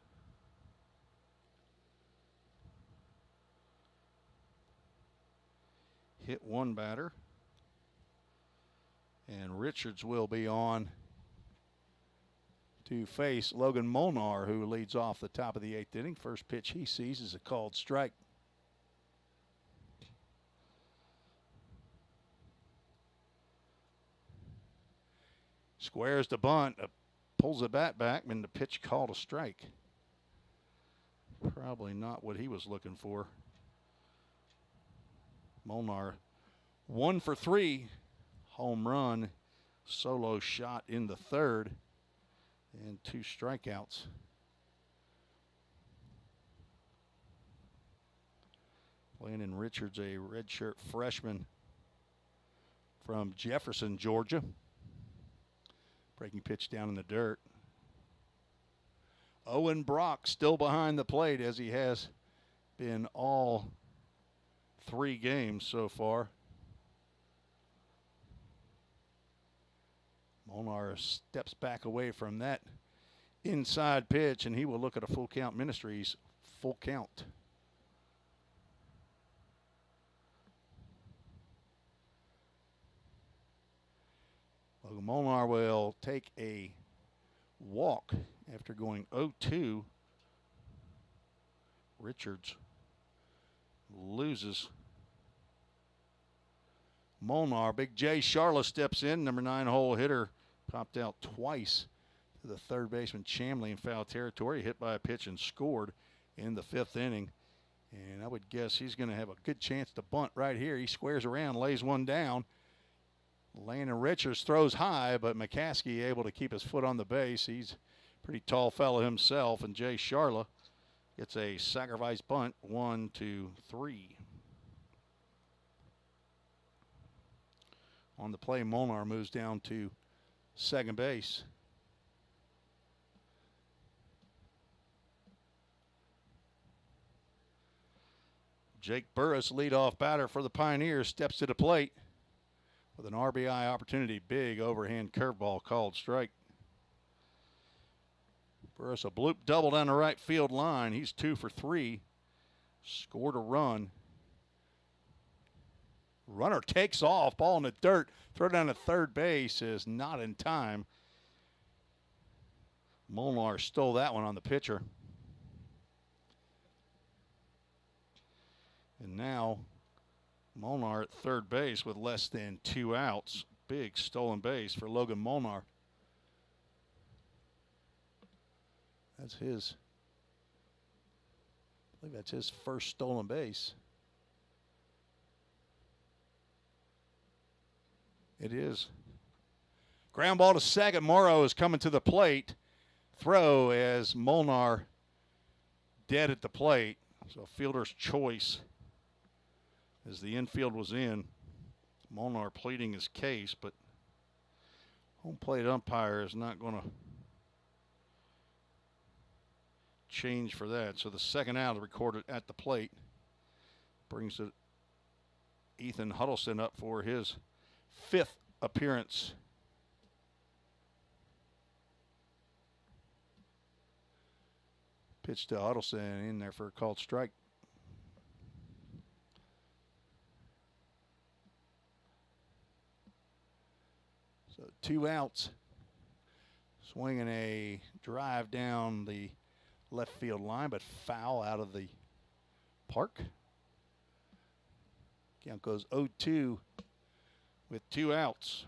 Hit 1 batter. And Richards will be on to face Logan Molnar, who leads off the top of the 8th inning. First pitch he sees is a called strike. Squares the bunt, pulls the bat back, and the pitch called a strike. Probably not what he was looking for. Molnar 1 for 3, home run, solo shot in the 3rd, and 2 strikeouts. Landon Richards, a redshirt freshman from Jefferson, Georgia. Breaking pitch down in the dirt. Owen Brock still behind the plate, as he has been all 3 games so far. Molnar steps back away from that inside pitch, and he will look at a full count. Ministries, full count. Logan Molnar will take a walk after going 0-2. Richards loses. Molnar, Big Jay Charla steps in. Number 9 hole hitter popped out twice to the third baseman Chamley in foul territory. Hit by a pitch and scored in the 5th inning. And I would guess he's going to have a good chance to bunt right here. He squares around, lays one down. Landon Richards throws high, but McCaskey able to keep his foot on the base. He's a pretty tall fellow himself, and Jay Charla gets a sacrifice bunt, 1, 2, 3. On the play, Molnar moves down to second base. Jake Burris, leadoff batter for the Pioneers, steps to the plate with an RBI opportunity. Big overhand curveball called strike. Burris, a bloop double down the right field line. He's 2 for 3. Scored a run. Runner takes off. Ball in the dirt. Throw down to third base is not in time. Molnar stole that one on the pitcher. And now Molnar at third base with less than 2 outs. Big stolen base for Logan Molnar. That's his, I believe that's his first stolen base. It is. Ground ball to second. Morrow is coming to the plate. Throw as Molnar dead at the plate. So fielder's choice as the infield was in. Molnar pleading his case, but home plate umpire is not going to change for that. So the second out recorded at the plate brings it Ethan Huddleston up for his 5th appearance. Pitch to Huddleston in there for a called strike. So 2 outs. Swinging a drive down the left field line, but foul out of the park. Count goes 0-2 with 2 outs.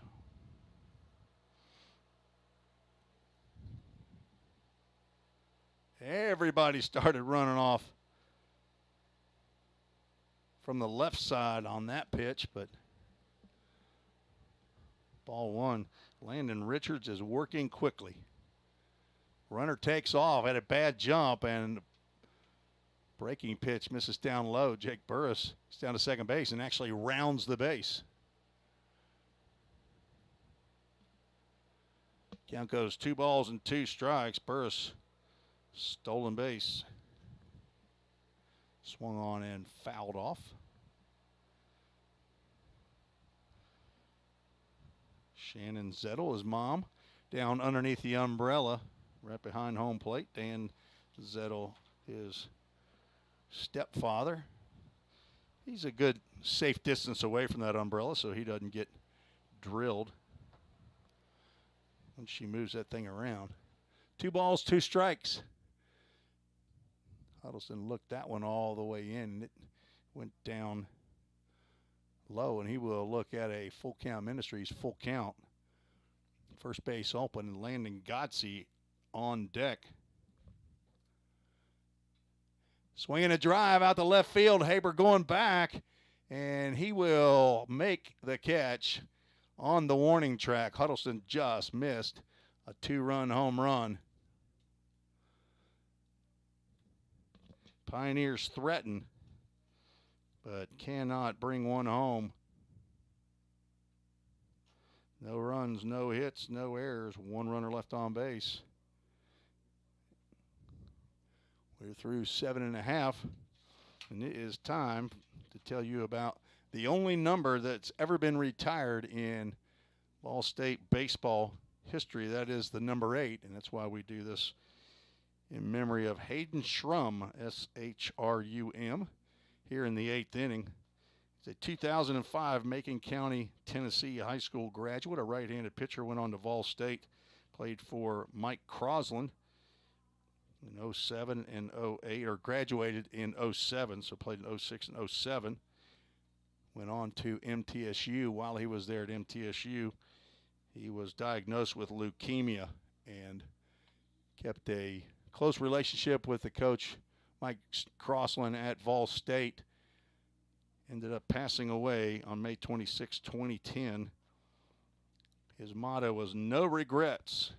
Everybody started running off from the left side on that pitch, but ball 1. Landon Richards is working quickly. Runner takes off, had a bad jump, and breaking pitch misses down low. Jake Burris is down to second base and actually rounds the base. Count goes 2 balls and 2 strikes. Burris, stolen base. Swung on and fouled off. Shannon Zettel, his mom, down underneath the umbrella, right behind home plate. Dan Zettel, his stepfather. He's a good, safe distance away from that umbrella so he doesn't get drilled when she moves that thing around. 2 balls, 2 strikes. Huddleston looked that one all the way in. It went down low, and he will look at a full count. Ministries full count. First base open, and Landon Godsey on deck. Swinging a drive out to left field. Haber going back, and he will make the catch on the warning track. Huddleston just missed a 2-run home run. Pioneers threaten, but cannot bring one home. No runs, no hits, no errors. 1 runner left on base. We're through 7.5, and it is time to tell you about the only number that's ever been retired in Ball State baseball history. That is the number 8, and that's why we do this in memory of Hayden Shrum, S-H-R-U-M, here in the 8th inning. He's a 2005 Macon County, Tennessee high school graduate, a right-handed pitcher, went on to Vol State, played for Mike Crosland in 07 and 08, or graduated in 07, so played in 06 and 07. Went on to MTSU. While he was there at MTSU, he was diagnosed with leukemia and kept a close relationship with the coach, Mike Crosland, at Vol State. Ended up passing away on May 26, 2010. His motto was no regrets.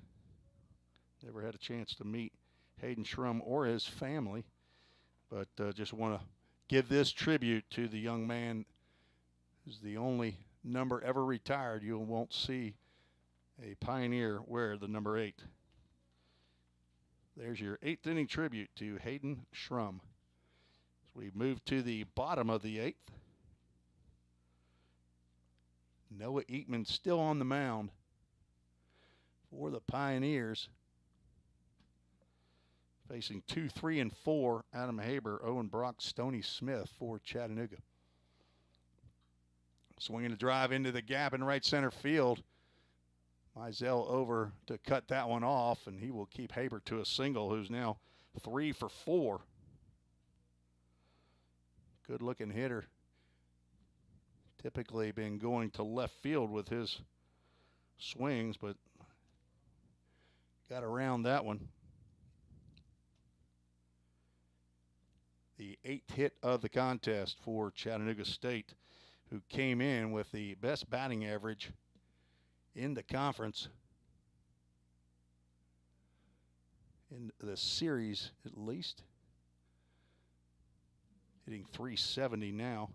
Never had a chance to meet Hayden Shrum or his family, but just want to give this tribute to the young man who's the only number ever retired you won't see a Pioneer wear the number 8. There's your 8th inning tribute to Hayden Schrum. As we move to the bottom of the 8th, Noah Eatman still on the mound for the Pioneers. Facing 2, 3, and 4, Adam Haber, Owen Brock, Stoney Smith for Chattanooga. Swinging a drive into the gap in right center field. Mizell over to cut that one off, and he will keep Haber to a single, who's now 3 for 4. Good-looking hitter. Typically been going to left field with his swings, but got around that one. The 8th hit of the contest for Chattanooga State, who came in with the best batting average in the conference, in the series at least. Hitting .370 now.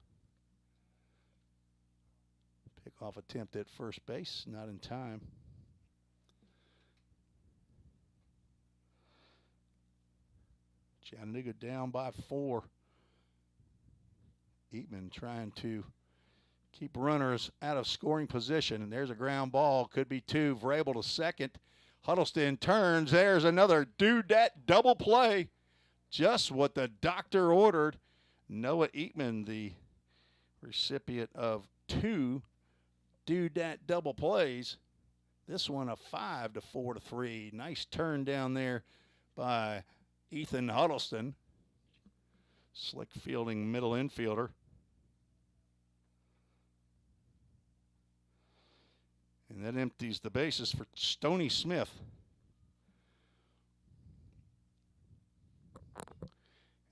Pickoff attempt at first base, not in time. Chattanooga down by 4. Eatman trying to keep runners out of scoring position. And there's a ground ball. Could be 2. Vrabel to second. Huddleston turns. There's another do-dat double play. Just what the doctor ordered. Noah Eatman, the recipient of 2 do-dat double plays. This one a 5 to 4 to 3. Nice turn down there by Ethan Huddleston. Slick fielding middle infielder. And that empties the bases for Stoney Smith.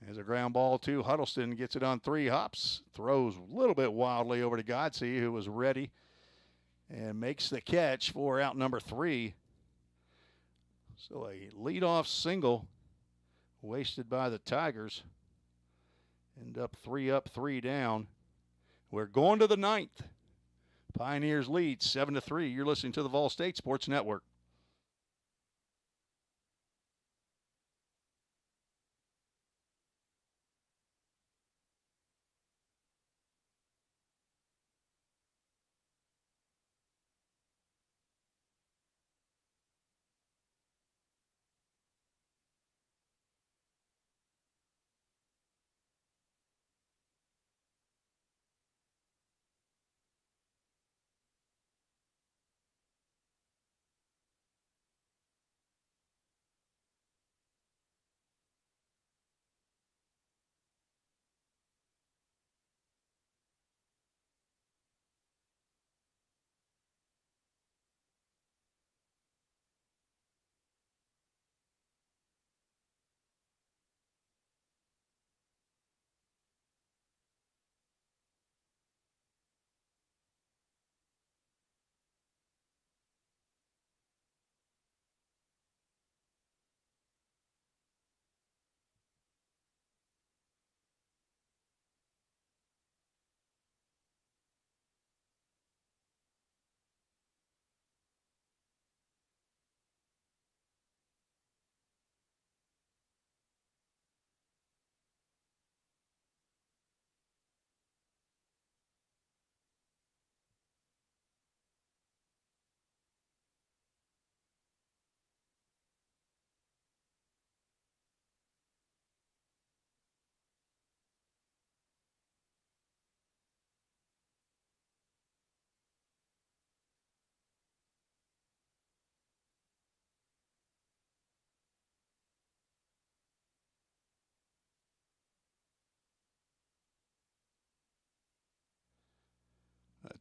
As a ground ball to Huddleston, gets it on 3 hops. Throws a little bit wildly over to Godsey, who was ready, and makes the catch for out number 3. So a leadoff single wasted by the Tigers. End up 3 up, 3 down. We're going to the 9th. Pioneers lead 7 to 3. You're listening to the Vol State Sports Network.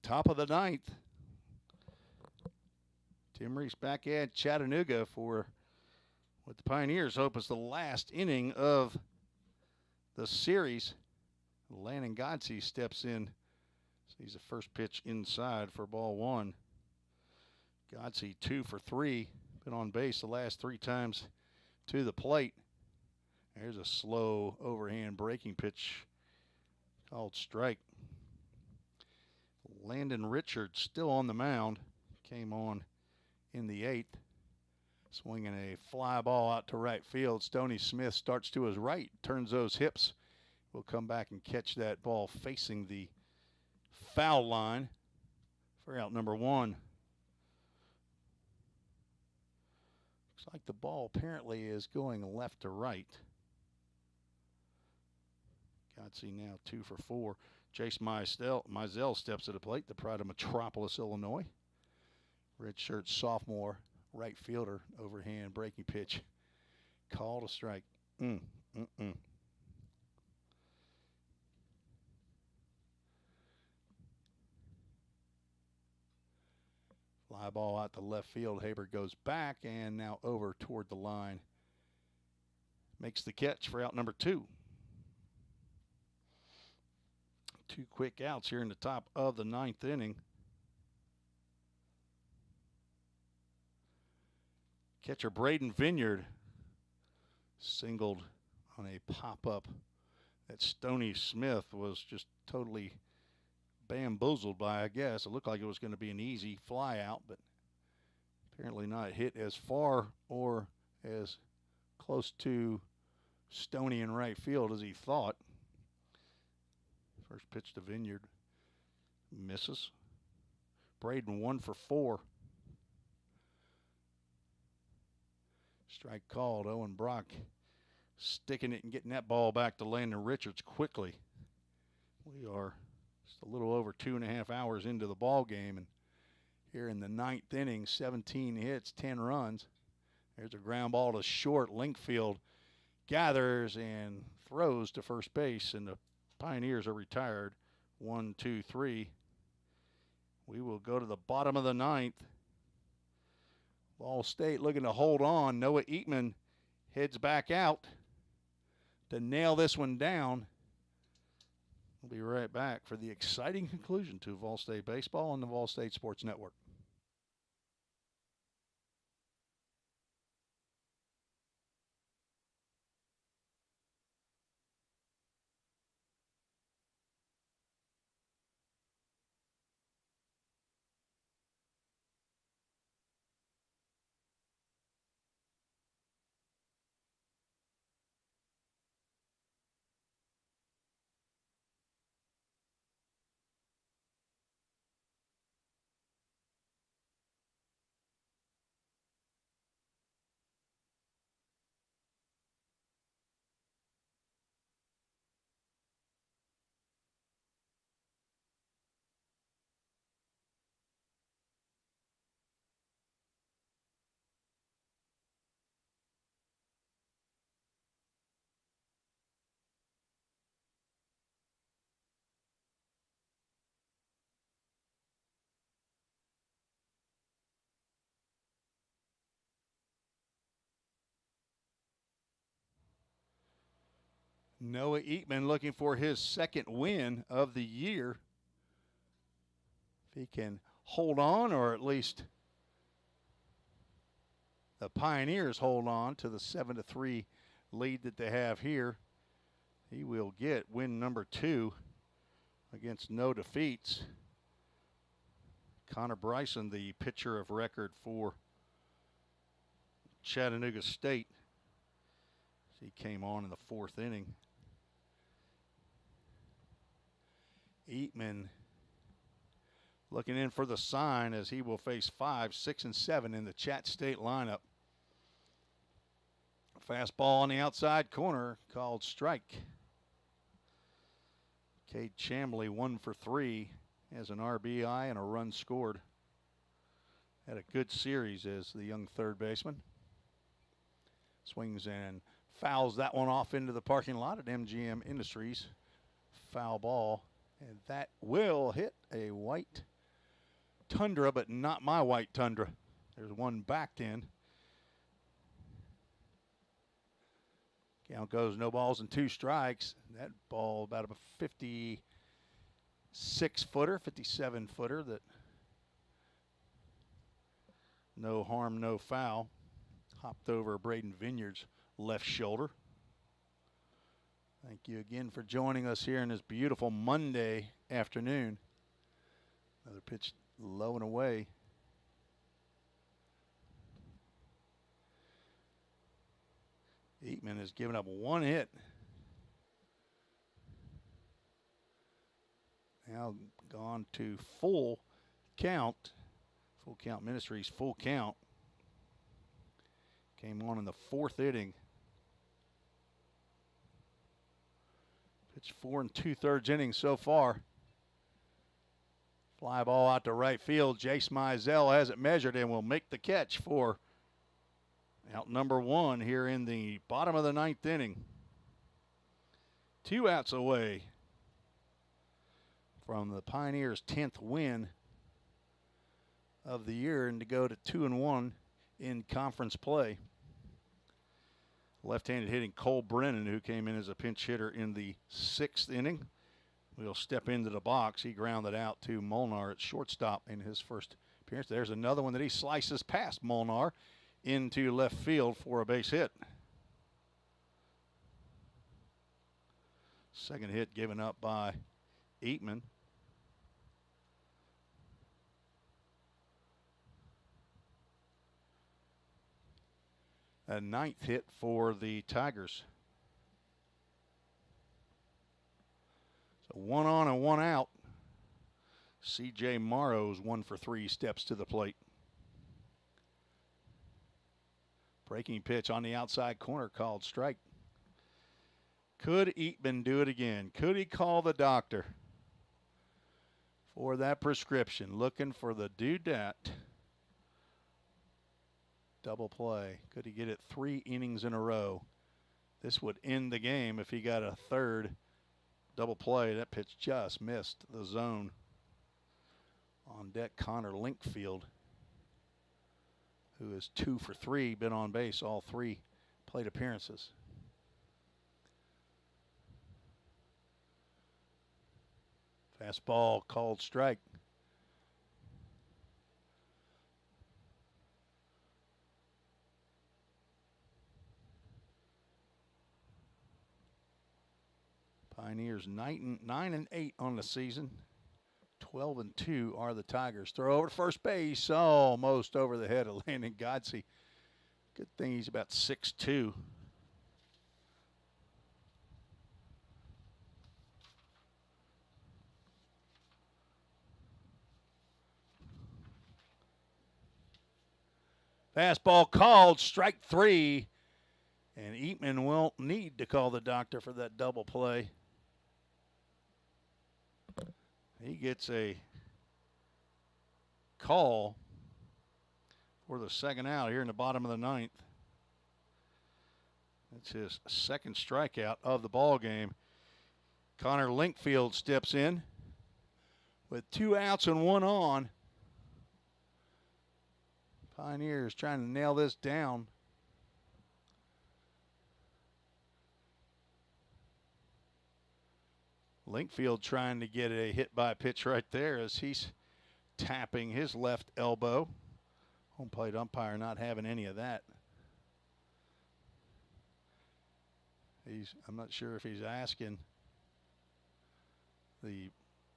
Top of the 9th. Tim Reese back at Chattanooga for what the Pioneers hope is the last inning of the series. Landon Godsey steps in. Sees the first pitch inside for ball 1. Godsey 2 for 3. Been on base the last 3 times to the plate. There's a slow overhand breaking pitch called strike. Landon Richards still on the mound. Came on in the 8th. Swinging a fly ball out to right field. Stoney Smith starts to his right, turns those hips. Will come back and catch that ball facing the foul line for out number 1. Looks like the ball apparently is going left to right. Godsey now 2 for 4. Jace Mizell steps to the plate, the pride of Metropolis, Illinois. Redshirt sophomore right fielder, overhand breaking pitch. Called a strike. Fly ball out to left field. Haber goes back and now over toward the line. Makes the catch for out number 2. 2 quick outs here in the top of the 9th inning. Catcher Braden Vineyard singled on a pop-up that Stoney Smith was just totally bamboozled by, I guess. It looked like it was going to be an easy fly out, but apparently not hit as far or as close to Stoney in right field as he thought. First pitch to Vineyard. Misses. Braden 1 for 4. Strike called. Owen Brock sticking it and getting that ball back to Landon Richards quickly. We are just a little over 2.5 hours into the ball game, and here in the 9th inning, 17 hits, 10 runs. There's a ground ball to short. Linkfield gathers and throws to first base, and the Pioneers are retired. 1, 2, 3. We will go to the bottom of the 9th. Ball State looking to hold on. Noah Eatman heads back out to nail this one down. We'll be right back for the exciting conclusion to Vol State baseball on the Vol State Sports Network. Noah Eatman looking for his 2nd win of the year. If he can hold on, or at least the Pioneers hold on to the 7-3 lead that they have here, he will get win number 2 against no defeats. Connor Bryson, the pitcher of record for Chattanooga State. He came on in the 4th inning. Eatman looking in for the sign as he will face 5, 6, and 7 in the Chat State lineup. Fastball on the outside corner called strike. Cade Chamblee 1 for 3 has an RBI and a run scored. Had a good series as the young third baseman. Swings and fouls that one off into the parking lot at MGM Industries. Foul ball. And that will hit a white Tundra, but not my white Tundra. There's one backed in. Count goes no balls and 2 strikes. That ball about a 56-footer, 57-footer that no harm, no foul. Hopped over Braden Vineyard's left shoulder. Thank you again for joining us here on this beautiful Monday afternoon. Another pitch low and away. Eatman has given up one hit. Now gone to full count. Full Count Ministries, full count. Came on in the 4th inning. Pitched 4 2/3 innings so far. Fly ball out to right field. Jace Mizell has it measured and will make the catch for out number 1 here in the bottom of the 9th inning. 2 outs away from the Pioneers' 10th win of the year and to go to 2-1 in conference play. Left-handed hitting Cole Brennan, who came in as a pinch hitter in the 6th inning, will step into the box. He grounded out to Molnar at shortstop in his first appearance. There's another one that he slices past Molnar into left field for a base hit. Second hit given up by Eatman. A 9th hit for the Tigers. So 1 on and 1 out. C.J. Morrow's 1 for 3 steps to the plate. Breaking pitch on the outside corner called strike. Could Eatman do it again? Could he call the doctor for that prescription? Looking for the doodat. Double play. Could he get it 3 innings in a row? This would end the game if he got a 3rd double play. That pitch just missed the zone. On deck, Connor Linkfield, who is 2 for 3, been on base all 3 plate appearances. Fastball called strike. Pioneers 9-8 on the season. 12-2 are the Tigers. Throw over to first base, almost over the head of Landon Godsey. Good thing he's about 6'2". Fastball called, strike 3. And Eatman won't need to call the doctor for that double play. He gets a call for the second out here in the bottom of the 9th. That's his 2nd strikeout of the ball game. Connor Linkfield steps in with 2 outs and 1 on. Pioneers trying to nail this down. Linkfield trying to get a hit by pitch right there as he's tapping his left elbow. Home plate umpire not having any of that. I'm not sure if he's asking the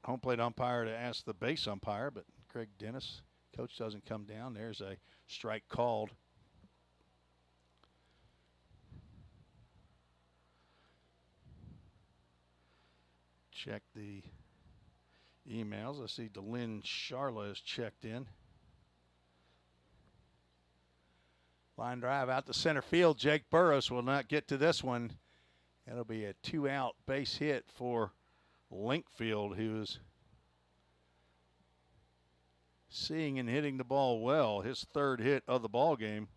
home plate umpire to ask the base umpire, but Craig Dennis, coach, doesn't come down. There's a strike called. Check the emails. I see DeLynn Charla has checked in. Line drive out to center field. Jake Burris will not get to this one. It'll be a 2-out base hit for Linkfield, who's seeing and hitting the ball well. His 3rd hit of the ball game.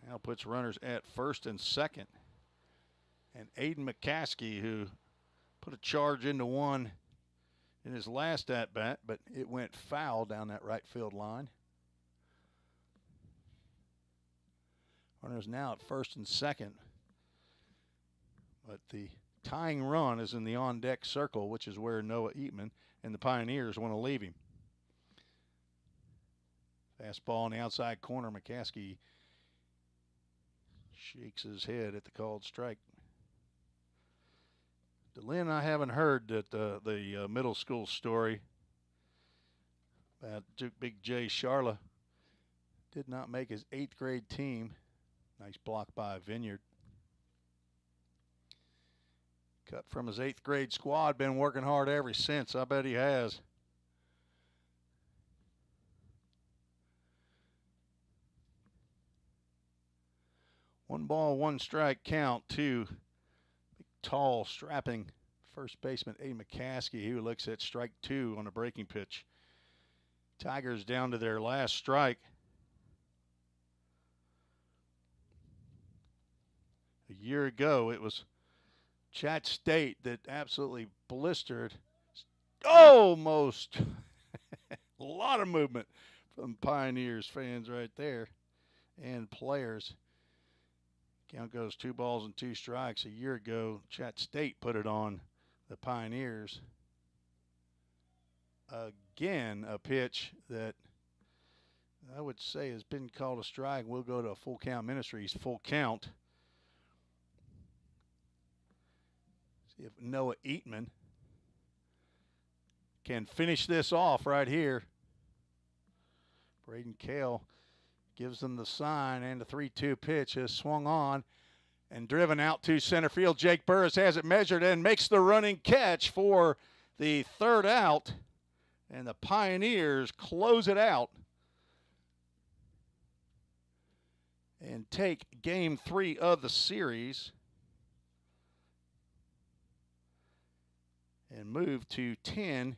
Now puts runners at first and second. And Aiden McCaskey, who put a charge into one in his last at-bat, but it went foul down that right field line. Runners now at first and second. But the tying run is in the on-deck circle, which is where Noah Eatman and the Pioneers want to leave him. Fastball on the outside corner. McCaskey shakes his head at the called strike. DeLynn, I haven't heard that the middle school story about Big J Charla did not make his 8th grade team. Nice block by Vineyard. Cut from his 8th grade squad. Been working hard ever since. I bet he has. One ball, one strike count to big, tall, strapping first baseman A. McCaskey, who looks at strike 2 on a breaking pitch. Tigers down to their last strike. A year ago, it was Chat State that absolutely blistered. Almost. A lot of movement from Pioneers fans right there and players. Count goes 2 balls and 2 strikes. A year ago, Chat State put it on the Pioneers. Again, a pitch that I would say has been called a strike. We'll go to a full count. Ministries, full count. See if Noah Eatman can finish this off right here. Braden Kale gives them the sign, and the 3-2 pitch is swung on and driven out to center field. Jake Burris has it measured and makes the running catch for the 3rd out, and the Pioneers close it out and take game 3 of the series and move to 10-8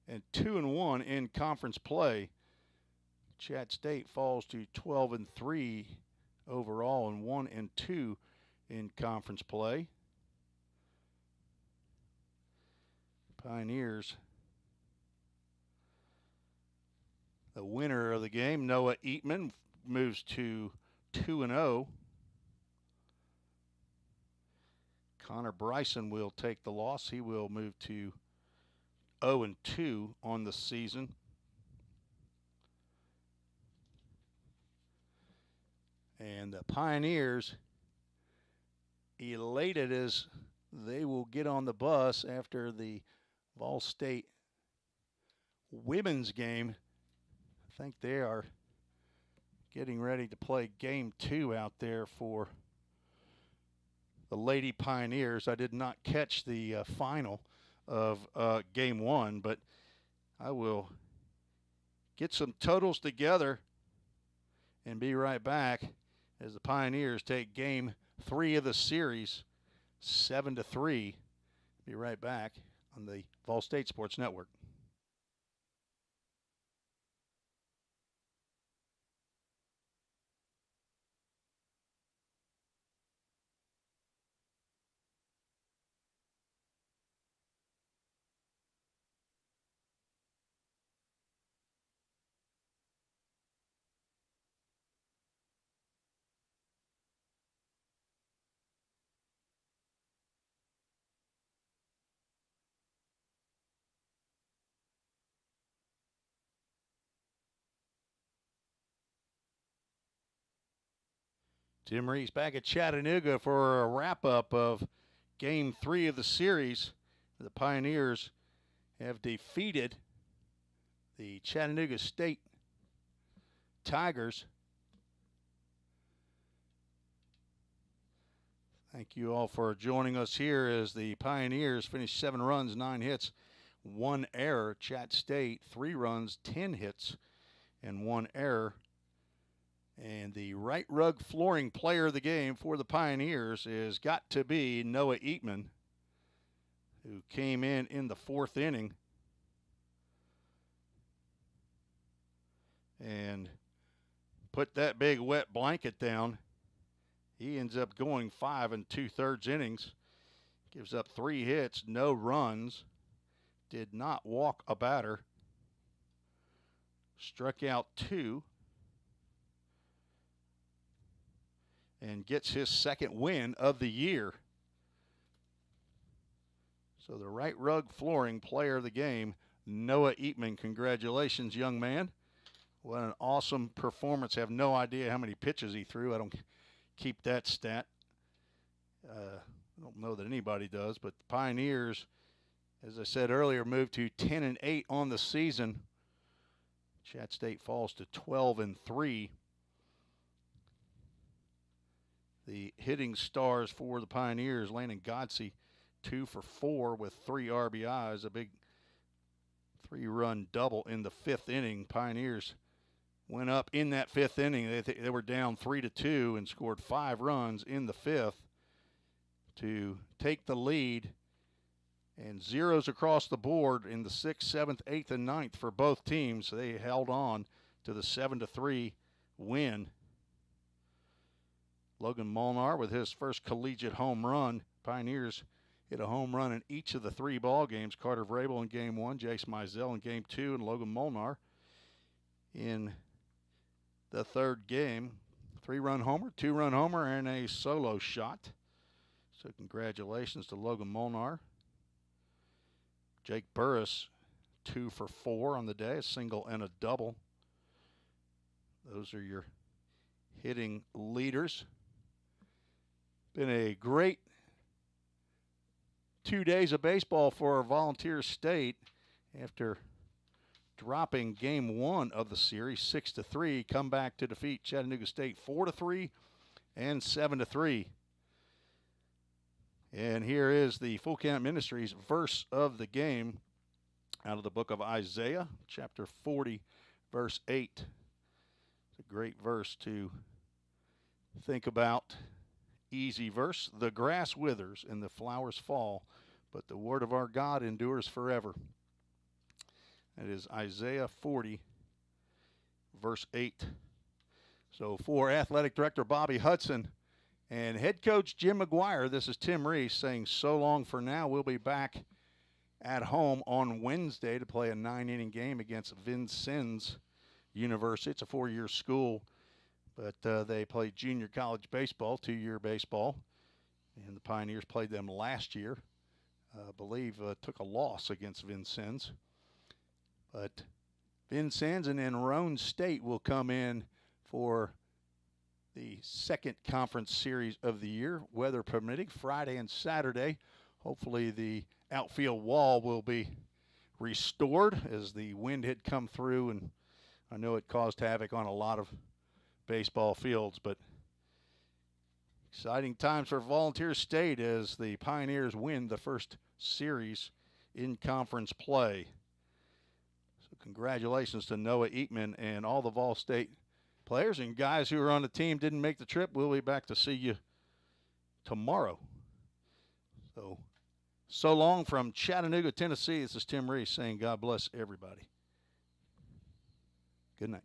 and 2-1 in conference play. Chat State falls to 12-3 overall and 1-2 in conference play. Pioneers, the winner of the game, Noah Eatman, moves to 2-0. Connor Bryson will take the loss. He will move to 0-2 on the season. And the Pioneers, elated as they will get on the bus after the Vol State women's game. I think they are getting ready to play game 2 out there for the Lady Pioneers. I did not catch the final of game 1, but I will get some totals together and be right back as the Pioneers take game 3 of the series, 7-3. Be right back on the Vol State Sports Network. Tim Reese back at Chattanooga for a wrap-up of Game 3 of the series. The Pioneers have defeated the Chattanooga State Tigers. Thank you all for joining us here as the Pioneers finished 7 runs, 9 hits, 1 error. Chat State, 3 runs, 10 hits, and 1 error. And the right rug flooring player of the game for the Pioneers has got to be Noah Eatman, who came in the 4th inning and put that big wet blanket down. He ends up going 5 2/3 innings, gives up 3 hits, no runs, did not walk a batter, struck out 2, and gets his 2nd win of the year. So the right rug flooring player of the game, Noah Eatman. Congratulations, young man. What an awesome performance. I have no idea how many pitches he threw. I don't keep that stat. I don't know that anybody does, but the Pioneers, as I said earlier, moved to 10-8 on the season. Chat State falls to 12-3. The hitting stars for the Pioneers, Landon Godsey, 2 for 4 with 3 RBIs, a big 3-run double in the 5th inning. Pioneers went up in that 5th inning. They were down 3-2 and scored 5 runs in the 5th to take the lead, and zeros across the board in the 6th, 7th, 8th, and 9th for both teams. They held on to the 7-3 win. Logan Molnar with his first collegiate home run. Pioneers hit a home run in each of the 3 ball games. Carter Vrabel in Game 1, Jace Mizell in Game 2, and Logan Molnar in the 3rd game. 3-run homer, 2-run homer, and a solo shot. So congratulations to Logan Molnar. Jake Burris, 2 for 4 on the day, a single and a double. Those are your hitting leaders. Been a great 2 days of baseball for Volunteer State after dropping Game 1 of the series 6-3. Come back to defeat Chattanooga State 4-3 and 7-3. And here is the Full Count Ministries verse of the game out of the book of Isaiah, chapter 40, verse 8. It's a great verse to think about. Easy verse. The grass withers and the flowers fall, but the word of our God endures forever. That is Isaiah 40, verse 8. So for Athletic Director Bobby Hudson and head coach Jim McGuire, this is Tim Reese saying so long for now. We'll be back at home on Wednesday to play a 9-inning game against Vincennes University. It's a 4-year school, but they play junior college baseball, 2-year baseball, and the Pioneers played them last year. I believe took a loss against Vincennes. But Vincennes and then Roane State will come in for the 2nd conference series of the year, weather permitting, Friday and Saturday. Hopefully the outfield wall will be restored as the wind had come through, and I know it caused havoc on a lot of baseball fields. But exciting times for Volunteer State as the Pioneers win the first series in conference play. So congratulations to Noah Eatman and all the Vol State players and guys who are on the team didn't make the trip. We'll be back to see you tomorrow. So long from Chattanooga, Tennessee. This is Tim Reese saying God bless everybody. Good night.